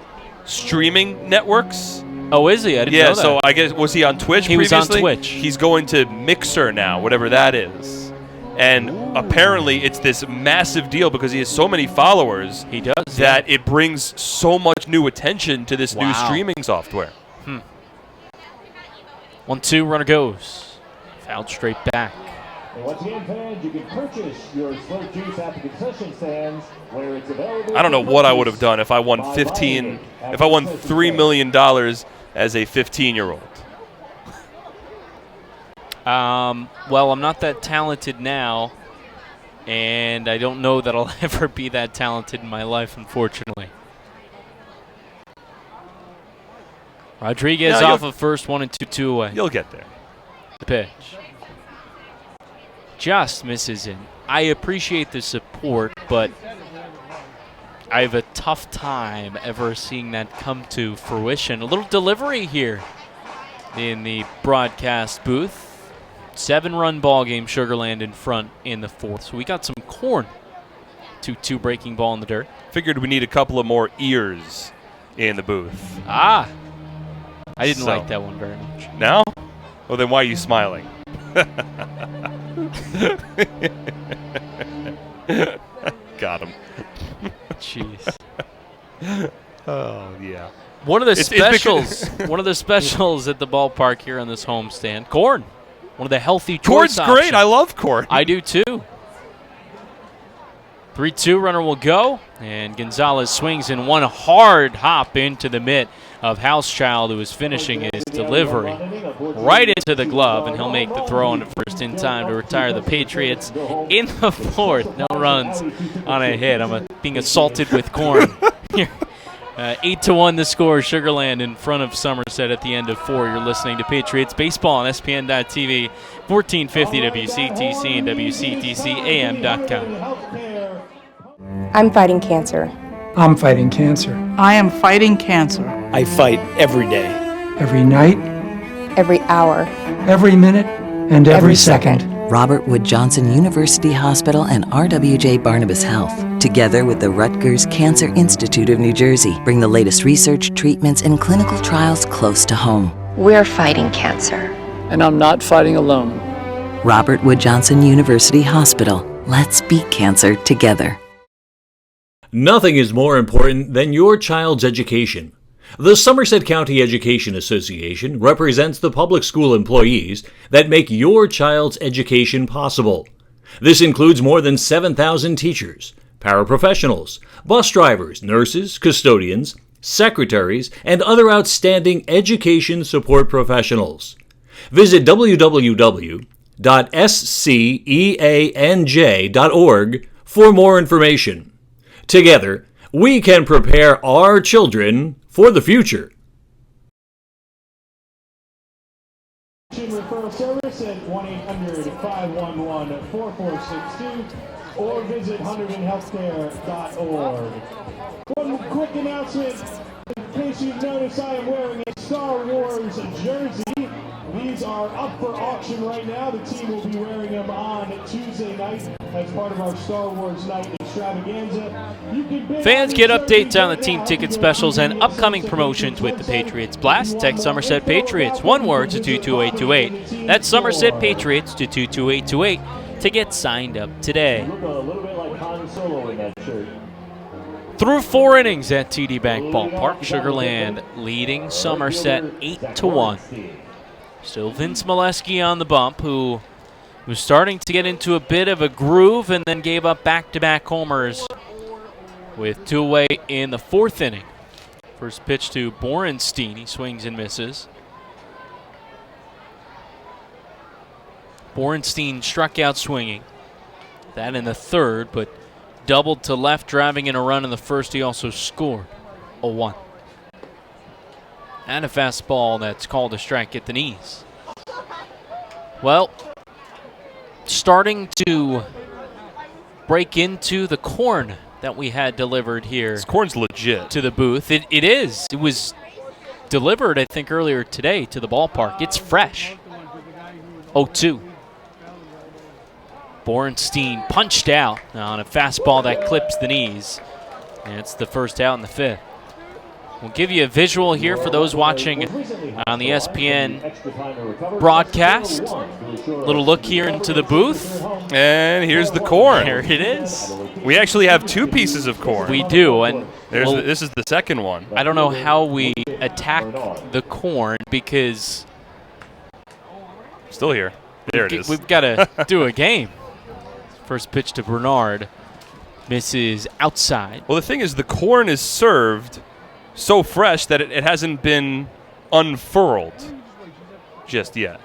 streaming networks. Oh, is he? I didn't know that. So I guess, was he on Twitch He previously? was on Twitch. He's going to Mixer now, whatever that is. And apparently it's this massive deal because he has so many followers. He does. That it brings so much new attention to this new streaming software. 1-2, runner goes. Fouled straight back. And once again, fans, you can purchase your Slurp Juice at the concession stands where it's available. I don't know what I would have done if I won $3 million as a 15-year-old. Well, I'm not that talented now, and I don't know that I'll ever be that talented in my life, unfortunately. Rodriguez off of first, 1 and 2 away. You'll get there. The pitch. Just misses in. I appreciate the support, but I have a tough time ever seeing that come to fruition. A little delivery here in the broadcast booth. 7-run ball game, Sugarland in front in the fourth. So we got some corn. 2-2 breaking ball in the dirt. Figured we need a couple of more ears in the booth. I didn't like that one very much. No? Well, then why are you smiling? Got him. Jeez. Oh, yeah. One of the specials at the ballpark here on this homestand. Corn. One of the healthy choice Corn's great. I love corn. I do too. 3-2, runner will go, and Gonzalez swings in one hard hop into the mitt of Housechild, who is finishing his delivery right into the glove, and he'll make the throw into first in time to retire the Patriots in the fourth. No runs on a hit. I'm being assaulted with corn. 8-1 the score. Sugarland in front of Somerset at the end of 4. You're listening to Patriots Baseball on SPN.TV, 1450 WCTC and WCTCAM.com. I'm fighting cancer. I'm fighting cancer. I am fighting cancer. I fight every day. Every night. Every hour. Every minute. And every second. Robert Wood Johnson University Hospital and RWJ Barnabas Health, together with the Rutgers Cancer Institute of New Jersey, bring the latest research, treatments, and clinical trials close to home. We're fighting cancer. And I'm not fighting alone. Robert Wood Johnson University Hospital. Let's beat cancer together. Nothing is more important than your child's education. The Somerset County Education Association represents the public school employees that make your child's education possible. This includes more than 7,000 teachers, paraprofessionals, bus drivers, nurses, custodians, secretaries, and other outstanding education support professionals. Visit www.sceanj.org for more information. Together, we can prepare our children for the future. Referral service at 1-800-511-4462 or visit huntertonhealthcare.org. One quick announcement. In case you've noticed, I am wearing a Star Wars jersey. These are up for auction right now. The team will be wearing them on Tuesday night as part of our Star Wars night extravaganza. Fans get updates on the team ticket specials and upcoming promotions with the Patriots Blast. Text Somerset Patriots, one word, to 22828. That's Somerset Patriots to 22828 to get signed up today. Look a little bit like Han Solo in that shirt. Through 4 innings at TD Bank Ballpark, Sugarland leading Somerset 8-1. Still Vince Molesky on the bump, who was starting to get into a bit of a groove and then gave up back-to-back homers with 2 away in the 4th inning. First pitch to Borenstein. He swings and misses. Borenstein struck out swinging. That in the 3rd, but doubled to left, driving in a run in the 1st. He also scored a 1. And a fastball that's called a strike at the knees. Well, starting to break into the corn that we had delivered here. This corn's legit. To the booth. It is. It was delivered, I think, earlier today to the ballpark. It's fresh. 0-2. Borenstein punched out on a fastball that clips the knees. And it's the first out in the 5th. We'll give you a visual here for those watching on the ESPN broadcast. Little look here into the booth. And here's the corn. There it is. We actually have 2 pieces of corn. We do. And this is the second one. I don't know how we attack the corn because... Still here. There it is. We've got to do a game. First pitch to Bernard. Misses outside. Well, the thing is, the corn is served so fresh that it hasn't been unfurled just yet.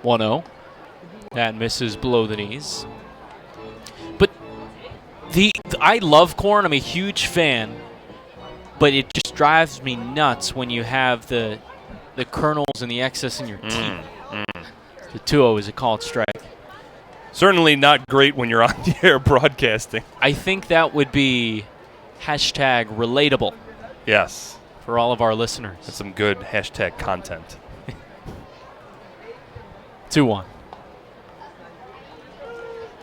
1-0. That misses below the knees. But I love corn. I'm a huge fan. But it just drives me nuts when you have the kernels and the excess in your teeth. The 2-0 is a called strike. Certainly not great when you're on the air broadcasting. I think that would be hashtag relatable. Yes. For all of our listeners. That's some good hashtag content. 2-1.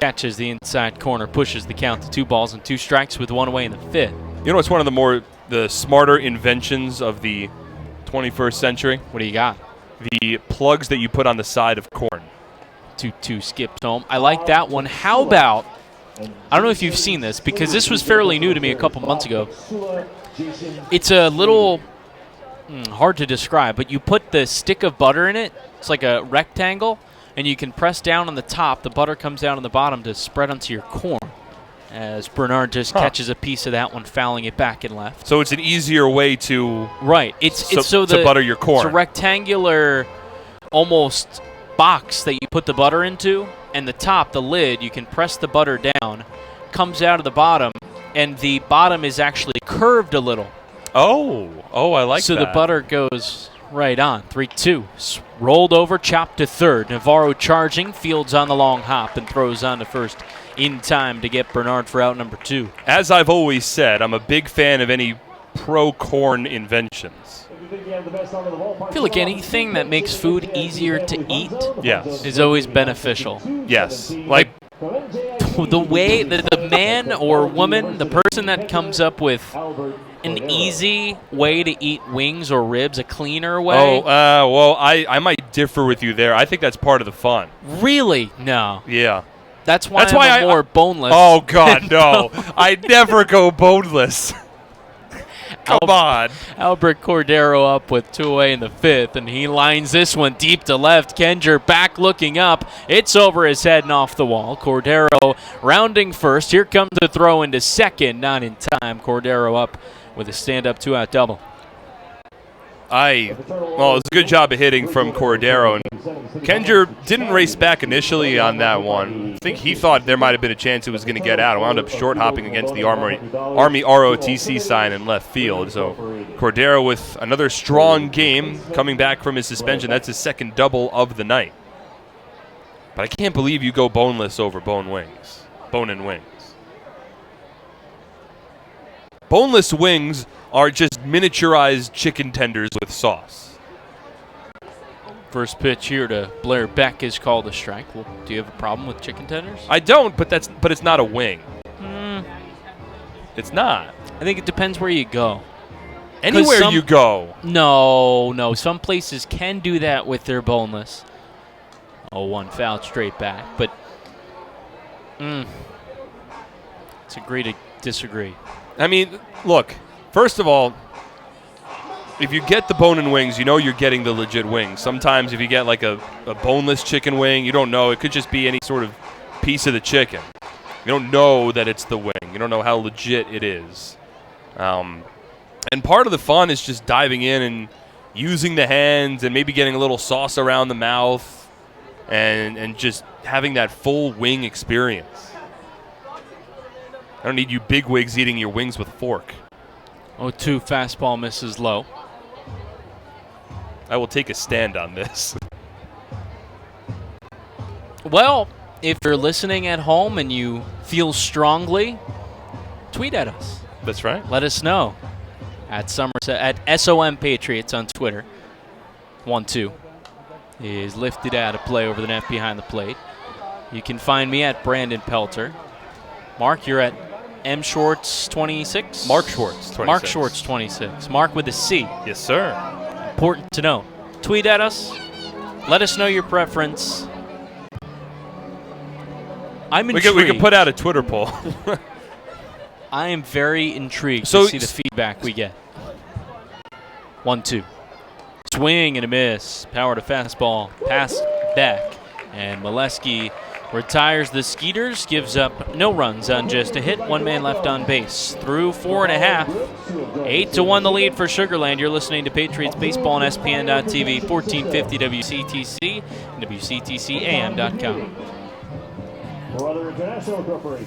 Catches the inside corner, pushes the count to 2 balls and 2 strikes with 1 away in the 5th. You know what's one of the smarter inventions of the 21st century? What do you got? The plugs that you put on the side of corn. 2-2 skipped home. I like that one. How about, I don't know if you've seen this, because this was fairly new to me a couple months ago. It's a little hard to describe, but you put the stick of butter in it. It's like a rectangle, and you can press down on the top. The butter comes down on the bottom to spread onto your corn. As Bernard just catches a piece of that one, fouling it back and left. So it's an easier way to to butter your corn. It's a rectangular, almost box that you put the butter into, and the top, the lid, you can press the butter down, comes out of the bottom, and the bottom is actually curved a little. Oh, I like that. So the butter goes right on. 3-2. Rolled over, chopped to 3rd. Navarro charging, fields on the long hop, and throws on to 1st in time to get Bernard for out number 2. As I've always said, I'm a big fan of any pro-corn inventions. I feel like anything that makes food easier to eat is always beneficial. Yes. Like the way the man or woman, the person that comes up with an easy way to eat wings or ribs, a cleaner way. Well, I might differ with you there. I think that's part of the fun. Really? No. Yeah. That's why I'm more boneless. Oh, God, no. I never go boneless. Come on. Albert Cordero up with 2 away in the 5th, and he lines this one deep to left. Kenger back looking up. It's over his head and off the wall. Cordero rounding 1st. Here comes the throw into 2nd. Not in time. Cordero up with a stand-up 2-out double. Well, it was a good job of hitting from Cordero, and Kenger didn't race back initially on that one. I think he thought there might have been a chance it was going to get out. It wound up short hopping against the Army ROTC sign in left field. So Cordero with another strong game coming back from his suspension. That's his second double of the night. But I can't believe you go boneless over bone and wings. Boneless wings are just miniaturized chicken tenders with sauce. First pitch here to Blair Beck is called a strike. Well, do you have a problem with chicken tenders? I don't, but it's not a wing. It's not. I think it depends where you go. Anywhere you go. No. Some places can do that with their boneless. 0-1 foul straight back. But it's agree to disagree. I mean, look, first of all, if you get the bone and wings, you know you're getting the legit wings. Sometimes if you get like a boneless chicken wing, you don't know. It could just be any sort of piece of the chicken. You don't know that it's the wing. You don't know how legit it is. And part of the fun is just diving in and using the hands and maybe getting a little sauce around the mouth and just having that full wing experience. I don't need you big wigs eating your wings with a fork. 0-2 fastball misses low. I will take a stand on this. Well, if you're listening at home and you feel strongly, tweet at us. That's right. Let us know at Somerset at SOM Patriots on Twitter. 1-2 is lifted out of play over the net behind the plate. You can find me at Brandon Pelter. Mark, you're at M. Schwartz 26? Mark Schwartz 26. Mark Schwartz 26. Mark with a C. Yes, sir. Important to know. Tweet at us. Let us know your preference. I'm intrigued. We can put out a Twitter poll. I am very intrigued to see the feedback we get. 1-2. Swing and a miss. Power to fastball. Pass back. And Molesky retires the Skeeters, gives up no runs on just a hit. One man left on base. Through 4.5. 8-1 the lead for Sugar Land. You're listening to Patriots Baseball on SPN.TV, 1450 WCTC, and WCTCAM.com. Brother International Corporation.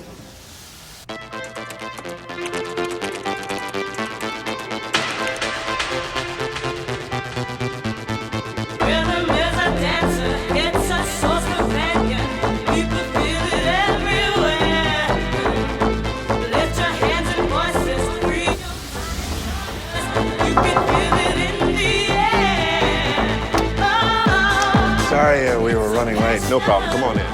Sorry, we were running late. No problem. Come on in.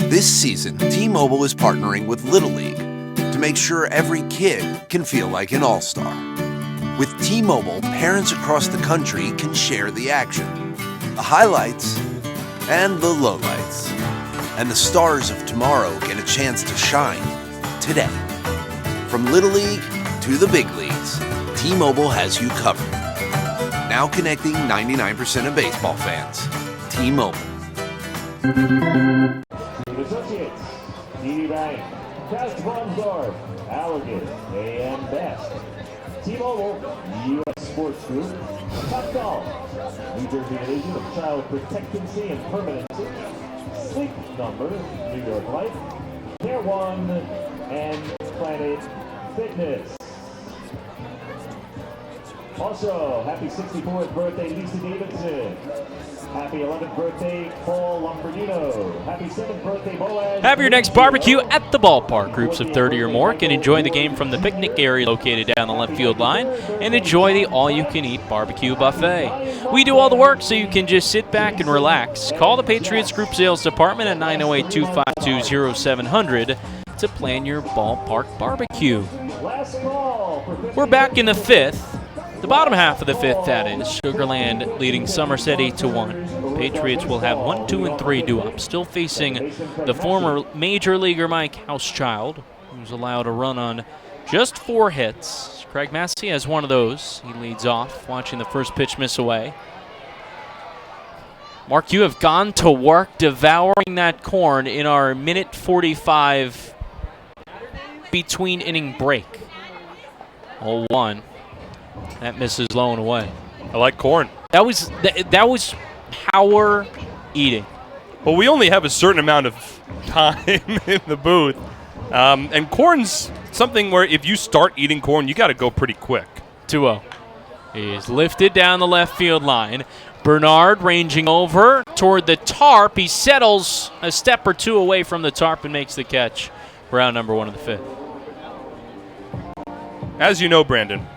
This season, T-Mobile is partnering with Little League to make sure every kid can feel like an all-star. With T-Mobile, parents across the country can share the action, the highlights, and the lowlights. And the stars of tomorrow get a chance to shine today. From Little League to the big leagues, T-Mobile has you covered. Now connecting 99% of baseball fans. T-Mobile. Associates, TD Bank, Cast Bronsdorf, Allergan, AM Best, T-Mobile, U.S. Sports Group, Top Golf, New Jersey Division of Child Protectancy and Permanency, Sleep Number, New York Life, Care One, and Planet Fitness. Also, happy 64th birthday, Lisa Davidson. Happy 11th birthday, Paul Lombardino. Happy 7th birthday, Boaz. Have your next barbecue at the ballpark. Groups of 30 or more can enjoy the game from the picnic area located down the left field line and enjoy the all-you-can-eat barbecue buffet. We do all the work so you can just sit back and relax. Call the Patriots Group Sales Department at 908-252-0700 to plan your ballpark barbecue. We're back in the fifth. The bottom half of the fifth, that is. Sugar Land leading Somerset 8-1. Patriots will have 1, 2, and 3 due up. Still facing the former major leaguer Mike Housechild, who's allowed a run on just 4 hits. Craig Massey has one of those. He leads off, watching the first pitch miss away. Mark, you have gone to work devouring that corn in our minute 45 between inning break. 0-1. That misses low and away. I like corn. That was power eating. Well, we only have a certain amount of time in the booth. And corn's something where if you start eating corn, you got to go pretty quick. 2-0. He is lifted down the left field line. Bernard ranging over toward the tarp. He settles a step or two away from the tarp and makes the catch. Round number 1 of the 5th. As you know, Brandon,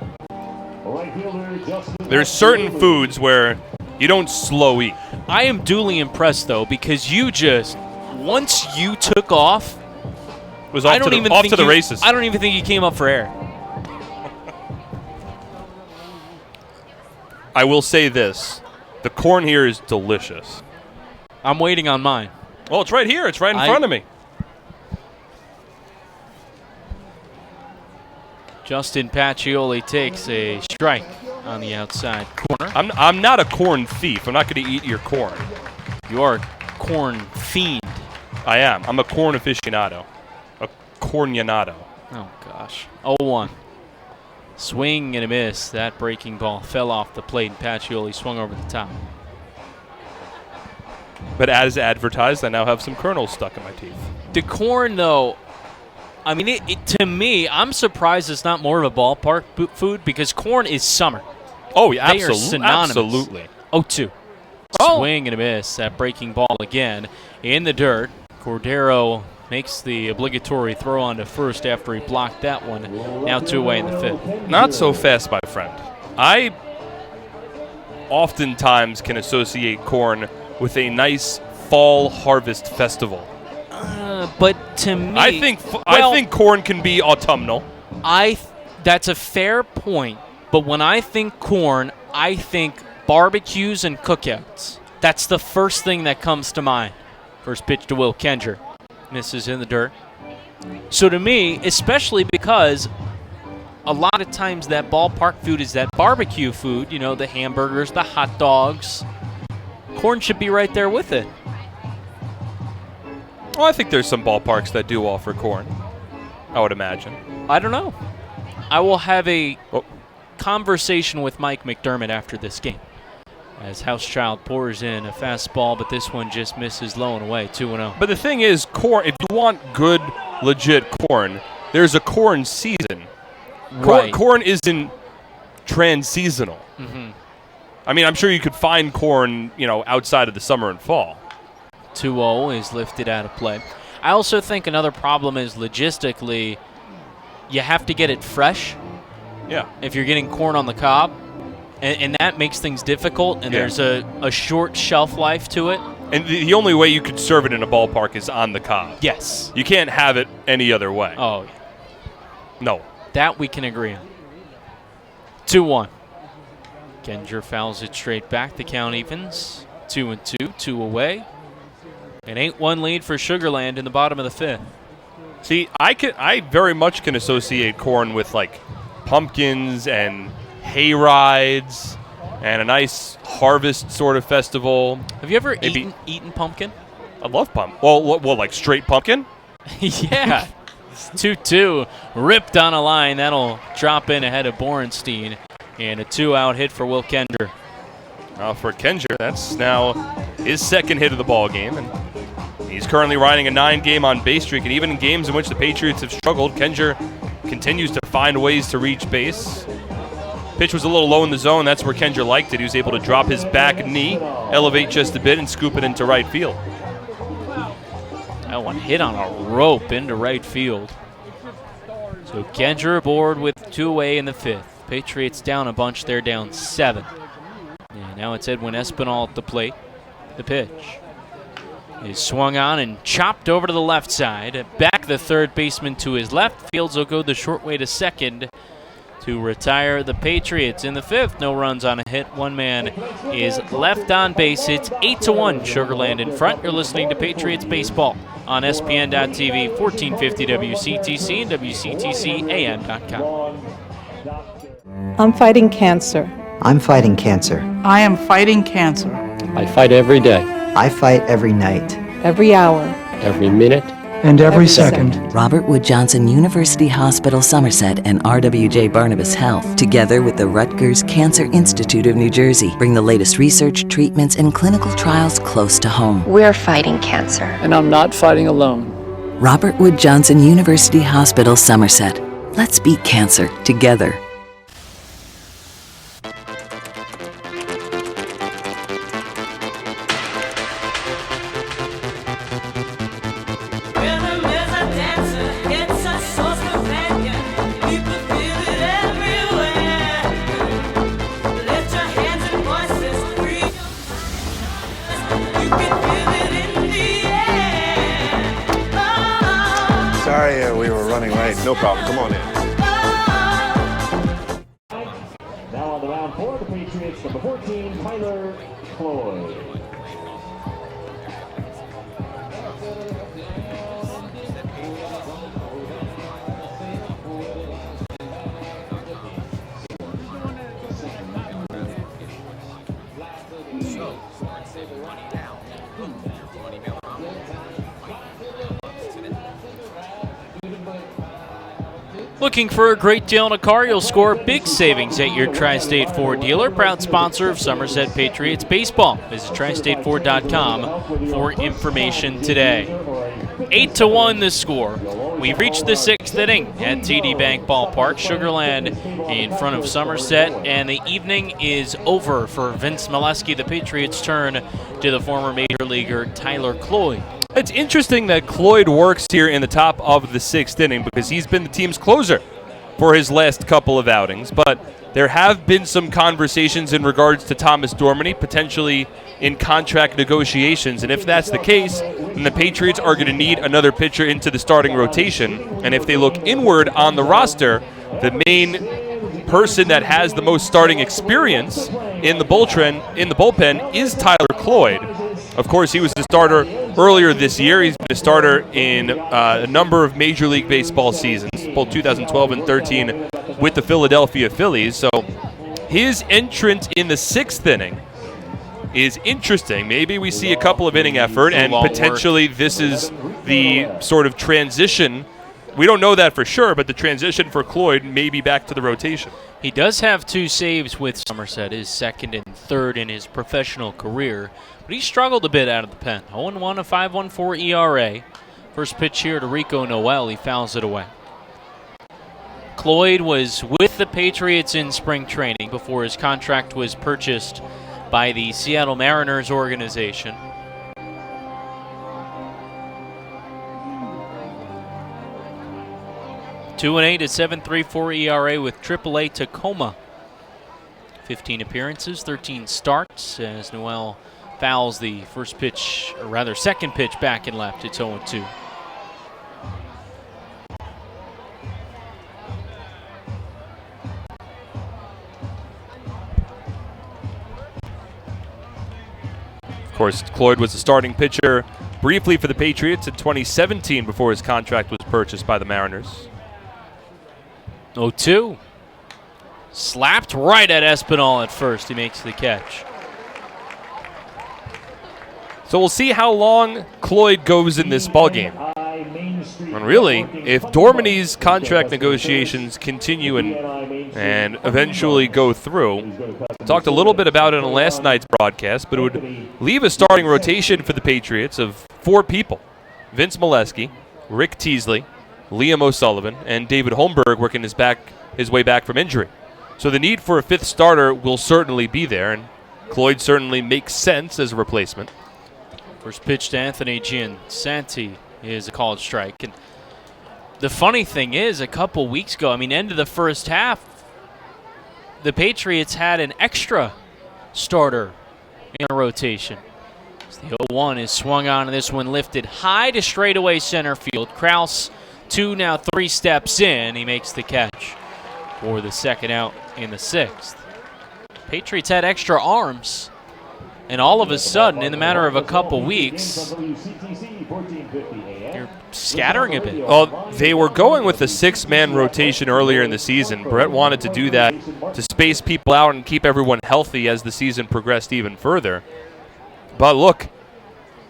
there's certain foods where you don't slow eat. I am duly impressed, though, because you just, once you took off, was off to the races. I don't even think you came up for air. I will say this. The corn here is delicious. I'm waiting on mine. Well, it's right here. It's right in front of me. Justin Pacioli takes a strike on the outside corner. I'm not a corn thief. I'm not going to eat your corn. You are a corn fiend. I am. I'm a corn aficionado. A cornionado. Oh, gosh. 0-1. Swing and a miss. That breaking ball fell off the plate, and Pacioli swung over the top. But as advertised, I now have some kernels stuck in my teeth. The corn, though, I mean, to me, I'm surprised it's not more of a ballpark food because corn is summer. Oh, yeah, they are synonymous. Absolutely. 0-2. Swing and a miss. That breaking ball again in the dirt. Cordero makes the obligatory throw on to first after he blocked that one. Now 2 away in the 5th. Not so fast, my friend. I oftentimes can associate corn with a nice fall harvest festival. But to me, I think corn can be autumnal. That's a fair point. But when I think corn, I think barbecues and cookouts. That's the first thing that comes to mind. First pitch to Will Kenger. Misses in the dirt. So to me, especially because a lot of times that ballpark food is that barbecue food, you know, the hamburgers, the hot dogs. Corn should be right there with it. Well, I think there's some ballparks that do offer corn, I would imagine. I don't know. I will have a conversation with Mike McDermott after this game. As Housechild pours in a fastball, but this one just misses low and away, 2-0. But the thing is, corn, if you want good, legit corn, there's a corn season. Right. Corn isn't trans-seasonal. Mm-hmm. I mean, I'm sure you could find corn, outside of the summer and fall. 2-0 is lifted out of play. I also think another problem is logistically, you have to get it fresh. Yeah. If you're getting corn on the cob. And that makes things difficult, and there's a short shelf life to it. And the only way you could serve it in a ballpark is on the cob. Yes. You can't have it any other way. Oh, yeah. No. That we can agree on. 2-1. Kenger fouls it straight back. The count evens. 2-2, 2 away. An 8-1 lead for Sugarland in the bottom of the 5th. See, I very much can associate corn with, like, pumpkins and hay rides and a nice harvest sort of festival. Have you ever eaten pumpkin? I love pumpkin. Well, like straight pumpkin? Yeah. 2-2, ripped on a line. That'll drop in ahead of Borenstein. And a 2-out hit for Will Kenger. For Kenger, that's now his second hit of the ball game. And he's currently riding a 9-game on-base streak. And even in games in which the Patriots have struggled, Kenger continues to find ways to reach base. Pitch was a little low in the zone. That's where Kenger liked it. He was able to drop his back knee, elevate just a bit, and scoop it into right field. That one hit on a rope into right field. So Kenger aboard with 2 away in the 5th. Patriots down a bunch. They're down 7. And now it's Edwin Espinal at the plate. The pitch is swung on and chopped over to the left side. Back the third baseman to his left. Fields will go the short way to second to retire the Patriots in the 5th. No runs on a hit. One man is left on base. It's 8-1. Sugarland in front. You're listening to Patriots Baseball on SPN.TV, 1450 WCTC and WCTCAM.com. I'm fighting cancer. I'm fighting cancer. I am fighting cancer. I fight every day. I fight every night. Every hour. Every minute. and every second. Robert Wood Johnson University Hospital Somerset and RWJ Barnabas Health, together with the Rutgers Cancer Institute of New Jersey, bring the latest research, treatments, and clinical trials close to home. We're fighting cancer. And I'm not fighting alone. Robert Wood Johnson University Hospital Somerset. Let's beat cancer together. Sorry, we were running late. No problem. Come on in. Now on the mound for the Patriots, number 14, Tyler Cloyd. Looking for a great deal on a car? You'll score big savings at your Tri-State Ford dealer, proud sponsor of Somerset Patriots baseball. Visit tristateford.com for information today. 8-1 the score. We've reached the sixth inning at TD Bank Ballpark, Sugarland in front of Somerset, and the evening is over for Vince Molesky. The Patriots turn to the former major leaguer Tyler Cloyd. It's interesting that Cloyd works here in the top of the sixth inning because he's been the team's closer for his last couple of outings. But there have been some conversations in regards to Thomas Dormany, potentially in contract negotiations. And if that's the case, then the Patriots are going to need another pitcher into the starting rotation. And if they look inward on the roster, the main person that has the most starting experience in the bullpen is Tyler Cloyd. Of course, he was a starter earlier this year. He's been a starter in a number of Major League Baseball seasons, both 2012 and 13 with the Philadelphia Phillies. So his entrance in the sixth inning is interesting. Maybe we see a couple of inning effort, and potentially this is the sort of transition. We don't know that for sure, but the transition for Cloyd may be back to the rotation. He does have 2 saves with Somerset, his second and third in his professional career, but he struggled a bit out of the pen. 0-1, a 5.14 ERA. First pitch here to Rico Noel, he fouls it away. Cloyd was with the Patriots in spring training before his contract was purchased by the Seattle Mariners organization. .218, a 7.34 ERA with AAA Tacoma. 15 appearances, 13 starts as Noel fouls the first pitch, or rather second pitch back and left. It's 0-2. Of course, Cloyd was the starting pitcher briefly for the Patriots in 2017 before his contract was purchased by the Mariners. 0-2. Slapped right at Espinal at first. He makes the catch. So we'll see how long Cloyd goes in this ballgame. And really, if Dormany's contract negotiations continue and eventually go through, we talked a little bit about it on last night's broadcast, but it would leave a starting rotation for the Patriots of 4 people. Vince Molesky, Rick Teasley, Liam O'Sullivan, and David Holmberg working his way back from injury. So the need for a 5th starter will certainly be there, and Cloyd certainly makes sense as a replacement. First pitch to Anthony Giansanti is a called strike. And the funny thing is, a couple weeks ago, end of the first half, the Patriots had an extra starter in a rotation. As the 0-1 is swung on, and this one lifted high to straightaway center field. Kraus, 2, now 3 steps in. He makes the catch for the second out in the 6th. Patriots had extra arms, and all of a sudden, in the matter of a couple weeks, you're scattering a bit. Well, they were going with the 6-man rotation earlier in the season. Brett wanted to do that to space people out and keep everyone healthy as the season progressed even further. But look,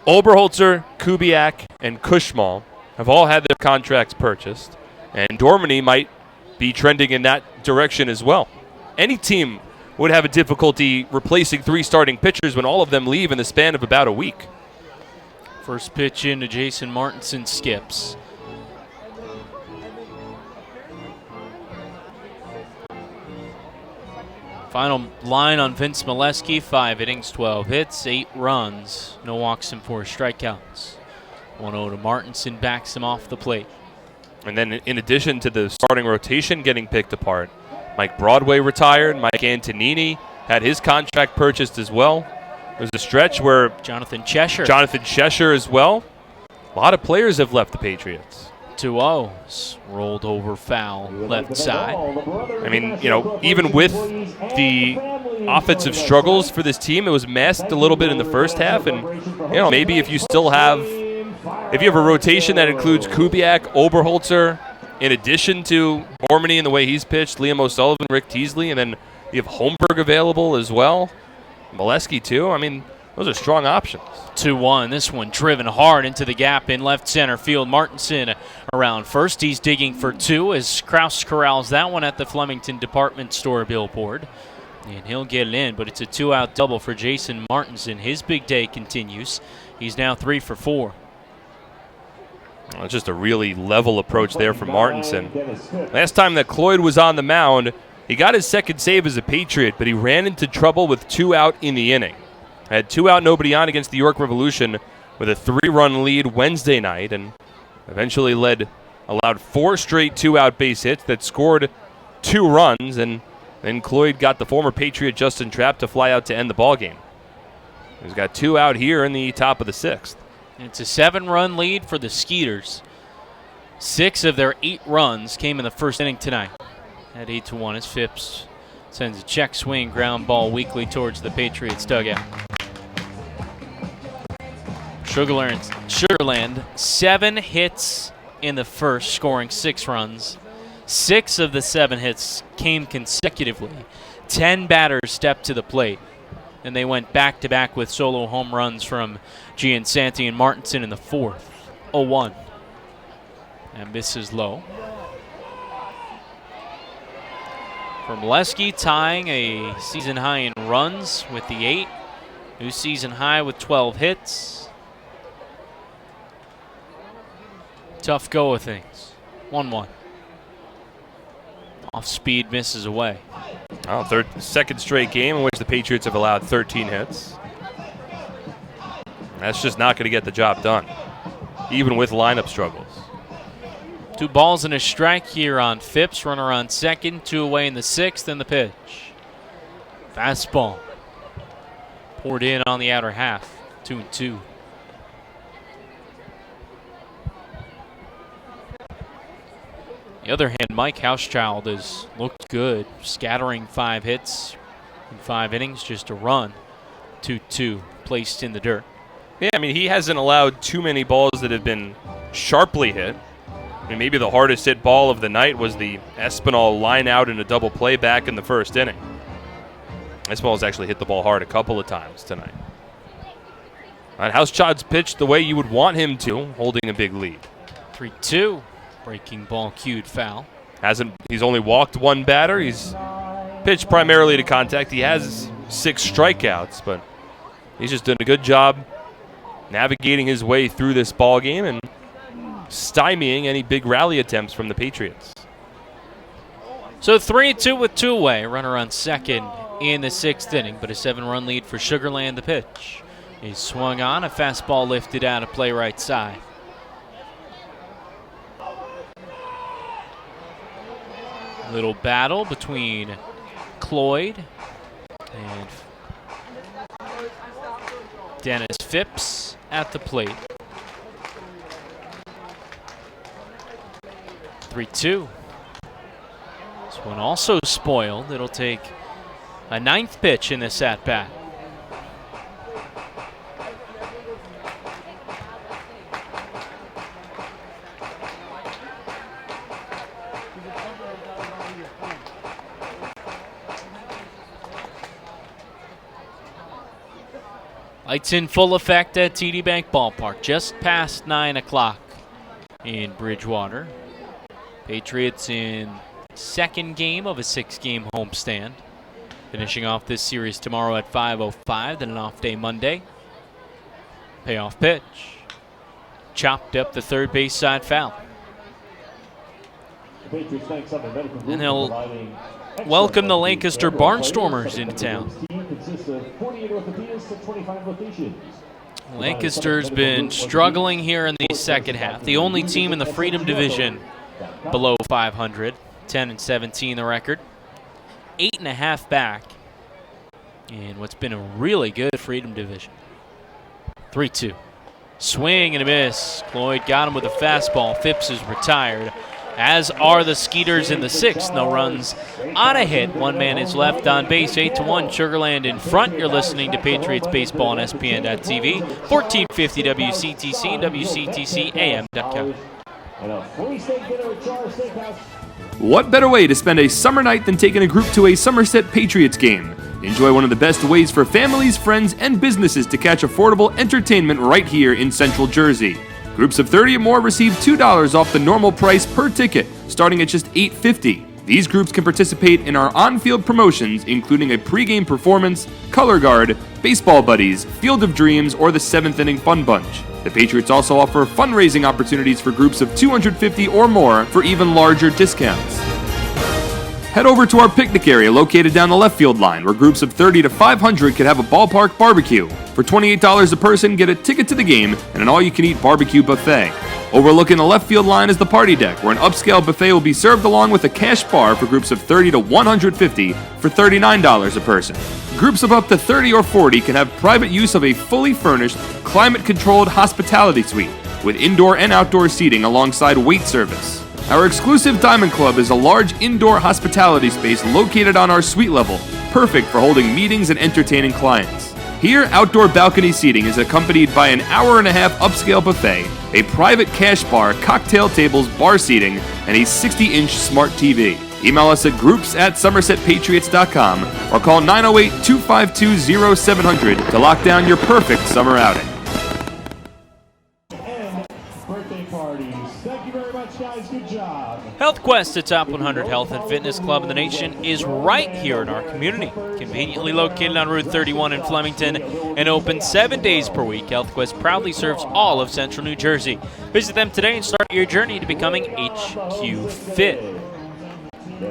Oberholzer, Kubiak, and Kushmal have all had their contracts purchased, and Dormany might be trending in that direction as well. Any team would have a difficulty replacing 3 starting pitchers when all of them leave in the span of about a week. First pitch into Jason Martinson skips. Final line on Vince Molesky, 5 innings, 12 hits, 8 runs, no walks and 4 strikeouts. 1-0 to Martinson, backs him off the plate. And then in addition to the starting rotation getting picked apart, Mike Broadway retired, Mike Antonini had his contract purchased as well. There's a stretch where Jonathan Cheshire as well. A lot of players have left the Patriots. 2-0, rolled over foul left side. I mean, even with the offensive struggles for this team, it was masked a little bit in the first half. And, maybe if you have a rotation that includes Kubiak, Oberholzer, in addition to Dormany and the way he's pitched, Liam O'Sullivan, Rick Teasley, and then you have Holmberg available as well. Molesky, too. I mean, those are strong options. 2-1. This one driven hard into the gap in left center field. Martinson around first. He's digging for 2 as Krause corrals that one at the Flemington Department Store billboard. And he'll get it in, but it's a 2-out double for Jason Martinson. His big day continues. He's now 3 for 4. Well, it's just a really level approach there from Martinson. Last time that Cloyd was on the mound, he got his second save as a Patriot, but he ran into trouble with 2 out in the inning. Had 2 out, nobody on against the York Revolution with a 3-run lead Wednesday night, and eventually allowed 4 straight 2-out base hits that scored 2 runs, and then Cloyd got the former Patriot Justin Trapp to fly out to end the ballgame. He's got 2 out here in the top of the 6th. It's a 7-run lead for the Skeeters. 6 of their 8 runs came in the first inning tonight. At 8-1 as Phipps sends a check swing ground ball weakly towards the Patriots dugout. Sugarland, 7 hits in the first, scoring 6 runs. 6 of the 7 hits came consecutively. 10 batters stepped to the plate. And they went back-to-back with solo home runs from Giansanti and Martinson in the 4th. 0-1. And this is low. For Molesky, tying a season high in runs with the 8. New season high with 12 hits. Tough go of things. 1-1. Off speed, misses away. Second straight game in which the Patriots have allowed 13 hits. That's just not going to get the job done, even with lineup struggles. 2 balls and a strike here on Phipps. Runner on second, 2 away in the 6th, and the pitch. Fastball. Poured in on the outer half. 2-2. On the other hand, Mike Hauschild has looked good, scattering 5 hits in 5 innings, just a run. 2-2, placed in the dirt. Yeah, I mean, he hasn't allowed too many balls that have been sharply hit. I mean, maybe the hardest hit ball of the night was the Espinal line out in a double play back in the first inning. Espinal's actually hit the ball hard a couple of times tonight. And Hauschild's pitched the way you would want him to, holding a big lead. 3-2. Breaking ball cued foul. He's only walked 1 batter. He's pitched primarily to contact. He has 6 strikeouts, but he's just done a good job navigating his way through this ball game and stymieing any big rally attempts from the Patriots. So 3-2 with 2 away. Runner on second in the 6th inning, but a 7-run lead for Sugarland. The pitch is swung on. A fastball lifted out of play right side. Little battle between Cloyd and Dennis Phipps at the plate. 3-2. This one also spoiled. It'll take a 9th pitch in this at-bat. Lights in full effect at TD Bank Ballpark, just past 9 o'clock. in Bridgewater. Patriots in second game of a 6-game homestand. Finishing off this series tomorrow at 5:05, then an off day Monday. Payoff pitch. Chopped up the third base side foul. And he'll welcome the Lancaster Barnstormers into town. Lancaster's been struggling here in the second half. The only team in the Freedom Division below 500. 10-17 the record. 8.5 back in what's been a really good Freedom Division. 3-2. Swing and a miss. Cloyd got him with a fastball. Phipps is retired, as are the Skeeters in the sixth. No runs on a hit. One man is left on base. 8-1. Sugarland in front. You're listening to Patriots Baseball on SPN.TV. 1450 WCTC and WCTCAM.com. What better way to spend a summer night than taking a group to a Somerset Patriots game? Enjoy one of the best ways for families, friends, and businesses to catch affordable entertainment right here in Central Jersey. Groups of 30 or more receive $2 off the normal price per ticket, starting at just $8.50. These groups can participate in our on-field promotions, including a pregame performance, color guard, baseball buddies, Field of Dreams, or the 7th inning fun bunch. The Patriots also offer fundraising opportunities for groups of 250 or more for even larger discounts. Head over to our picnic area located down the left field line, where groups of 30 to 500 could have a ballpark barbecue. For $28 a person, get a ticket to the game and an all-you-can-eat barbecue buffet. Overlooking the left field line is the party deck, where an upscale buffet will be served along with a cash bar for groups of 30 to 150 for $39 a person. Groups of up to 30 or 40 can have private use of a fully furnished, climate-controlled hospitality suite with indoor and outdoor seating alongside wait service. Our exclusive Diamond Club is a large indoor hospitality space located on our suite level, perfect for holding meetings and entertaining clients. Here, outdoor balcony seating is accompanied by an hour-and-a-half upscale buffet, a private cash bar, cocktail tables, bar seating, and a 60-inch smart TV. Email us at groups@somersetpatriots.com or call 908-252-0700 to lock down your perfect summer outing. HealthQuest, the top 100 health and fitness club in the nation, is right here in our community. Conveniently located on Route 31 in Flemington and open 7 days per week, HealthQuest proudly serves all of Central New Jersey. Visit them today and start your journey to becoming HQ Fit.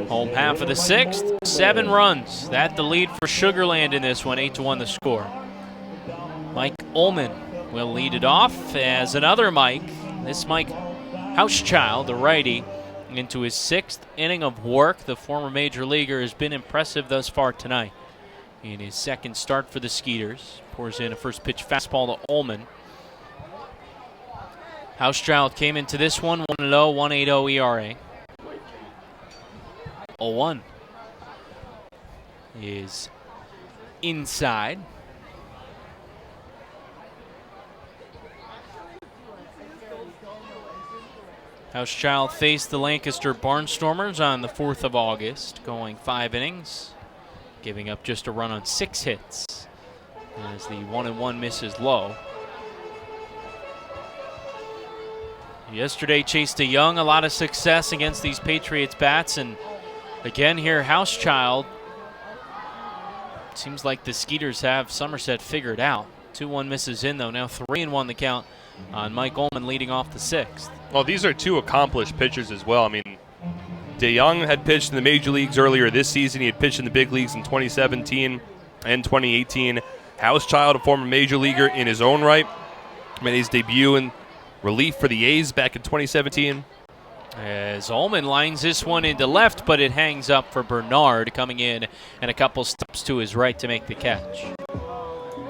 Home half of the sixth, 7 runs. That the lead for Sugarland in this one, 8-1 the score. Mike Ullman will lead it off as another Mike. This Mike Housechild, the righty, into his 6th inning of work. The former major leaguer has been impressive thus far tonight. In his second start for the Skeeters, pours in a first pitch fastball to Ullman. Housechild came into this one 1-0, 1.80 ERA. 0-1 is inside. Housechild faced the Lancaster Barnstormers on the 4th of August, going 5 innings, giving up just a run on 6 hits as the 1-1 misses low. Yesterday chased a young, a lot of success against these Patriots bats, and again here Housechild. Seems like the Skeeters have Somerset figured out. 2-1 misses in though, now 3-1 the count on Mike Ullman leading off the 6th. Well, these are 2 accomplished pitchers as well. I mean, DeYoung had pitched in the major leagues earlier this season. He had pitched in the big leagues in 2017 and 2018. Housechild, a former major leaguer in his own right, made his debut in relief for the A's back in 2017. As Ullman lines this one into left, but it hangs up for Bernard coming in and a couple steps to his right to make the catch.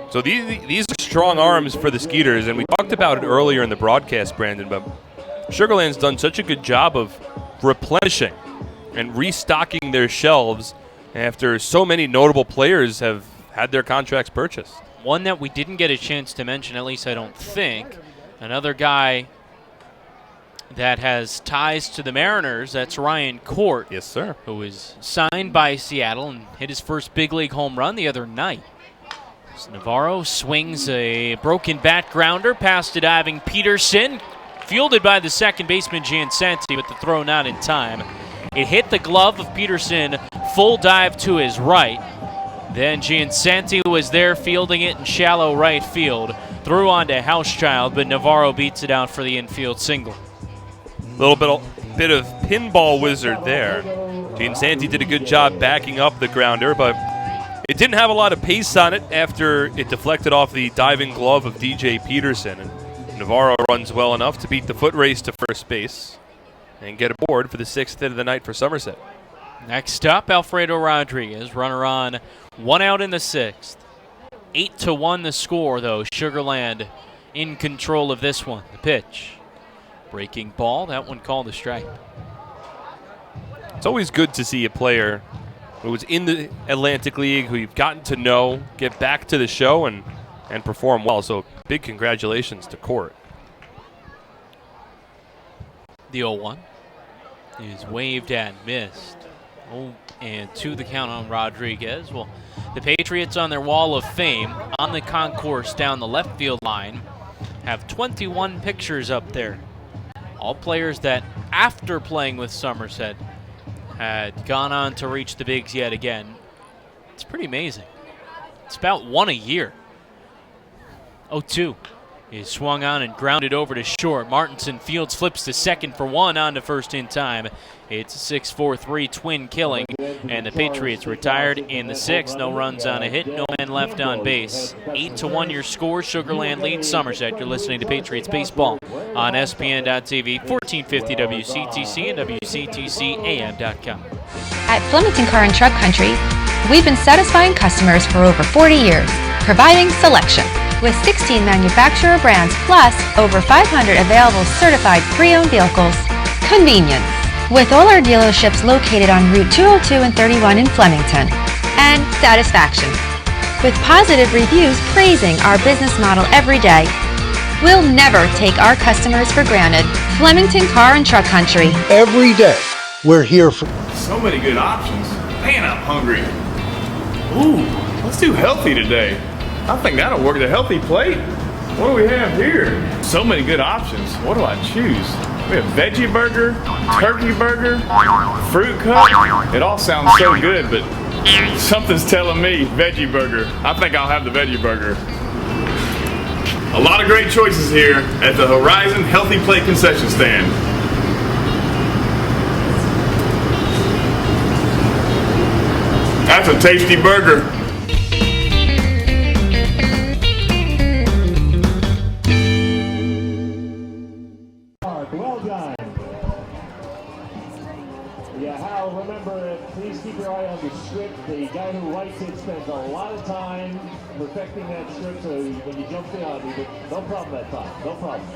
So these are strong arms for the Skeeters, and we talked about it earlier in the broadcast, Brandon, but Sugarland's done such a good job of replenishing and restocking their shelves after so many notable players have had their contracts purchased. One that we didn't get a chance to mention, at least I don't think, another guy that has ties to the Mariners, that's Ryan Court. Yes, sir. Who was signed by Seattle and hit his first big league home run the other night. Navarro swings a broken bat grounder past a diving Peterson. fielded by the second baseman Giansanti, but the throw not in time. It hit the glove of Peterson, full dive to his right. Then Giansanti was there fielding it in shallow right field. Threw on to Housechild, but Navarro beats it out for the infield single. A little bit of pinball wizard there. Giansanti did a good job backing up the grounder, but it didn't have a lot of pace on it after it deflected off the diving glove of DJ Peterson. And Navarro runs well enough to beat the foot race to first base and get aboard for the 6th hit of the night for Somerset. Next up, Alfredo Rodriguez, runner on, 1 out in the 6th. 8-1 the score, though. Sugarland in control of this one. The pitch. Breaking ball, that one called a strike. It's always good to see a player who was in the Atlantic League, who you've gotten to know, get back to the show and perform well. So big congratulations to Court. The 0-1 is waved and missed. 0-2 the count on Rodriguez. Well, the Patriots on their wall of fame on the concourse down the left field line have 21 pictures up there. All players that, after playing with Somerset, had gone on to reach the bigs yet again. It's pretty amazing. It's about one a year. 0-2 is swung on and grounded over to short. Martinson fields, flips to second for one, on to first in time. It's a 6-4-3 twin killing, and the Patriots retired in the 6th. No runs on a hit, no men left on base. 8-1 your score. Sugarland leads Somerset. You're listening to Patriots Baseball on SPN.TV, 1450 WCTC and WCTCAM.com. At Flemington Car and Truck Country, we've been satisfying customers for over 40 years, providing selection. With 16 manufacturer brands plus over 500 available certified pre-owned vehicles. Convenience. With all our dealerships located on Route 202 and 31 in Flemington. And satisfaction. With positive reviews praising our business model every day. We'll never take our customers for granted. Flemington Car and Truck Country. Every day, we're here for... So many good options. Man, I'm hungry. Ooh, let's do healthy today. I think that'll work. The healthy plate. What do we have here? So many good options. What do I choose? We have veggie burger, turkey burger, fruit cup. It all sounds so good, but something's telling me veggie burger. I think I'll have the veggie burger. A lot of great choices here at the Horizon Healthy Plate concession stand. That's a tasty burger. Well done. Yeah, Hal, remember, please keep your eye on the script. The guy who writes it spends a lot of time perfecting that script, so when you jump in on me, no problem that time. No problem.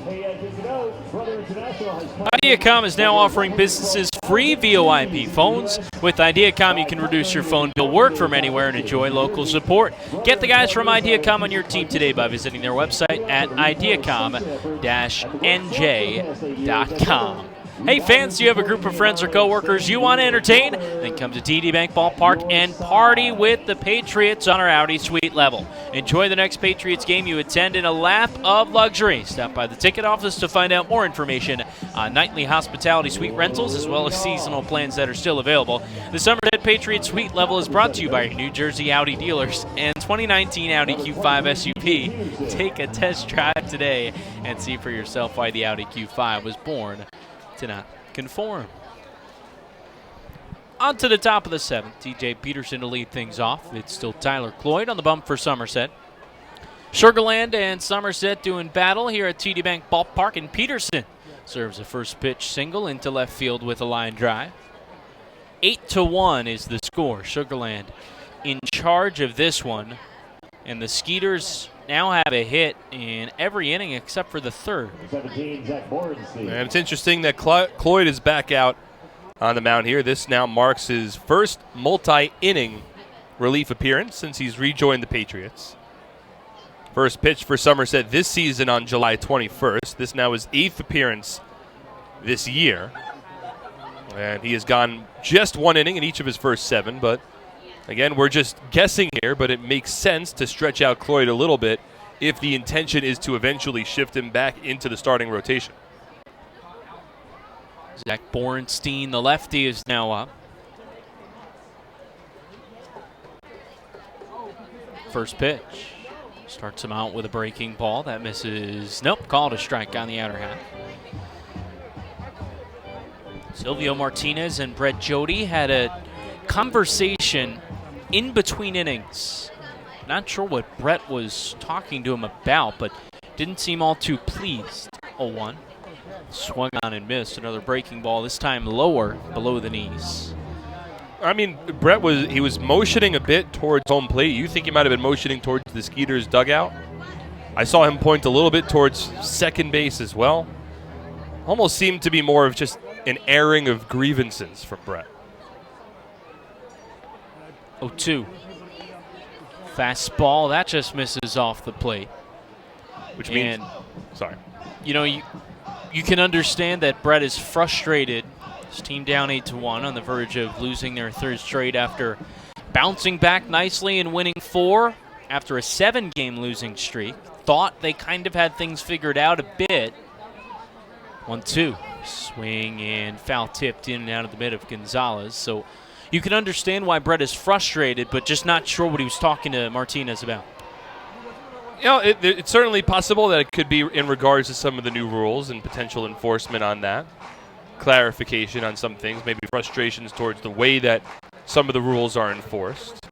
Hey, did you know, Brother International has... Ideacom is now offering businesses free VoIP phones. With Ideacom, you can reduce your phone bill, work from anywhere, and enjoy local support. Get the guys from Ideacom on your team today by visiting their website at ideacom-nj.com. Hey fans, do you have a group of friends or coworkers you want to entertain? Then come to TD Bank Ballpark and party with the Patriots on our Audi Suite level. Enjoy the next Patriots game you attend in a lap of luxury. Stop by the ticket office to find out more information on nightly hospitality suite rentals as well as seasonal plans that are still available. The Somerset Patriots Suite level is brought to you by your New Jersey Audi dealers and 2019 Audi Q5 SUV. Take a test drive today and see for yourself why the Audi Q5 was born to not conform. On to the top of the 7th. TJ Peterson to lead things off. It's still Tyler Cloyd on the bump for Somerset. Sugarland and Somerset doing battle here at TD Bank Ballpark, and Peterson serves a first pitch single into left field with a line drive. 8-1 is the score. Sugarland in charge of this one, and the Skeeters now have a hit in every inning except for the third. And it's interesting that Cloyd is back out on the mound here. This now marks his first multi-inning relief appearance since he's rejoined the Patriots. First pitch for Somerset this season on July 21st. This now his 8th appearance this year. And he has gone just one inning in each of his first 7, but again, we're just guessing here, but it makes sense to stretch out Cloyd a little bit if the intention is to eventually shift him back into the starting rotation. Zach Borenstein, the lefty, is now up. First pitch. Starts him out with a breaking ball. That misses. Nope, called a strike on the outer half. Silvio Martinez and Brett Jody had a conversation in between innings. Not sure what Brett was talking to him about, but didn't seem all too pleased. 0-1. Swung on and missed. Another breaking ball, this time lower, below the knees. I mean, Brett was motioning a bit towards home plate. You think he might have been motioning towards the Skeeters dugout? I saw him point a little bit towards second base as well. Almost seemed to be more of just an airing of grievances from Brett. 0-2. Fastball, that just misses off the plate. Which means, sorry. You know, you can understand that Brett is frustrated. His team down 8-1 on the verge of losing their third straight after bouncing back nicely and winning 4 after a 7-game losing streak. Thought they kind of had things figured out a bit. 1-2. Swing and foul tipped in and out of the mid of Gonzalez. So you can understand why Brett is frustrated, but just not sure what he was talking to Martinez about. You know, it's certainly possible that it could be in regards to some of the new rules and potential enforcement on that. Clarification on some things, maybe frustrations towards the way that some of the rules are enforced.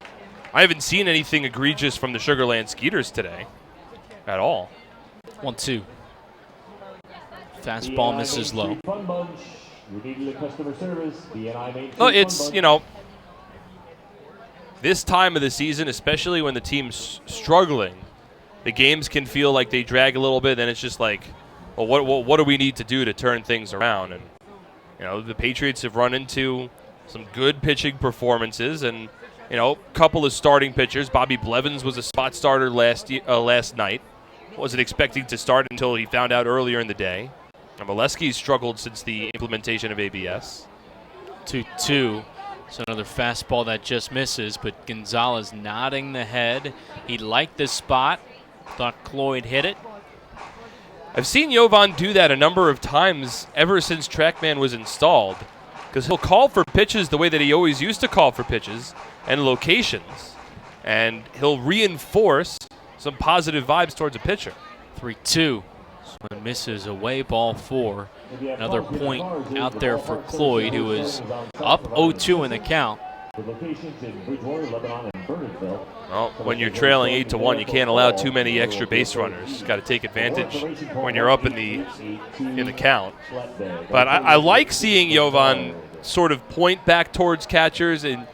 I haven't seen anything egregious from the Sugarland Skeeters today at all. 1-2. Fastball misses low. Well, it's, you know, this time of the season, especially when the team's struggling, the games can feel like they drag a little bit. Then it's just like, well, what do we need to do to turn things around? And you know, the Patriots have run into some good pitching performances, and you know, a couple of starting pitchers. Bobby Blevins was a spot starter last night. Wasn't expecting to start until he found out earlier in the day. And Molesky's struggled since the implementation of ABS. 2-2. So another fastball that just misses, but Gonzalez nodding the head. He liked this spot. Thought Cloyd hit it. I've seen Jovan do that a number of times ever since TrackMan was installed, because he'll call for pitches the way that he always used to call for pitches and locations, and he'll reinforce some positive vibes towards a pitcher. 3-2. Swing misses away, ball 4. Another point out there for Cloyd, who is up 0-2 in the count. Well, when you're trailing 8-1, you can't allow too many extra base runners. Got to take advantage when you're up in the count. But I like seeing Jovan sort of point back towards catchers, and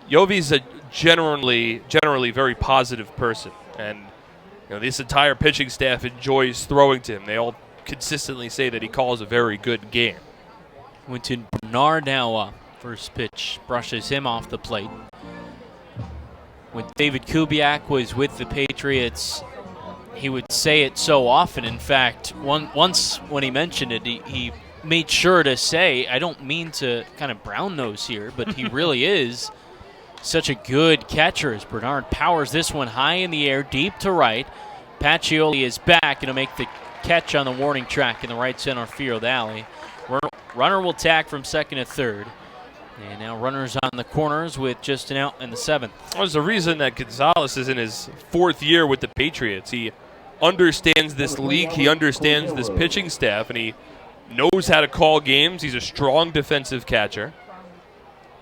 Yovi's a generally very positive person, and you know, this entire pitching staff enjoys throwing to him. They all consistently say that he calls a very good game. Quinton Bernard now up. First pitch brushes him off the plate. When David Kubiak was with the Patriots, he would say it so often. In fact, once when he mentioned it, he made sure to say, I don't mean to kind of brown nose here, but he really is such a good catcher as Bernard powers this one high in the air, deep to right. Pacioli is back and will make the catch on the warning track in the right center field alley. Runner will tag from second to third. And now runners on the corners with just an out in the 7th. Well, there's a reason that Gonzalez is in his 4th year with the Patriots. He understands this league. He understands this pitching staff, and he knows how to call games. He's a strong defensive catcher.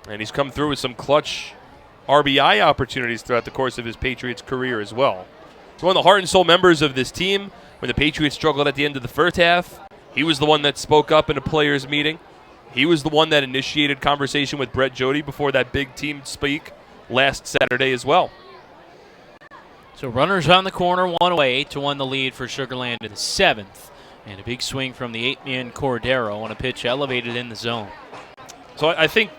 And he's come through with some clutch RBI opportunities throughout the course of his Patriots career as well. He's one of the heart and soul members of this team. When the Patriots struggled at the end of the first half, he was the one that spoke up in a players' meeting. He was the one that initiated conversation with Brett Jody before that big team speak last Saturday as well. So runners on the corner, one away, 8-1 the lead for Sugarland in the 7th. And a big swing from the 8-man Cordero on a pitch elevated in the zone. So I think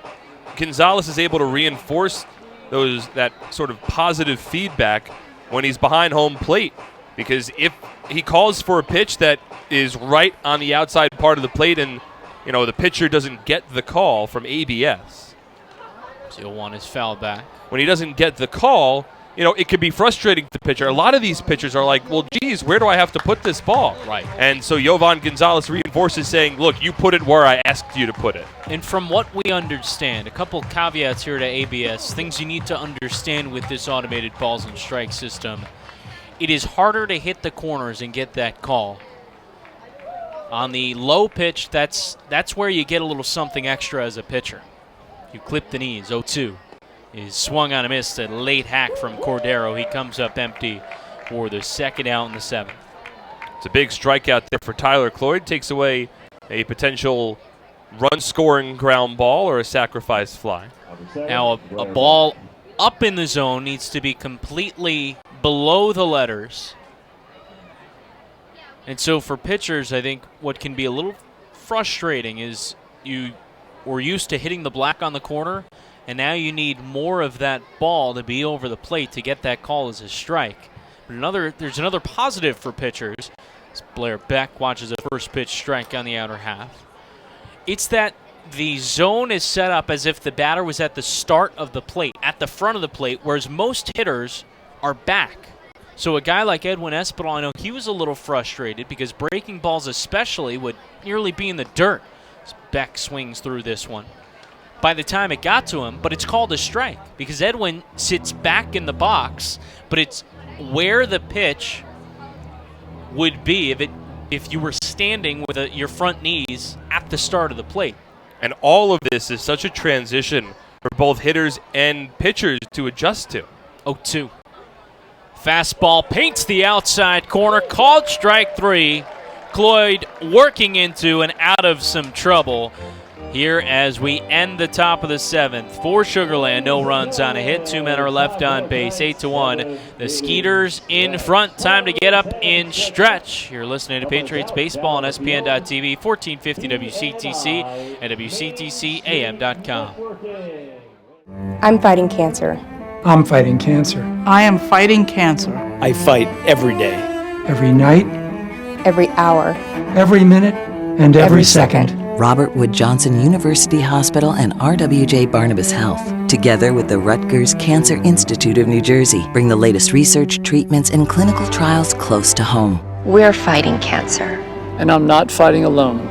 Gonzalez is able to reinforce that sort of positive feedback when he's behind home plate. Because if he calls for a pitch that is right on the outside part of the plate and you know, the pitcher doesn't get the call from ABS. 0-1 is fouled back. When he doesn't get the call, it could be frustrating to the pitcher. A lot of these pitchers are like, well, geez, where do I have to put this ball? Right. And so Yovan Gonzalez reinforces saying, look, you put it where I asked you to put it. And from what we understand, a couple caveats here to ABS, things you need to understand with this automated balls and strike system. It is harder to hit the corners and get that call. On the low pitch, that's where you get a little something extra as a pitcher. You clip the knees, 0-2. Is swung on a miss, a late hack from Cordero. He comes up empty for the second out in the 7th. It's a big strikeout there for Tyler Cloyd. Takes away a potential run-scoring ground ball or a sacrifice fly. Now a ball up in the zone needs to be completely below the letters. And so for pitchers, I think what can be a little frustrating is you were used to hitting the black on the corner, and now you need more of that ball to be over the plate to get that call as a strike. But there's another positive for pitchers. As Blair Beck watches a first pitch strike on the outer half. It's that the zone is set up as if the batter was at the start of the plate, at the front of the plate, whereas most hitters are back. So a guy like Edwin Espinal, I know he was a little frustrated because breaking balls especially would nearly be in the dirt as Beck swings through this one. By the time it got to him, but it's called a strike because Edwin sits back in the box, but it's where the pitch would be if you were standing with your front knees at the start of the plate. And all of this is such a transition for both hitters and pitchers to adjust to. 0-2. Fastball paints the outside corner, called strike 3. Cloyd working into and out of some trouble here as we end the top of the 7th. For Sugarland, no runs on a hit. 2 men are left on base. 8-1. The Skeeters in front. Time to get up and stretch. You're listening to Patriots Baseball on SPN.TV, 1450 WCTC, and WCTCAM.com. I'm fighting cancer. I'm fighting cancer. I am fighting cancer. I fight every day. Every night, Every hour. every minute, and every second. Robert Wood Johnson University Hospital and RWJ Barnabas Health, together with the Rutgers Cancer Institute of New Jersey, bring the latest research, treatments, and clinical trials close to home. We're fighting cancer. And I'm not fighting alone.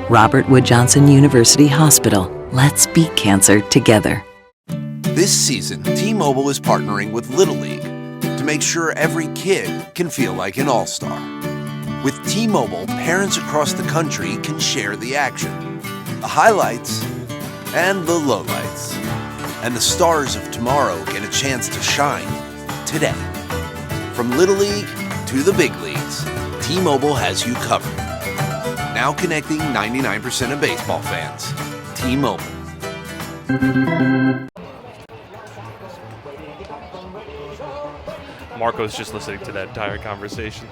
Robert Wood Johnson University Hospital. Let's beat cancer together. This season, T-Mobile is partnering with Little League to make sure every kid can feel like an all-star. With T-Mobile, parents across the country can share the action, the highlights, and the lowlights. And the stars of tomorrow get a chance to shine today. From Little League to the big leagues, T-Mobile has you covered. Now connecting 99% of baseball fans. T-Mobile. Marco's just listening to that entire conversation.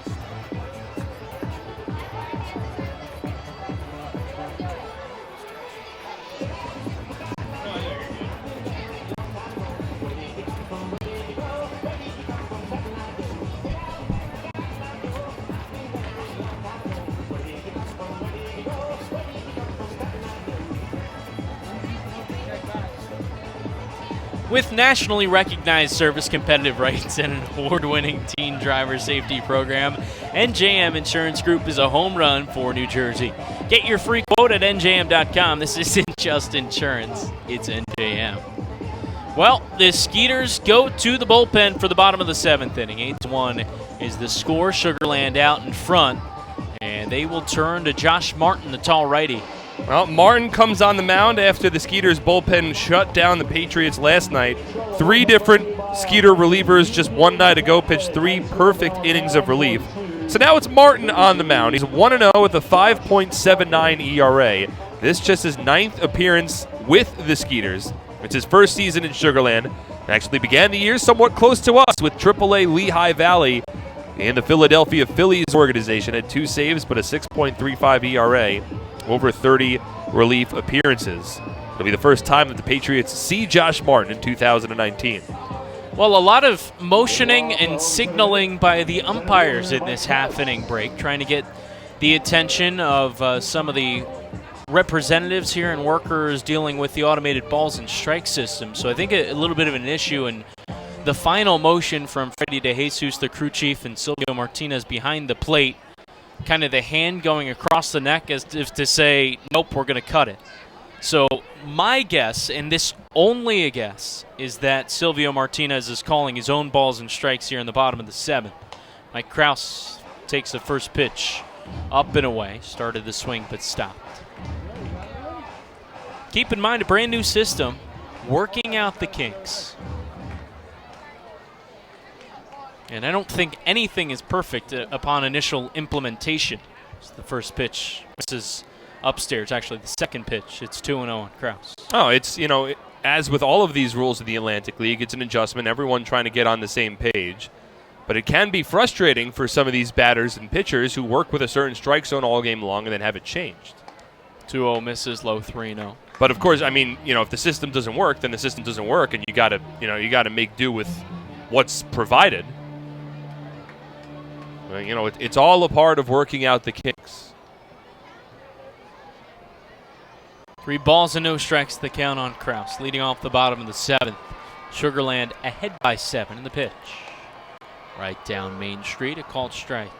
With nationally recognized service competitive rates and an award-winning teen driver safety program, NJM Insurance Group is a home run for New Jersey. Get your free quote at njm.com. This isn't just insurance, it's NJM. Well, the Skeeters go to the bullpen for the bottom of the 7th inning. 8-1 is the score. Sugarland out in front, and they will turn to Josh Martin, the tall righty. Well, Martin comes on the mound after the Skeeters bullpen shut down the Patriots last night. 3 different Skeeter relievers just one night ago pitched 3 perfect innings of relief. So now it's Martin on the mound. He's 1-0 with a 5.79 ERA. This just his 9th appearance with the Skeeters. It's his first season in Sugarland. Actually began the year somewhat close to us with AAA Lehigh Valley. And the Philadelphia Phillies organization had 2 saves but a 6.35 ERA. Over 30 relief appearances. It'll be the first time that the Patriots see Josh Martin in 2019. Well, a lot of motioning and signaling by the umpires in this half-inning break, trying to get the attention of some of the representatives here and workers dealing with the automated balls and strike system. So I think a little bit of an issue in the final motion from Freddie DeJesus, the crew chief, and Silvio Martinez behind the plate, kind of the hand going across the neck as if to say, nope, we're going to cut it. So my guess, and this only a guess, is that Silvio Martinez is calling his own balls and strikes here in the bottom of the 7th. Mike Krause takes the first pitch up and away, started the swing but stopped. Keep in mind, a brand new system, working out the kinks. And I don't think anything is perfect upon initial implementation. It's the first pitch. This is upstairs, actually, the second pitch. It's 2-0 on Krause. Oh, it's, as with all of these rules of the Atlantic League, it's an adjustment, everyone trying to get on the same page. But it can be frustrating for some of these batters and pitchers who work with a certain strike zone all game long and then have it changed. 2-0 misses, low 3-0. But of course, I mean, if the system doesn't work, then the system doesn't work, and you gotta make do with what's provided. It's all a part of working out the kinks. 3 balls and no strikes, the count on Krause. Leading off the bottom of the 7th. Sugarland ahead by 7 in the pitch. Right down Main Street, a called strike.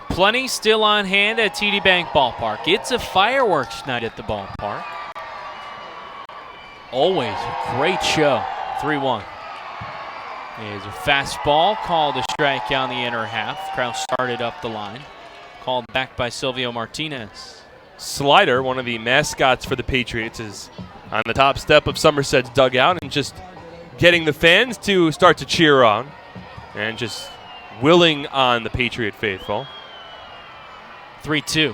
Plenty still on hand at TD Bank Ballpark. It's a fireworks night at the ballpark. Always a great show. 3-1. There's a fastball called a strike on the inner half. Krause started up the line. Called back by Silvio Martinez. Slider, one of the mascots for the Patriots, is on the top step of Somerset's dugout and just getting the fans to start to cheer on and just willing on the Patriot faithful. 3-2.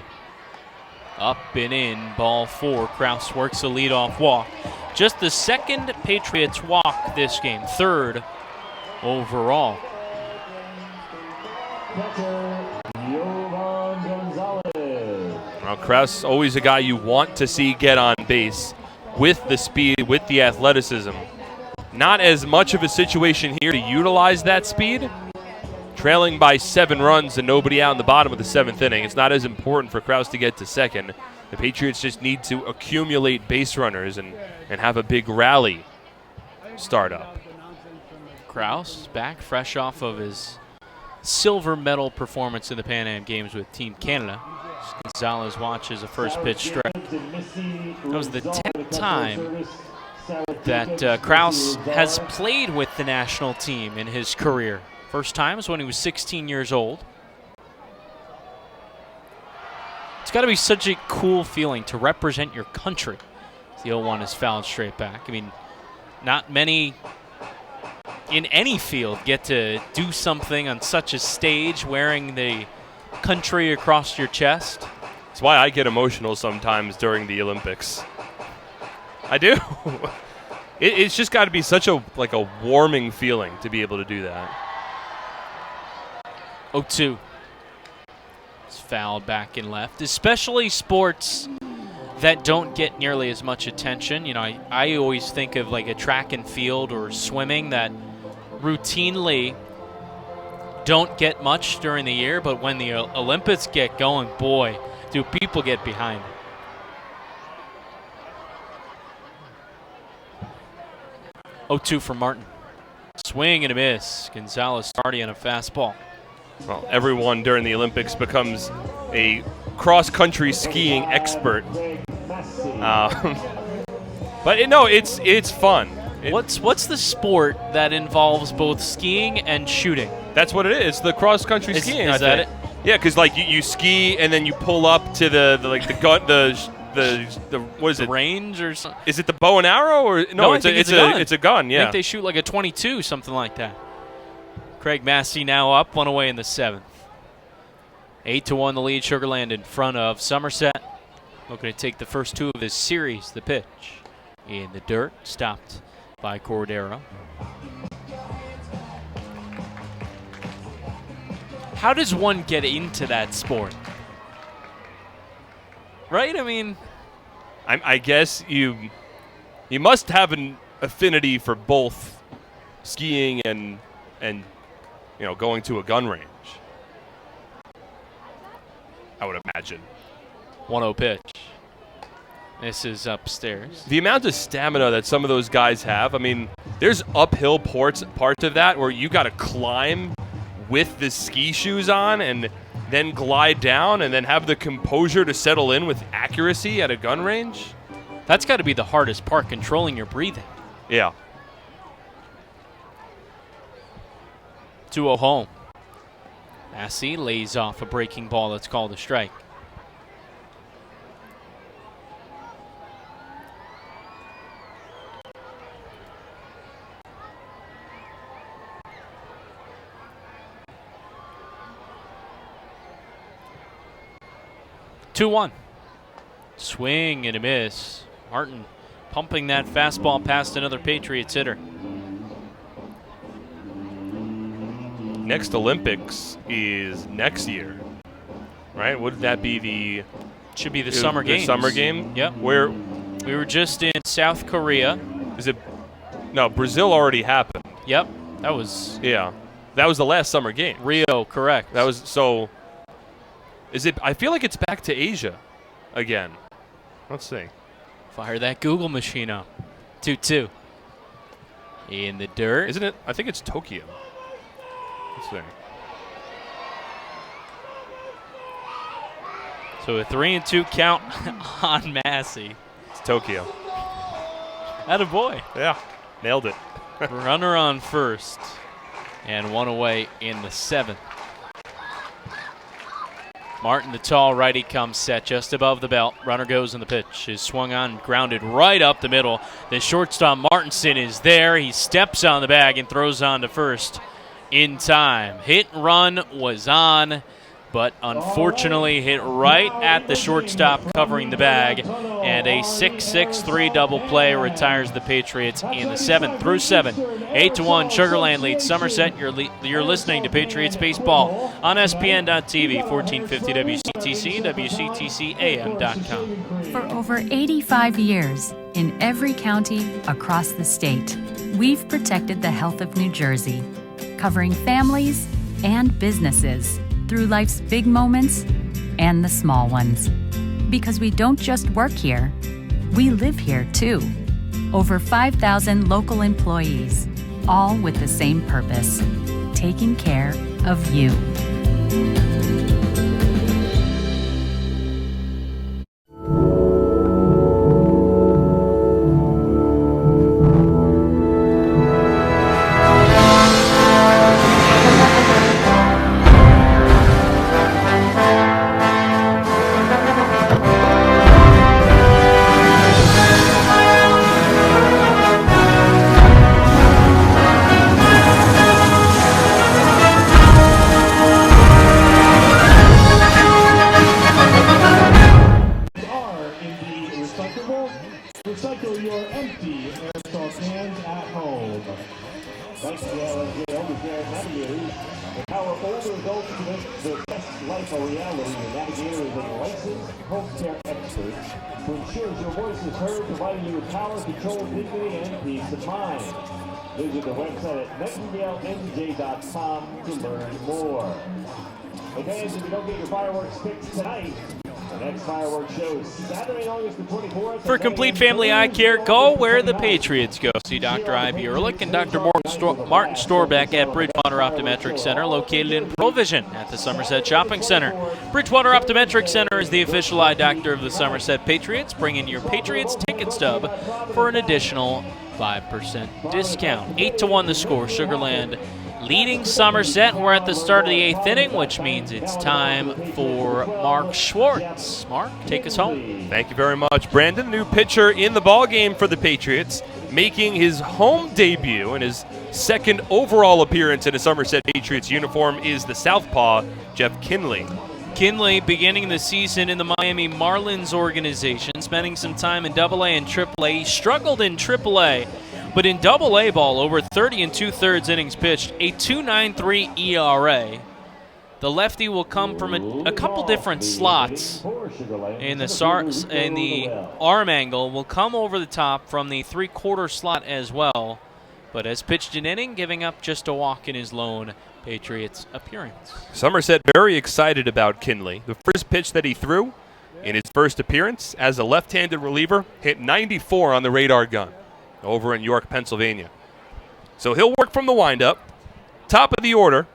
Up and in, ball 4. Krause works a leadoff walk. Just the second Patriots walk this game, 3rd overall. Well, Krause, always a guy you want to see get on base with the speed, with the athleticism. Not as much of a situation here to utilize that speed. Trailing by 7 runs and nobody out in the bottom of the 7th inning. It's not as important for Krause to get to second. The Patriots just need to accumulate base runners and have a big rally start up. Krause back fresh off of his silver medal performance in the Pan Am Games with Team Canada. Gonzalez watches a first pitch strike. That was the 10th time that Krause has played with the national team in his career. First time was when he was 16 years old. It's got to be such a cool feeling to represent your country. The 0-1 is fouled straight back. I mean, not many in any field get to do something on such a stage wearing the country across your chest. That's why I get emotional sometimes during the Olympics. I do. It's just got to be such a warming feeling to be able to do that. 0-2. It's fouled back and left, especially sports that don't get nearly as much attention. I always think of like a track and field or swimming that routinely don't get much during the year, but when the Olympics get going, boy, do people get behind it. 0-2 for Martin. Swing and a miss. Gonzalez starting on a fastball. Well, everyone during the Olympics becomes a cross-country skiing expert. But it's fun. What's the sport that involves both skiing and shooting? That's what it is. It's the cross-country skiing. Is that it? Yeah, because you ski and then you pull up to the gun, the what is it? Range or something? Is it the bow and arrow or no? It's a gun. It's a gun. Yeah. I think they shoot like a 22, something like that. Craig Massey now up, 1 away in the 7th. 8-1 the lead. Sugarland in front of Somerset. Looking to take the first 2 of this series. The pitch in the dirt, stopped by Cordero. How does one get into that sport? Right? I mean, I guess you must have an affinity for both skiing and going to a gun range. I would imagine. 1-0 pitch. This is upstairs. The amount of stamina that some of those guys have, I mean, there's uphill parts of that where you got to climb with the ski shoes on and then glide down and then have the composure to settle in with accuracy at a gun range. That's got to be the hardest part, controlling your breathing. Yeah. 2-0 home. Massey lays off a breaking ball that's called a strike. Two-one. Swing and a miss. Martin pumping that fastball past another Patriots hitter. Next Olympics is next year, right? Would that be the? Should be the Summer Games. Summer game. Yep. Where we were just in South Korea. Is it? No, Brazil already happened. Yep. That was. Yeah, that was the last Summer game. Rio, correct. That was so. Is it? I feel like it's back to Asia again. Let's see. Fire that Google machine up. 2-2. In the dirt. Isn't it? I think it's Tokyo. Let's see. So a 3-2 count on Massey. It's Tokyo. Attaboy. Yeah, nailed it. Runner on first. And one away in the seventh. Martin, the tall righty, comes set just above the belt. Runner goes in the pitch. Is swung on, grounded right up the middle. The shortstop, Martinson, is there. He steps on the bag and throws on to first in time. Hit and run was on, but unfortunately hit right at the shortstop covering the bag. And a 6-6-3 double play retires the Patriots in the 7th through 7. 8-1, Sugar Land leads Somerset. You're listening to Patriots Baseball on SPN.TV, 1450 WCTC, WCTCAM.com. For over 85 years, in every county across the state, we've protected the health of New Jersey, covering families and businesses through life's big moments and the small ones. Because we don't just work here, we live here too. Over 5,000 local employees, all with the same purpose, taking care of you. Recycle your empty aerosol cans at home. Thanks to the LNJ Elder Care Navigators. Empower older adults to make the best life a reality. The Navigator is a licensed home care expert who ensures your voice is heard, providing you with power, control, dignity, and peace of mind. Visit the website at nightingalenj.com to learn more. Hey guys, if you don't get your fireworks fixed tonight, the next fireworks show is Saturday, August the 24th. For complete family eye care, go where the Patriots go. See Dr. Ivy Ehrlich and Dr. Martin Storbeck at Bridgewater Optometric Center, located in Provision at the Somerset Shopping Center. Bridgewater Optometric Center is the official eye doctor of the Somerset Patriots, bringing your Patriots ticket stub for an additional 5% discount. 8-1 the score. Sugar Land leading Somerset. We're at the start of the 8th inning, which means it's time for Mark Schwartz. Mark, take us home. Thank you very much, Brandon. New pitcher in the ball game for the Patriots, making his home debut and his second overall appearance in a Somerset Patriots uniform is the southpaw, Jeff Kinley. Kinley beginning the season in the Miami Marlins organization, spending some time in AA and AAA. He struggled in AAA, but in AA ball, over 30 2/3 innings pitched, a 2.93 ERA. The lefty will come from a couple different slots. In the arm angle will come over the top from the 3/4 slot as well. but has pitched an inning, giving up just a walk in his lone Patriots appearance. Somerset very excited about Kinley. The first pitch that he threw in his first appearance as a left-handed reliever hit 94 on the radar gun over in York, Pennsylvania. So he'll work from the windup. Top of the order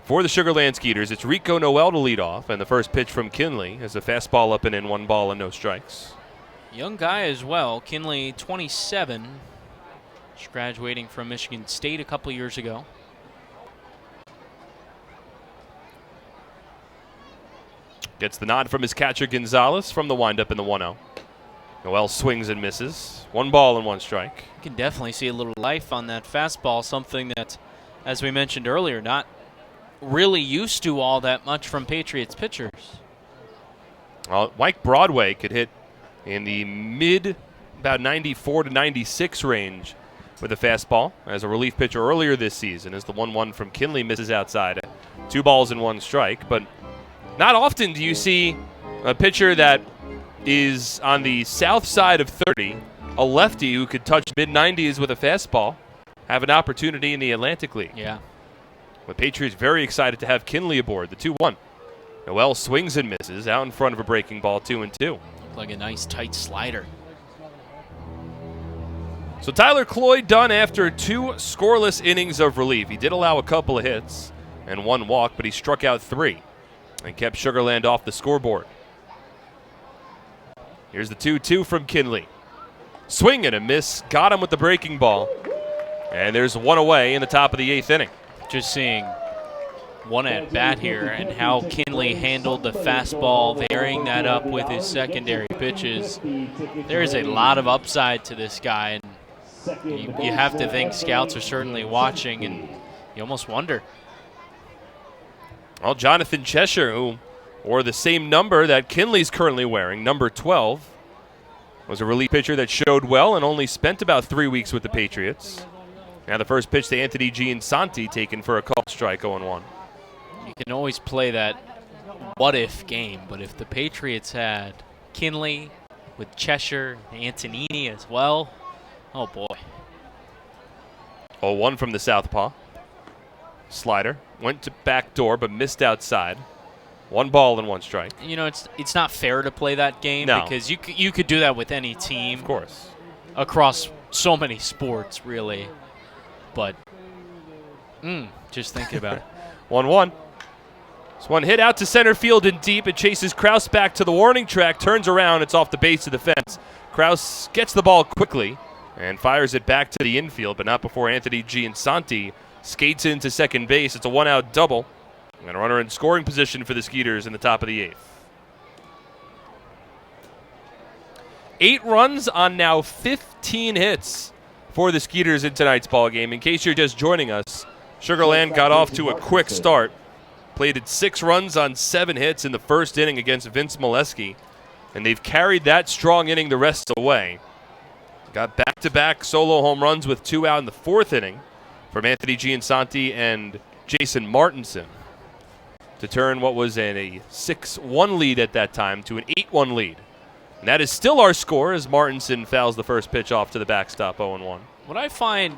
for the Sugar Land Skeeters. It's Rico Noel to lead off, and the first pitch from Kinley is a fastball up and in, 1 ball and no strikes. Young guy as well. Kinley, 27. Just graduating from Michigan State a couple years ago. Gets the nod from his catcher Gonzalez from the windup in the 1-0. Noel swings and misses. 1 ball and 1 strike. You can definitely see a little life on that fastball, something that, as we mentioned earlier, not really used to all that much from Patriots pitchers. Well, Mike Broadway could hit in the mid, about 94 to 96 range with a fastball as a relief pitcher earlier this season, as the 1-1 from Kinley misses outside. 2 balls and 1 strike, but not often do you see a pitcher that is on the south side of 30, a lefty who could touch mid-90s with a fastball, have an opportunity in the Atlantic League. Yeah. The Patriots very excited to have Kinley aboard, the 2-1. Noel swings and misses out in front of a breaking ball, 2-2. Looked like a nice tight slider. So Tyler Cloyd done after 2 scoreless innings of relief. He did allow a couple of hits and 1 walk, but he struck out 3 and kept Sugar Land off the scoreboard. Here's the 2-2 from Kinley. Swing and a miss. Got him with the breaking ball. And there's 1 away in the top of the 8th inning. Just seeing one at bat here and how Kinley handled the fastball, varying that up with his secondary pitches. There is a lot of upside to this guy, and you have to think scouts are certainly watching, and you almost wonder. Well, Jonathan Cheshire, who wore the same number that Kinley's currently wearing, number 12, was a relief pitcher that showed well and only spent about 3 weeks with the Patriots. Now the first pitch to Anthony Giansanti, taken for a called strike, 0-1. You can always play that what-if game, but if the Patriots had Kinley with Cheshire, Antonini as well, oh boy. 0-1 from the southpaw. Slider went to back door but missed outside. 1 ball and 1 strike. You know, it's not fair to play that game because you could do that with any team. Of course. Across so many sports, really. But just thinking about it. 1-1. This one hit out to center field and deep. It chases Kraus back to the warning track, turns around. It's off the base of the fence. Kraus gets the ball quickly and fires it back to the infield, but not before Anthony Giansanti skates into second base. It's a 1-out double. And a runner in scoring position for the Skeeters in the top of the 8th. 8 runs on now 15 hits for the Skeeters in tonight's ball game. In case you're just joining us, Sugar Land got off to a quick start. Plated 6 runs on 7 hits in the first inning against Vince Molesky, and they've carried that strong inning the rest of the way. Got back-to-back solo home runs with 2 out in the 4th inning from Anthony Giansanti and Jason Martinson to turn what was a 6-1 lead at that time to an 8-1 lead. And that is still our score as Martinson fouls the first pitch off to the backstop, 0-1. What I find,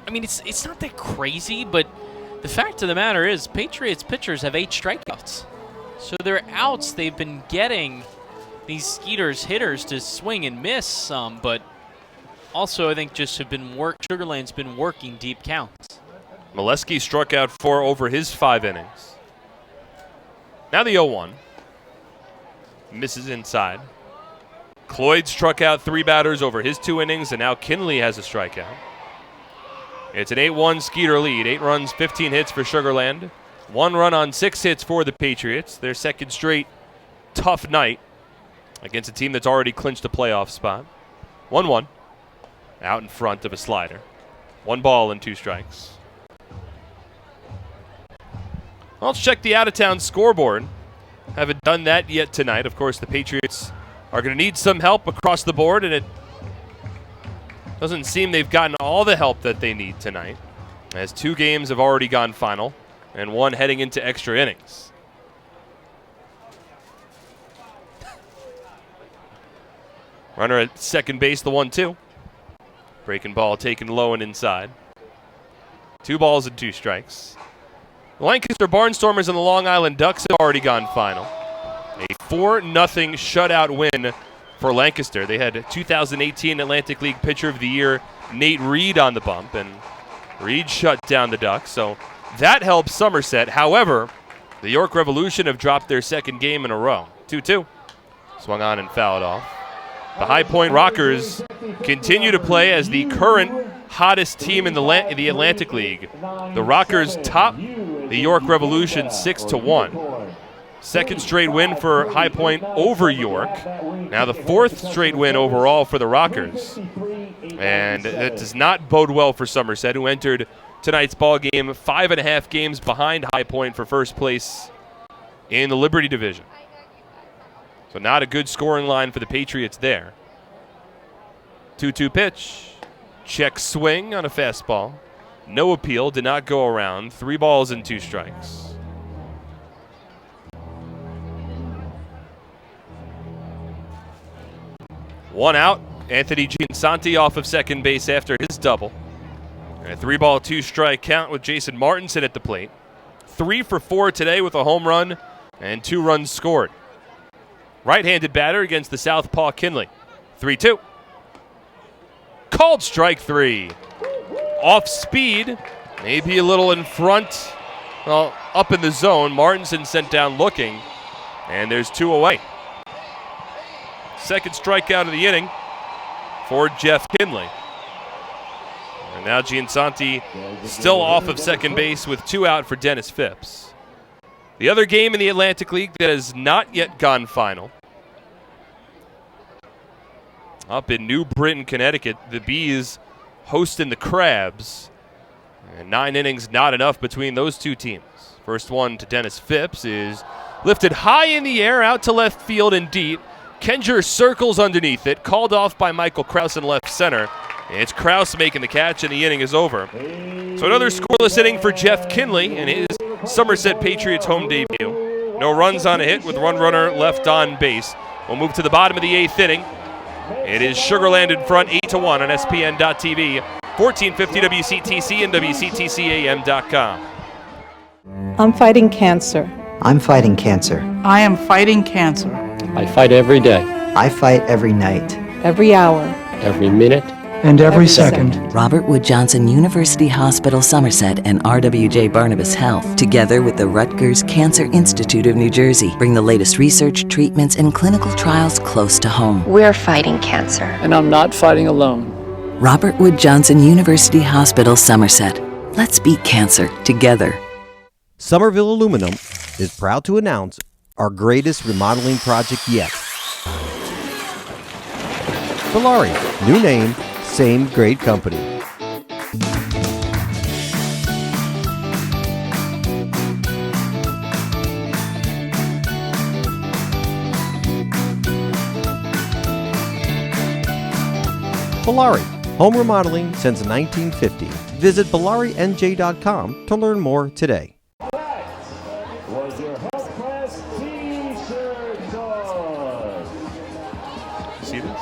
I mean, it's not that crazy, but the fact of the matter is Patriots pitchers have 8 strikeouts. So their outs, they've been getting these Skeeters hitters to swing and miss some, but also I think just have been Sugar Land's been working deep counts. Molesky struck out 4 over his 5 innings. Now the 0-1. Misses inside. Cloyd struck out 3 batters over his 2 innings, and now Kinley has a strikeout. It's an 8-1 Skeeter lead. 8 runs, 15 hits for Sugar Land. 1 run on 6 hits for the Patriots. Their second straight tough night against a team that's already clinched a playoff spot. 1-1. Out in front of a slider. 1 ball and 2 strikes. Let's check the out-of-town scoreboard. Haven't done that yet tonight. Of course, the Patriots are going to need some help across the board, and it doesn't seem they've gotten all the help that they need tonight, as 2 games have already gone final, and 1 heading into extra innings. Runner at second base, the 1-2. Breaking ball taken low and inside. 2 balls and 2 strikes. The Lancaster Barnstormers and the Long Island Ducks have already gone final. A 4-0 shutout win for Lancaster. They had 2018 Atlantic League Pitcher of the Year Nate Reed on the bump, and Reed shut down the Ducks, so that helps Somerset. However, the York Revolution have dropped their second game in a row. 2-2. Swung on and fouled off. The High Point Rockers continue to play as the current hottest team in the Atlantic League. The Rockers top the York Revolution 6-1. Second straight win for High Point over York. Now the 4th straight win overall for the Rockers. And that does not bode well for Somerset, who entered tonight's ball game 5.5 games behind High Point for first place in the Liberty Division. So not a good scoring line for the Patriots there. 2-2 pitch. Check swing on a fastball. No appeal, did not go around. 3 balls and 2 strikes. One out. Anthony Giansanti off of second base after his double. And a 3-ball, 2-strike count with Jason Martinson at the plate. 3 for 4 today with a home run and 2 runs scored. Right-handed batter against the southpaw Kinley. 3-2. Called strike 3. Off speed, maybe a little in front. Well, up in the zone. Martinson sent down looking, and there's 2 away. Second strikeout of the inning for Jeff Kinley. And now Giansanti still off of second base with 2 out for Dennis Phipps. The other game in the Atlantic League that has not yet gone final. Up in New Britain, Connecticut, the Bees hosting the Crabs. And 9 innings not enough between those 2 teams. First one to Dennis Phipps is lifted high in the air out to left field and deep. Kenger circles underneath it, called off by Michael Krause in left center. It's Krause making the catch, and the inning is over. So another scoreless inning for Jeff Kinley in his Somerset Patriots home debut. No runs on a hit with one runner left on base. We'll move to the bottom of the 8th inning. It is Sugarland in front, 8-1 on SPN.TV, 1450 WCTC and WCTCAM.com. I'm fighting cancer. I'm fighting cancer. I am fighting cancer. I fight every day, I fight every night. Every hour. every minute, and every second. Robert Wood Johnson University Hospital Somerset and RWJ Barnabas Health, together with the Rutgers Cancer Institute of New Jersey, bring the latest research, treatments, and clinical trials close to home. We're fighting cancer. And I'm not fighting alone. Robert Wood Johnson University Hospital Somerset. Let's beat cancer together. Somerville Aluminum is proud to announce our greatest remodeling project yet. Valari, new name, same great company. Valari, home remodeling since 1950. Visit BalariNJ.com to learn more today. Was your Health Class T-shirt toss. See this?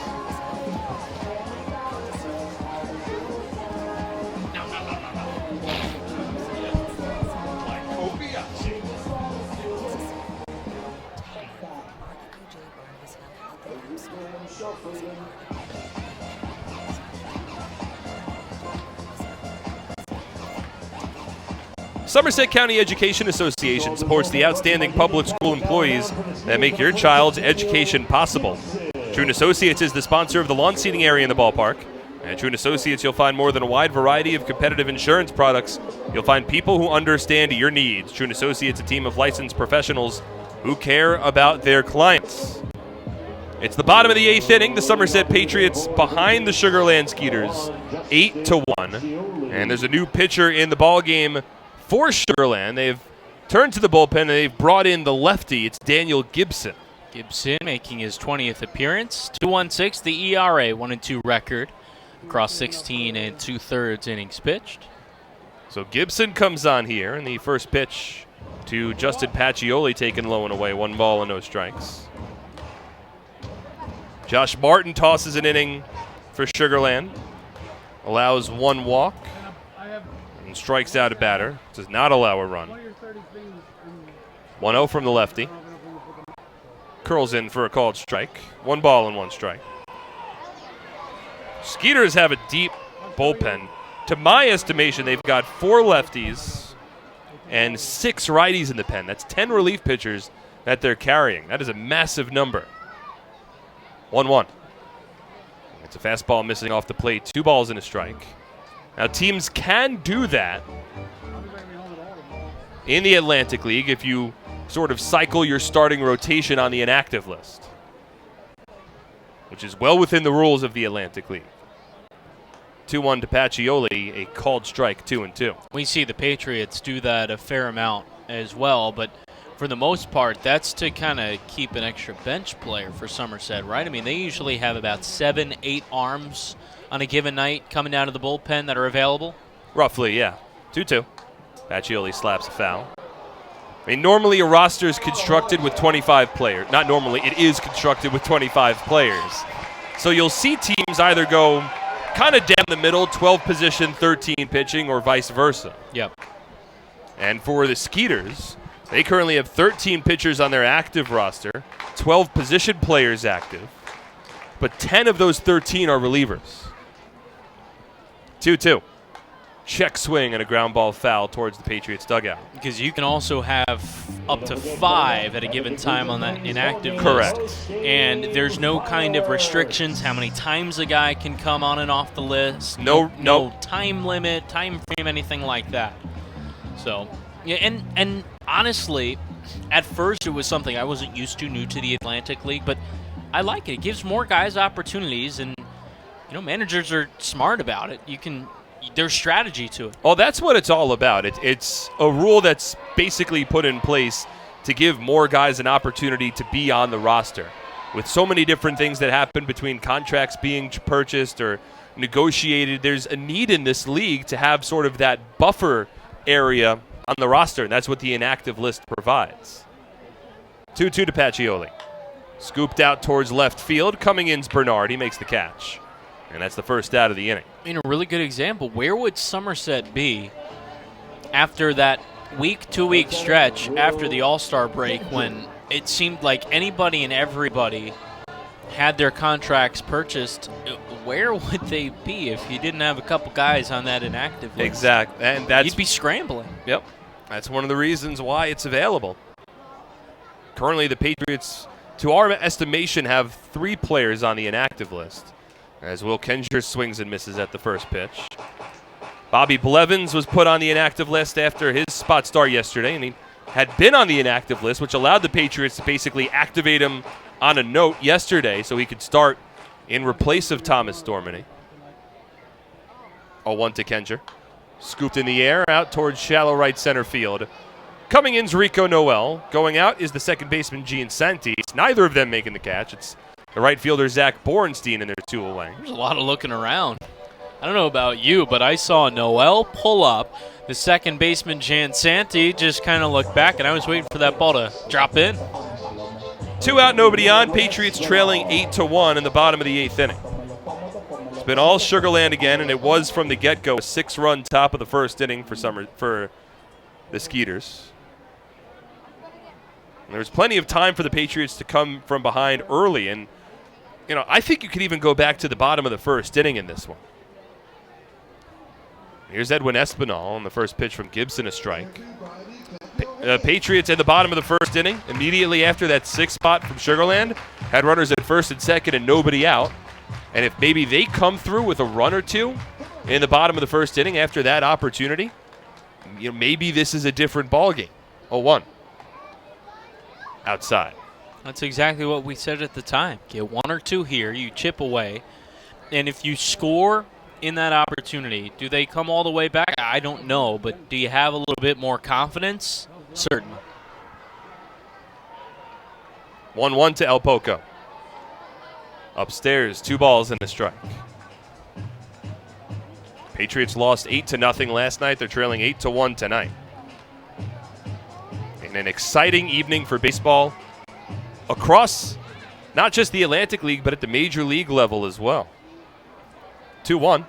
Somerset County Education Association supports the outstanding public school employees that make your child's education possible. Trune Associates is the sponsor of the lawn seating area in the ballpark. At Trune Associates, you'll find more than a wide variety of competitive insurance products. You'll find people who understand your needs. Trune Associates, a team of licensed professionals who care about their clients. It's the bottom of the 8th inning. The Somerset Patriots behind the Sugarland Skeeters, 8-1. And there's a new pitcher in the ball game for Sugarland. They've turned to the bullpen and they've brought in the lefty. It's Daniel Gibson. Gibson making his 20th appearance. 2.16, the ERA, 1-2 record across 16 2/3 innings pitched. So Gibson comes on here, and the first pitch to Justin Pacioli taken low and away. 1 ball and no strikes. Josh Martin tosses an inning for Sugarland. allows one walk and strikes out a batter. Does not allow a run. 1-0 from the lefty. Curls in for a called strike. 1 ball and 1 strike. Skeeters have a deep bullpen. To my estimation, they've got 4 lefties and 6 righties in the pen. That's 10 relief pitchers that they're carrying. That is a massive number. 1-1. It's a fastball missing off the plate. 2 balls and a strike. Now, teams can do that in the Atlantic League if you sort of cycle your starting rotation on the inactive list, which is well within the rules of the Atlantic League. 2-1 to Pacioli, a called strike, 2-2. We see the Patriots do that a fair amount as well, but for the most part, that's to kind of keep an extra bench player for Somerset, right? I mean, they usually have about 7-8 arms on a given night coming out of the bullpen that are available. Roughly, yeah. 2-2. Pacioli slaps a foul. I mean, normally a roster is constructed with 25 players. Not normally, it is constructed with 25 players. So you'll see teams either go kind of down the middle, 12 position, 13 pitching, or vice versa. Yep. And for the Skeeters, they currently have 13 pitchers on their active roster, 12 position players active, but 10 of those 13 are relievers. 2-2. Check swing and a ground ball foul towards the Patriots dugout. Because you can also have up to 5 at a given time on that inactive Correct. list. And there's no kind of restrictions how many times a guy can come on and off the list. No time limit, time frame, anything like that. So, yeah, and honestly, at first it was something I wasn't used to, new to the Atlantic League, but I like it. It gives more guys opportunities, and managers are smart about it. There's strategy to it. Oh, that's what it's all about. It's a rule that's basically put in place to give more guys an opportunity to be on the roster. With so many different things that happen between contracts being purchased or negotiated, there's a need in this league to have sort of that buffer area on the roster, and that's what the inactive list provides. 2-2 to Pacioli. Scooped out towards left field. Coming in's Bernard. He makes the catch. And that's the first out of the inning. I mean, a really good example. Where would Somerset be after that week-to-week stretch after the All-Star break when it seemed like anybody and everybody had their contracts purchased? Where would they be if you didn't have a couple guys on that inactive list? Exactly. And you'd be scrambling. Yep. That's one of the reasons why it's available. Currently, the Patriots, to our estimation, have 3 players on the inactive list, as Will Kenjer swings and misses at the first pitch. Bobby Blevins was put on the inactive list after his spot start yesterday, and he had been on the inactive list, which allowed the Patriots to basically activate him on a note yesterday so he could start in replace of Thomas Dormany. 0-1 to Kenjer. Scooped in the air, out towards shallow right center field. Coming in's Rico Noel. Going out is the second baseman Gene Santis. Neither of them making the catch. It's the right fielder Zach Borenstein in their two away. There's a lot of looking around. I don't know about you, but I saw Noel pull up. The second baseman Jan Santi just kind of looked back, and I was waiting for that ball to drop in. 2 out, nobody on. Patriots trailing 8-1 in the bottom of the 8th inning. It's been all Sugarland again, and it was from the get-go a 6-run top of the first inning for the Skeeters. And there was plenty of time for the Patriots to come from behind early, and I think you could even go back to the bottom of the first inning in this one. Here's Edwin Espinal on the first pitch from Gibson, a strike. Patriots at the bottom of the first inning, immediately after that 6th spot from Sugarland, had runners at first and second and nobody out. And if maybe they come through with a run or two in the bottom of the first inning after that opportunity, maybe this is a different ballgame. 0-1. Outside. That's exactly what we said at the time. Get 1 or 2 here, you chip away, and if you score in that opportunity, do they come all the way back? I don't know, but do you have a little bit more confidence? Certainly. 1-1 to El Poco. Upstairs, 2 balls and a strike. Patriots lost 8-0 last night. They're trailing 8-1 tonight. And an exciting evening for baseball across not just the Atlantic League, but at the Major League level as well. 2-1.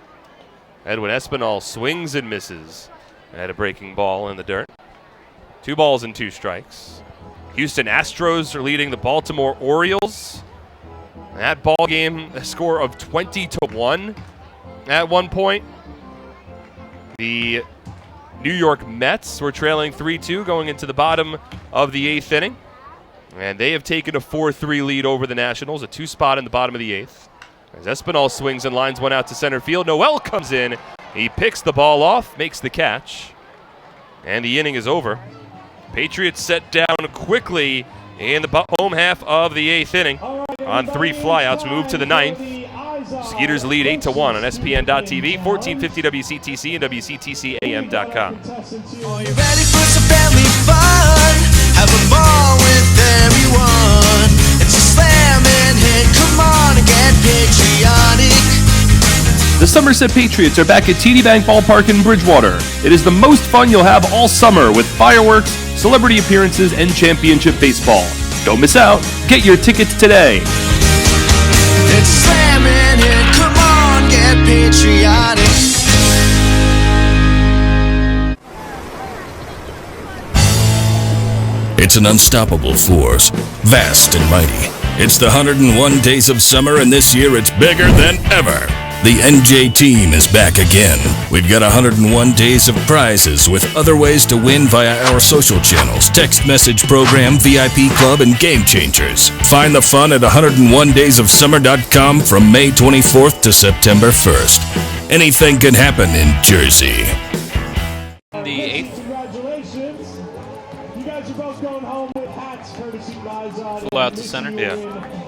Edwin Espinal swings and misses at a breaking ball in the dirt. 2 balls and 2 strikes. Houston Astros are leading the Baltimore Orioles. That ball game, a score of 20-1 at one point. The New York Mets were trailing 3-2 going into the bottom of the 8th inning. And they have taken a 4-3 lead over the Nationals, a 2 spot in the bottom of the 8th. As Espinal swings and lines one out to center field, Noel comes in. He picks the ball off, makes the catch, and the inning is over. Patriots set down quickly in the home half of the 8th inning on 3 flyouts. Move to the 9th. Skeeters lead 8-1 on SPN.TV, 1450 WCTC, and WCTCAM.com. Are you ready for some family fun? Have a ball with everyone. It's a slam and hit. Come on and get patriotic. The Somerset Patriots are back at TD Bank Ballpark in Bridgewater. It is the most fun you'll have all summer with fireworks, celebrity appearances, and championship baseball. Don't miss out. Get your tickets today. It's a slam and hit. Come on, get patriotic. It's an unstoppable force, vast and mighty. It's the 101 days of summer, and this year it's bigger than ever. The NJ team is back again. We've got 101 days of prizes with other ways to win via our social channels, text message program, VIP club, and game changers. Find the fun at 101daysofsummer.com from May 24th to September 1st. Anything can happen in Jersey. The 8th. Congratulations. You guys are both going home with hats courtesy of Izod. Full out to center. Yeah.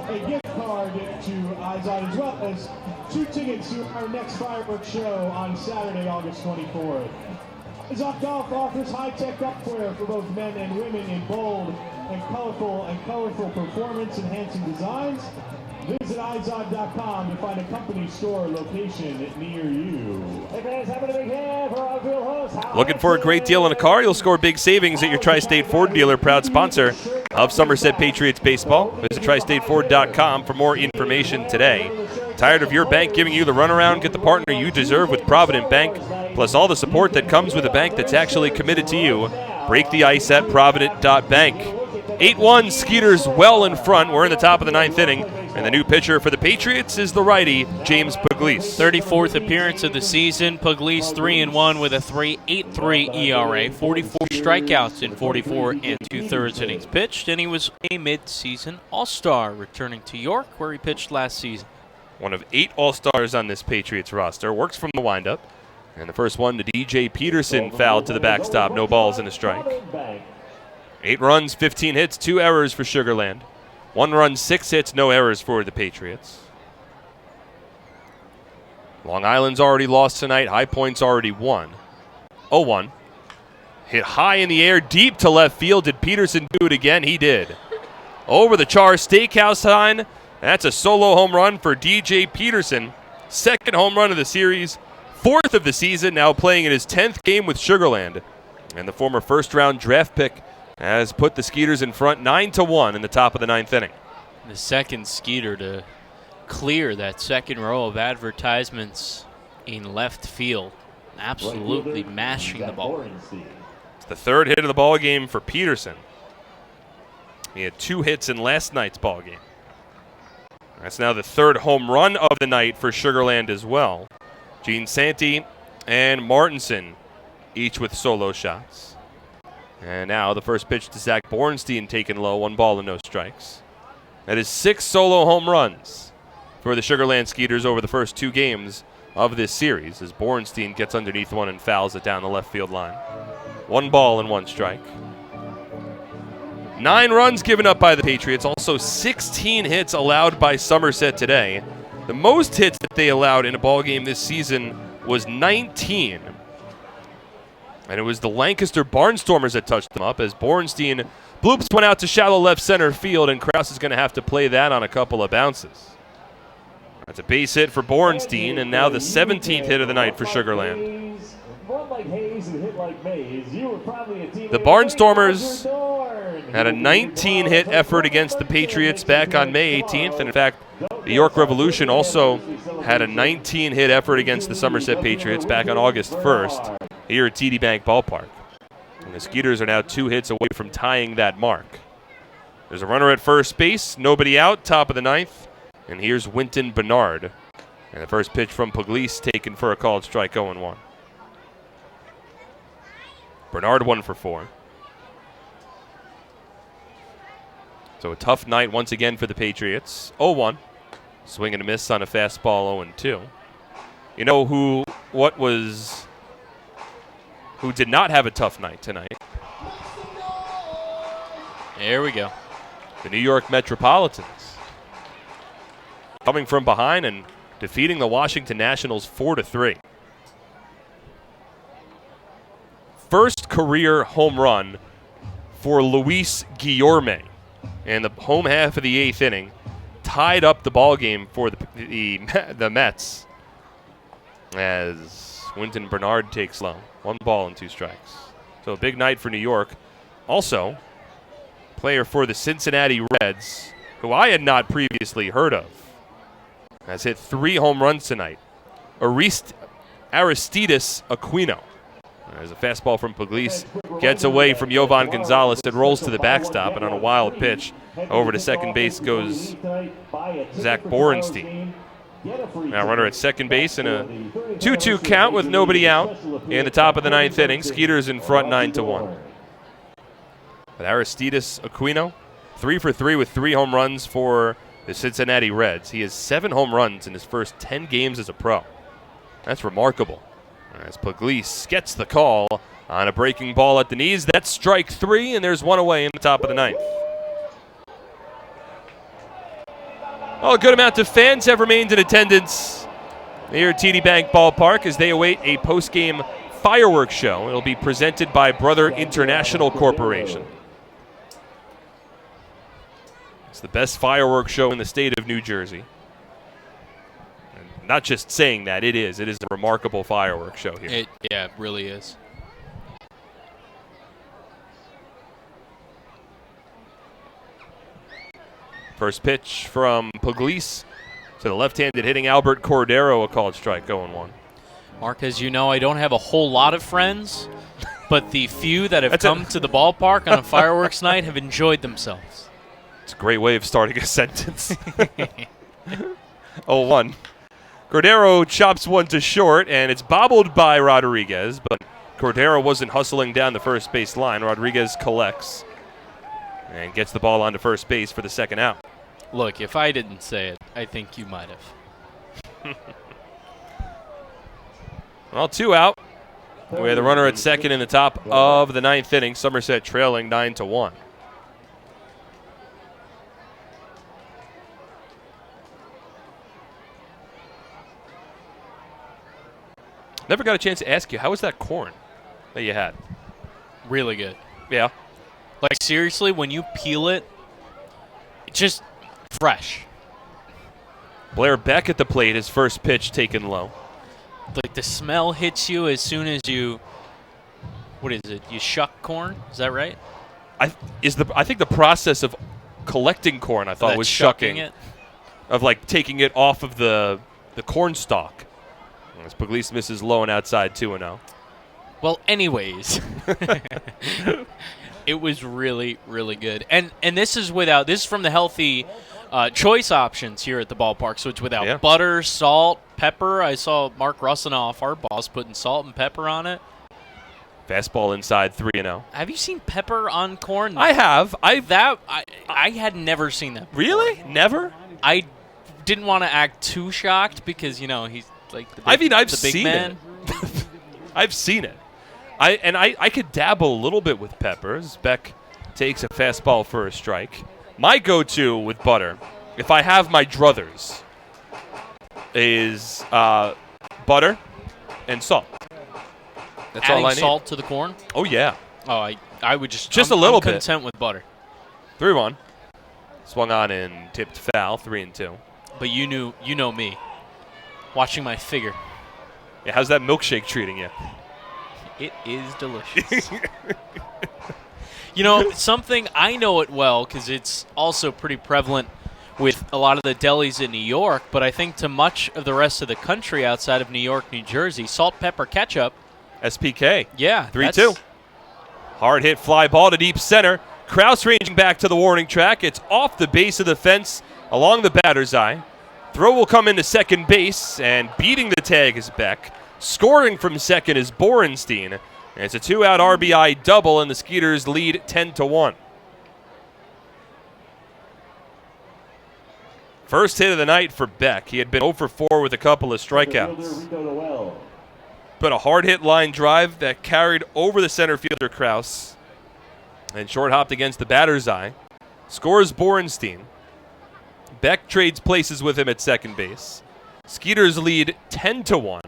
A gift card to Izod as well as 2 tickets to our next fireworks show on Saturday, August 24th. Izod Golf offers high-tech upwear for both men and women in bold and colorful performance-enhancing designs. Visit Izod.com to find a company store location near you. Hey fans, having a big hand for our real host. Looking for a great deal on a car? You'll score big savings at your Tri-State Ford dealer, proud sponsor of Somerset Patriots baseball. Visit TriStateFord.com for more information today. Tired of your bank giving you the runaround? Get the partner you deserve with Provident Bank, plus all the support that comes with a bank that's actually committed to you. Break the ice at Provident.bank. 8-1, Skeeters well in front. We're in the top of the 9th inning, and the new pitcher for the Patriots is the righty, James Puglise. 34th appearance of the season. Puglise 3-1 with a 3.83 ERA, 44 strikeouts in 44 2/3 innings pitched, and he was a mid-season All-Star, returning to York, where he pitched last season. One of 8 All-Stars on this Patriots roster. Works from the windup, and the first one to DJ Peterson, fouled to the backstop. No balls and a strike. 8 runs, 15 hits, 2 errors for Sugarland. 1 run, 6 hits, no errors for the Patriots. Long Island's already lost tonight. High Point's already won. 0-1. Hit high in the air, deep to left field. Did Peterson do it again? He did. Over the Char Steakhouse sign. That's a solo home run for DJ Peterson. 2nd home run of the series. 4th of the season, now playing in his 10th game with Sugarland. And the former first-round draft pick has put the Skeeters in front 9-1 in the top of the 9th inning. The second Skeeter to clear that second row of advertisements in left field. Absolutely mashing the ball. It's the 3rd hit of the ball game for Peterson. He had 2 hits in last night's ball game. That's now the 3rd home run of the night for Sugarland as well. Gene Santee and Martinson, each with solo shots. And now the first pitch to Zach Bornstein, taken low, 1 ball and no strikes. That is 6 solo home runs for the Sugarland Skeeters over the first 2 games of this series, as Bornstein gets underneath one and fouls it down the left field line. 1 ball and 1 strike. 9 runs given up by the Patriots, also 16 hits allowed by Somerset today. The most hits that they allowed in a ball game this season was 19. And it was the Lancaster Barnstormers that touched them up, as Bornstein bloops one out to shallow left center field, and Krause is going to have to play that on a couple of bounces. That's a base hit for Bornstein, and now the 17th hit of the night for Sugarland. The Barnstormers had a 19-hit effort against the Patriots back on May 18th, and in fact, the York Revolution also had a 19-hit effort against the Somerset Patriots back on August 1st here at TD Bank Ballpark. And the Skeeters are now 2 hits away from tying that mark. There's a runner at first base, nobody out, top of the 9th. And here's Winton Bernard. And the first pitch from Puglise taken for a called strike, 0-1. Bernard 1 for 4. So a tough night once again for the Patriots. 0-1. Swing and a miss on a fastball, 0-2. You know who did not have a tough night tonight? There we go. The New York Metropolitans. Coming from behind and defeating the Washington Nationals 4-3. First career home run for Luis Guillorme. And the home half of the 8th inning tied up the ball game for the Mets as Winton Bernard takes low. 1 ball and 2 strikes. So a big night for New York. Also, player for the Cincinnati Reds, who I had not previously heard of, has hit 3 home runs tonight. Aristides Aquino. There's a fastball from Puglise. Gets away from Yovan Gonzalez. It rolls to the backstop, and on a wild pitch, over to second base goes Zach Borenstein. Now runner at second base in a 2-2 count with nobody out in the top of the 9th inning. Skeeters in front 9-1. But Aristides Aquino, 3 for 3 with 3 home runs for the Cincinnati Reds. He has 7 home runs in his first 10 games as a pro. That's remarkable. As Puglise gets the call on a breaking ball at the knees. That's strike 3, and there's 1 away in the top of the 9th. Well, a good amount of fans have remained in attendance here at TD Bank Ballpark as they await a post-game fireworks show. It'll be presented by Brother International Corporation. It's the best fireworks show in the state of New Jersey. And not just saying that, it is. It is a remarkable fireworks show here. It really is. First pitch from Puglise to the left-handed hitting Albert Cordero, a called strike, 0-1. Mark, as you know, I don't have a whole lot of friends, but the few that have come to the ballpark on a fireworks night have enjoyed themselves. It's a great way of starting a sentence. 0-1. Cordero chops one to short, and it's bobbled by Rodriguez, but Cordero wasn't hustling down the first base line. Rodriguez collects and gets the ball onto first base for the second out. Look, if I didn't say it, I think you might have. Well, 2 out. We have the runner at second in the top of the 9th inning. Somerset trailing 9-1. Never got a chance to ask you, how was that corn that you had? Really good. Yeah. Like, seriously, when you peel it, it's just fresh. Blair Beck at the plate, his first pitch taken low. Like, the smell hits you as soon as you, what is it, you shuck corn? Is that right? I think the process of collecting corn, I thought, was shucking it? Of, like, taking it off of the corn stalk. As Puglise misses low and outside 2-0. Well, anyways, it was really, really good. And this is from the healthy choice options here at the ballpark. So it's without butter, salt, pepper. I saw Mark Russinoff, our boss, putting salt and pepper on it. Fastball inside 3-0. Have you seen pepper on corn? I have. I had never seen that before. Really? Never? I didn't want to act too shocked because, you know, he's like the big, I've the big seen man. it. I've seen it. I could dabble a little bit with peppers. Beck takes a fastball for a strike. My go-to with butter, if I have my druthers, is butter and salt. That's Adding all I need. Salt to the corn? Oh, yeah. Oh, I would just a little I'm bit. content with butter. 3-1. Swung on and tipped foul, 3-2. But you know me. Watching my figure. Yeah, how's that milkshake treating you? It is delicious. You know, something, I know it well because it's also pretty prevalent with a lot of the delis in New York, but I think to much of the rest of the country outside of New York, New Jersey, salt, pepper, ketchup. SPK. Yeah. 3-2. Hard hit fly ball to deep center. Kraus ranging back to the warning track. It's off the base of the fence along the batter's eye. Throw will come into second base, and beating the tag is Beck. Scoring from second is Borenstein. And it's a 2-out RBI double, and the Skeeters lead 10-1. First hit of the night for Beck. He had been 0 for 4 with a couple of strikeouts. But a hard hit line drive that carried over the center fielder Kraus and short hopped against the batter's eye. Scores Borenstein. Beck trades places with him at second base. Skeeters lead 10-1.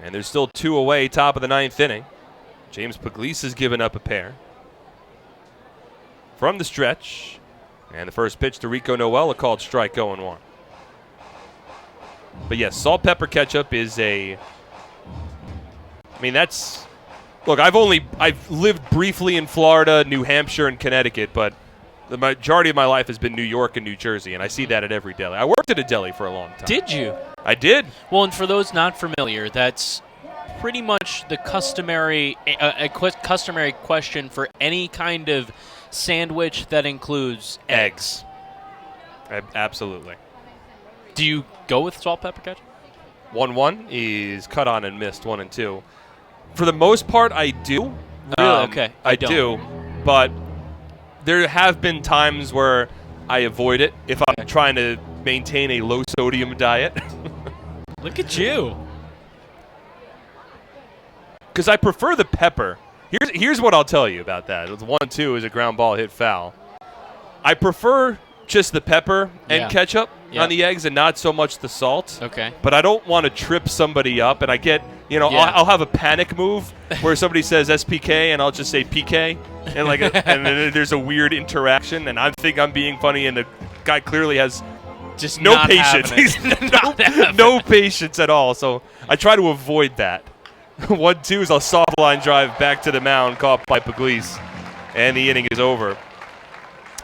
And there's still 2 away, top of the 9th inning. James Puglisi has given up a pair. From the stretch, and the first pitch to Rico Noel, a called strike, 0-1. But yes, salt, pepper, ketchup is a... I mean, that's... Look, I've lived briefly in Florida, New Hampshire, and Connecticut, but the majority of my life has been New York and New Jersey, and I see that at every deli. I worked at a deli for a long time. Did you? I did. Well, and for those not familiar, that's pretty much the customary customary question for any kind of sandwich that includes eggs. Absolutely. Do you go with salt, pepper, ketchup? 1-1 is cut on and missed, 1 and 2. For the most part, I do. Really? Okay. I do, but there have been times where I avoid it if I'm trying to maintain a low sodium diet. Look at you. Because I prefer the pepper. Here's what I'll tell you about that. 1-2 is a ground ball hit foul. I prefer just the pepper and ketchup on the eggs and not so much the salt. Okay. But I don't want to trip somebody up, and I get, I'll have a panic move where somebody says SPK and I'll just say PK, and and then there's a weird interaction, and I think I'm being funny, and the guy clearly has just no patience. He's no patience at all. So I try to avoid that. 1-2 is a soft line drive back to the mound, caught by Puglisi, and the inning is over.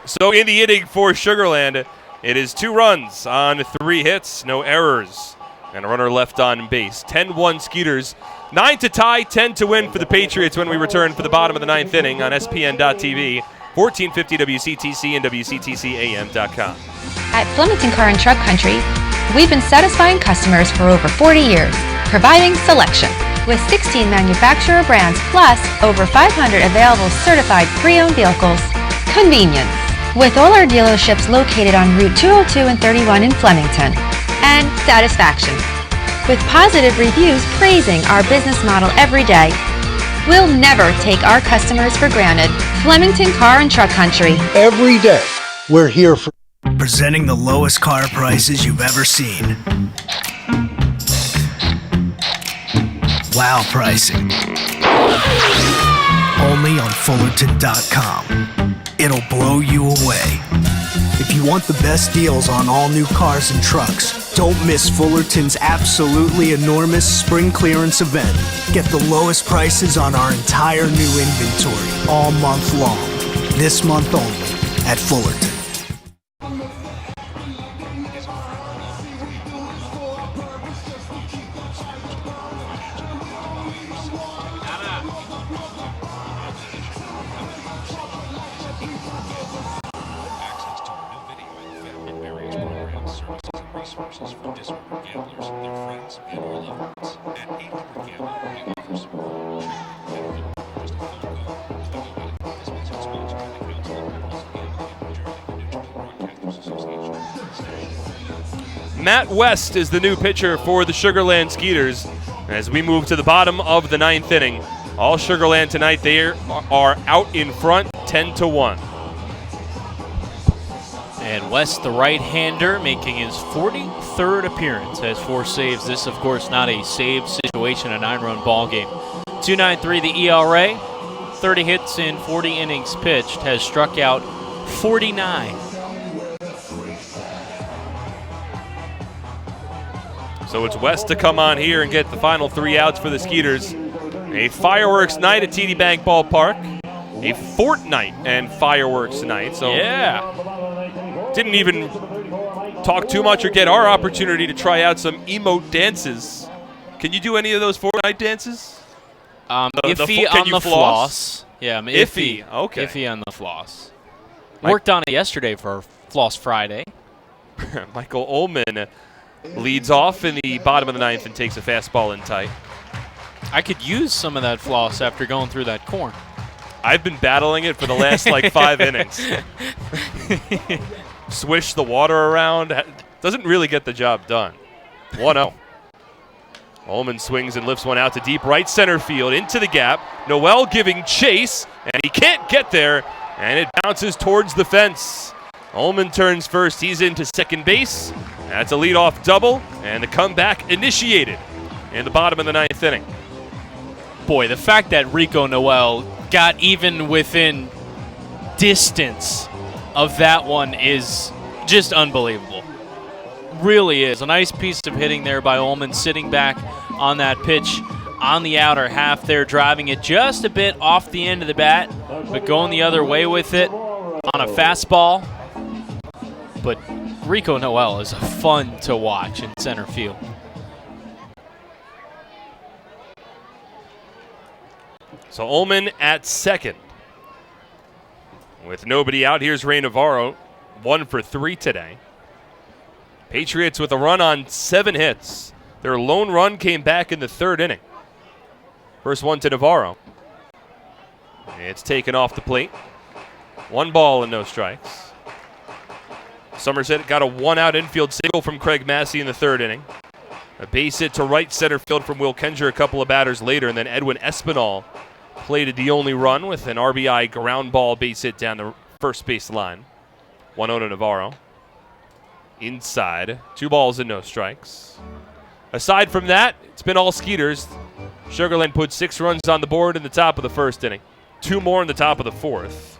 So in the inning for Sugarland, it is 2 runs on 3 hits, no errors, and a runner left on base. 10-1 Skeeters, 9 to tie, 10 to win for the Patriots when we return for the bottom of the 9th inning on SPN.TV, 1450 WCTC and WCTCAM.com. At Flemington Car and Truck Country, we've been satisfying customers for over 40 years, providing selection. With 16 manufacturer brands plus over 500 available certified pre-owned vehicles. Convenience. With all our dealerships located on Route 202 and 31 in Flemington. And satisfaction. With positive reviews praising our business model every day. We'll never take our customers for granted. Flemington Car and Truck Country. Every day, we're here for... Presenting the lowest car prices you've ever seen. Wow pricing. Only on Fullerton.com. It'll blow you away. If you want the best deals on all new cars and trucks, don't miss Fullerton's absolutely enormous spring clearance event. Get the lowest prices on our entire new inventory all month long. This month only at Fullerton. Matt West is the new pitcher for the Sugarland Skeeters. As we move to the bottom of the 9th inning, all Sugarland tonight, they are out in front, 10-1. And West, the right-hander, making his 43rd appearance, has 4 saves. This, of course, not a save situation, a 9-run ball game. 2.93 the ERA, 30 hits in 40 innings pitched, has struck out 49. So it's West to come on here and get the final 3 outs for the Skeeters. A fireworks night at TD Bank Ballpark. A fortnight and fireworks night. So yeah. didn't even talk too much or get our opportunity to try out some emote dances. Can you do any of those Fortnite dances? Iffy on the floss. Yeah, I'm iffy. Okay. Iffy on the floss. Worked on it yesterday for Floss Friday. Michael Ullman leads off in the bottom of the ninth and takes a fastball in tight. I could use some of that floss after going through that corn. I've been battling it for the last 5 innings. Swish the water around. Doesn't really get the job done. 1-0. Ullman swings and lifts one out to deep right center field into the gap. Noel giving chase, and he can't get there, and it bounces towards the fence. Ullman turns first. He's into second base. That's a leadoff double, and the comeback initiated in the bottom of the ninth inning. Boy, the fact that Rico Noel got even within distance of that one is just unbelievable. Really is. A nice piece of hitting there by Ullman, sitting back on that pitch on the outer half there, driving it just a bit off the end of the bat, but going the other way with it on a fastball. But Rico Noel is fun to watch in center field. So Ullman at second. With nobody out, here's Ray Navarro, 1 for 3 today. Patriots with a run on 7 hits. Their lone run came back in the third inning. First one to Navarro. It's taken off the plate. 1 ball and no strikes. Somerset got a 1-out infield single from Craig Massey in the third inning. A base hit to right center field from Will Kenger a couple of batters later, and then Edwin Espinal plated the only run with an RBI ground ball base hit down the first base line. 1-0 to Navarro. Inside, 2 balls and no strikes. Aside from that, it's been all Skeeters. Sugarland put 6 runs on the board in the top of the first inning. 2 more in the top of the fourth.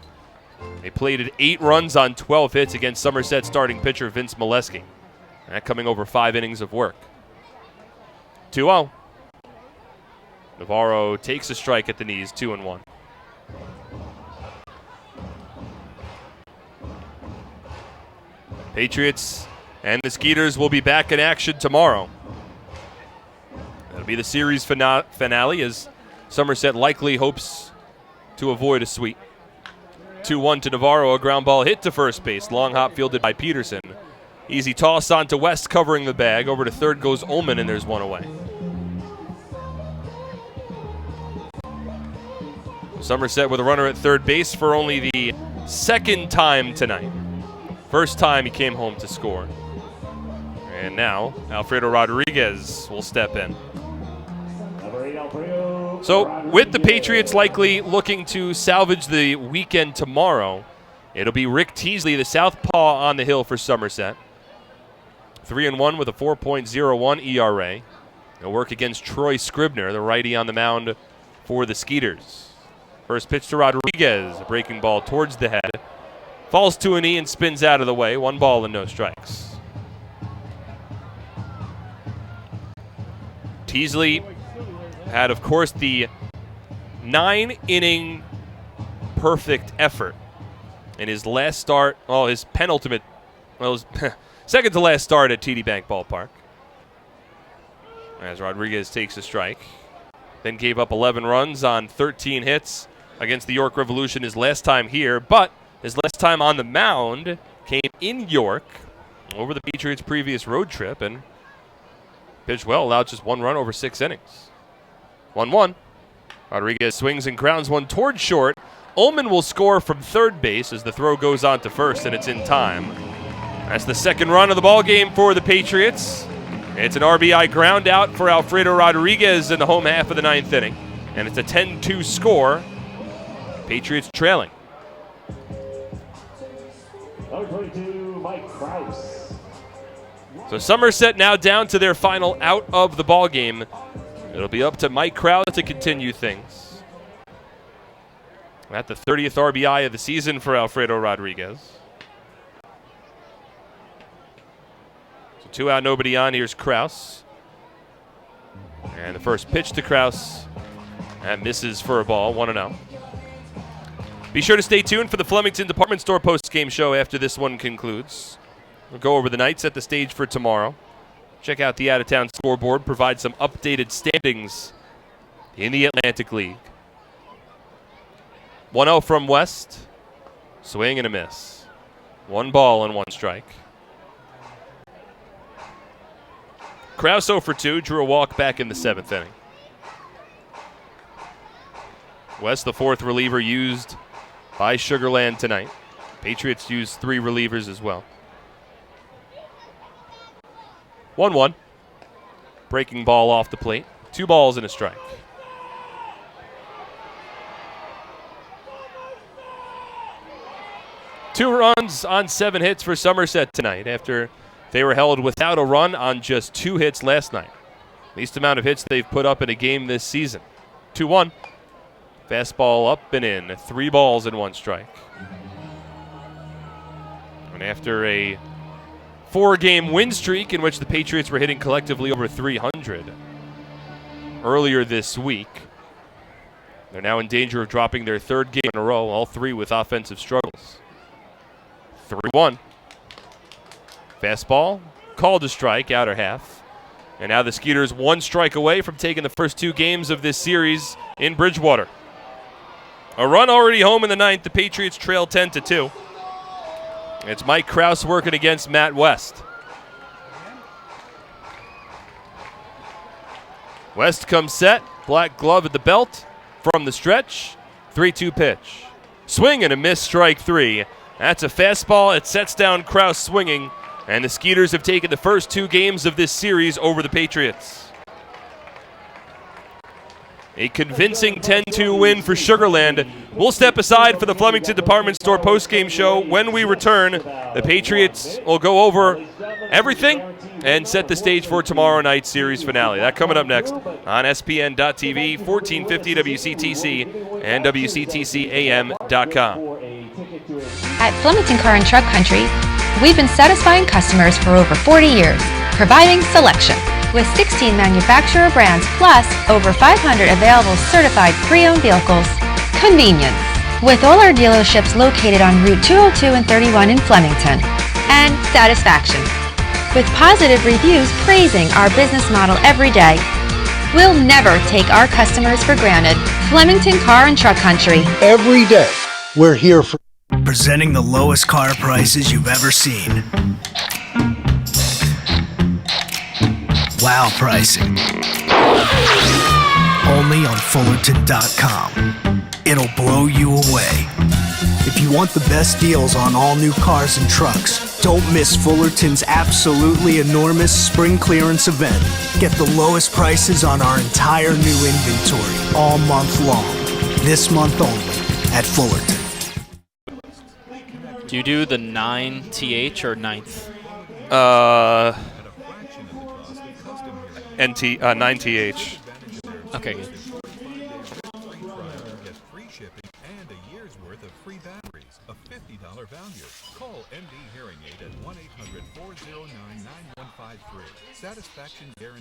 They plated 8 runs on 12 hits against Somerset starting pitcher Vince Molesky. That coming over 5 innings of work. 2-0. Navarro takes a strike at the knees, 2-1. Patriots and the Skeeters will be back in action tomorrow. That'll be the series finale as Somerset likely hopes to avoid a sweep. 2-1 to Navarro, a ground ball hit to first base. Long hop fielded by Peterson. Easy toss on to West covering the bag. Over to third goes Ullman, and there's 1 away. Somerset with a runner at third base for only the second time tonight. First time he came home to score. And now Alfredo Rodriguez will step in. So with the Patriots likely looking to salvage the weekend tomorrow, it'll be Rick Teasley, the southpaw, on the hill for Somerset. 3-1 with a 4.01 ERA. He'll work against Troy Scribner, the righty on the mound for the Skeeters. First pitch to Rodriguez, a breaking ball towards the head. Falls to a knee and spins out of the way. 1 ball and no strikes. Teasley had, of course, the 9-inning perfect effort in his last start, his penultimate, his second to last start at TD Bank Ballpark. As Rodriguez takes a strike. Then gave up 11 runs on 13 hits against the York Revolution his last time here, but his last time on the mound came in York over the Patriots' previous road trip and pitched well, allowed just 1 run over 6 innings. 1-1. Rodriguez swings and grounds one toward short. Ullman will score from third base as the throw goes on to first, and it's in time. That's the second run of the ball game for the Patriots. It's an RBI ground out for Alfredo Rodriguez in the home half of the 9th inning, and it's a 10-2 score. Patriots trailing. So Somerset now down to their final out of the ball game. It'll be up to Mike Krause to continue things. At the 30th RBI of the season for Alfredo Rodriguez. So 2 out, nobody on. Here's Krause. And the first pitch to Krause. That misses for a ball, 1-0. Be sure to stay tuned for the Flemington Department Store post-game show after this one concludes. We'll go over the night, set the stage for tomorrow. Check out the out-of-town scoreboard, provide some updated standings in the Atlantic League. 1-0 from West. Swing and a miss. 1 ball and 1 strike. Krause 0 for 2, drew a walk back in the 7th inning. West, the 4th reliever used by Sugarland tonight. Patriots used 3 relievers as well. 1-1. Breaking ball off the plate. 2 balls and a strike. Two runs on 7 hits for Somerset tonight after they were held without a run on just 2 hits last night. Least amount of hits they've put up in a game this season. 2-1. Fastball up and in. 3 balls and 1 strike. And after a 4-game win streak in which the Patriots were hitting collectively over 300 earlier this week, they're now in danger of dropping their 3rd game in a row, all 3 with offensive struggles. 3-1. Fastball, called a strike, outer half. And now the Skeeters 1 strike away from taking the first 2 games of this series in Bridgewater. A run already home in the 9th. The Patriots trail 10-2. It's Mike Krause working against Matt West. West comes set, black glove at the belt from the stretch. 3-2 pitch. Swing and a miss, strike 3. That's a fastball. It sets down Krause swinging, and the Skeeters have taken the first 2 games of this series over the Patriots. A convincing 10-2 win for Sugarland. We'll step aside for the Flemington Department Store postgame show. When we return, the Patriots will go over everything and set the stage for tomorrow night's series finale. That coming up next on SPN.TV, 1450 WCTC, and WCTCAM.com. At Flemington Car and Truck Country, we've been satisfying customers for over 40 years, providing selection. With 16 manufacturer brands plus over 500 available certified pre-owned vehicles. Convenience. With all our dealerships located on Route 202 and 31 in Flemington. And satisfaction. With positive reviews praising our business model every day. We'll never take our customers for granted. Flemington Car and Truck Country. Every day, we're here for... Presenting the lowest car prices you've ever seen. Wow pricing. Only on Fullerton.com. It'll blow you away. If you want the best deals on all new cars and trucks, don't miss Fullerton's absolutely enormous spring clearance event. Get the lowest prices on our entire new inventory all month long. This month only at Fullerton. Do you do the 9th or 9th? 9th. Okay, good. Free shipping and a year's worth of free batteries, a $50 value. Call MD Hearing Aid at 1-800-409-9153. Satisfaction guarantee.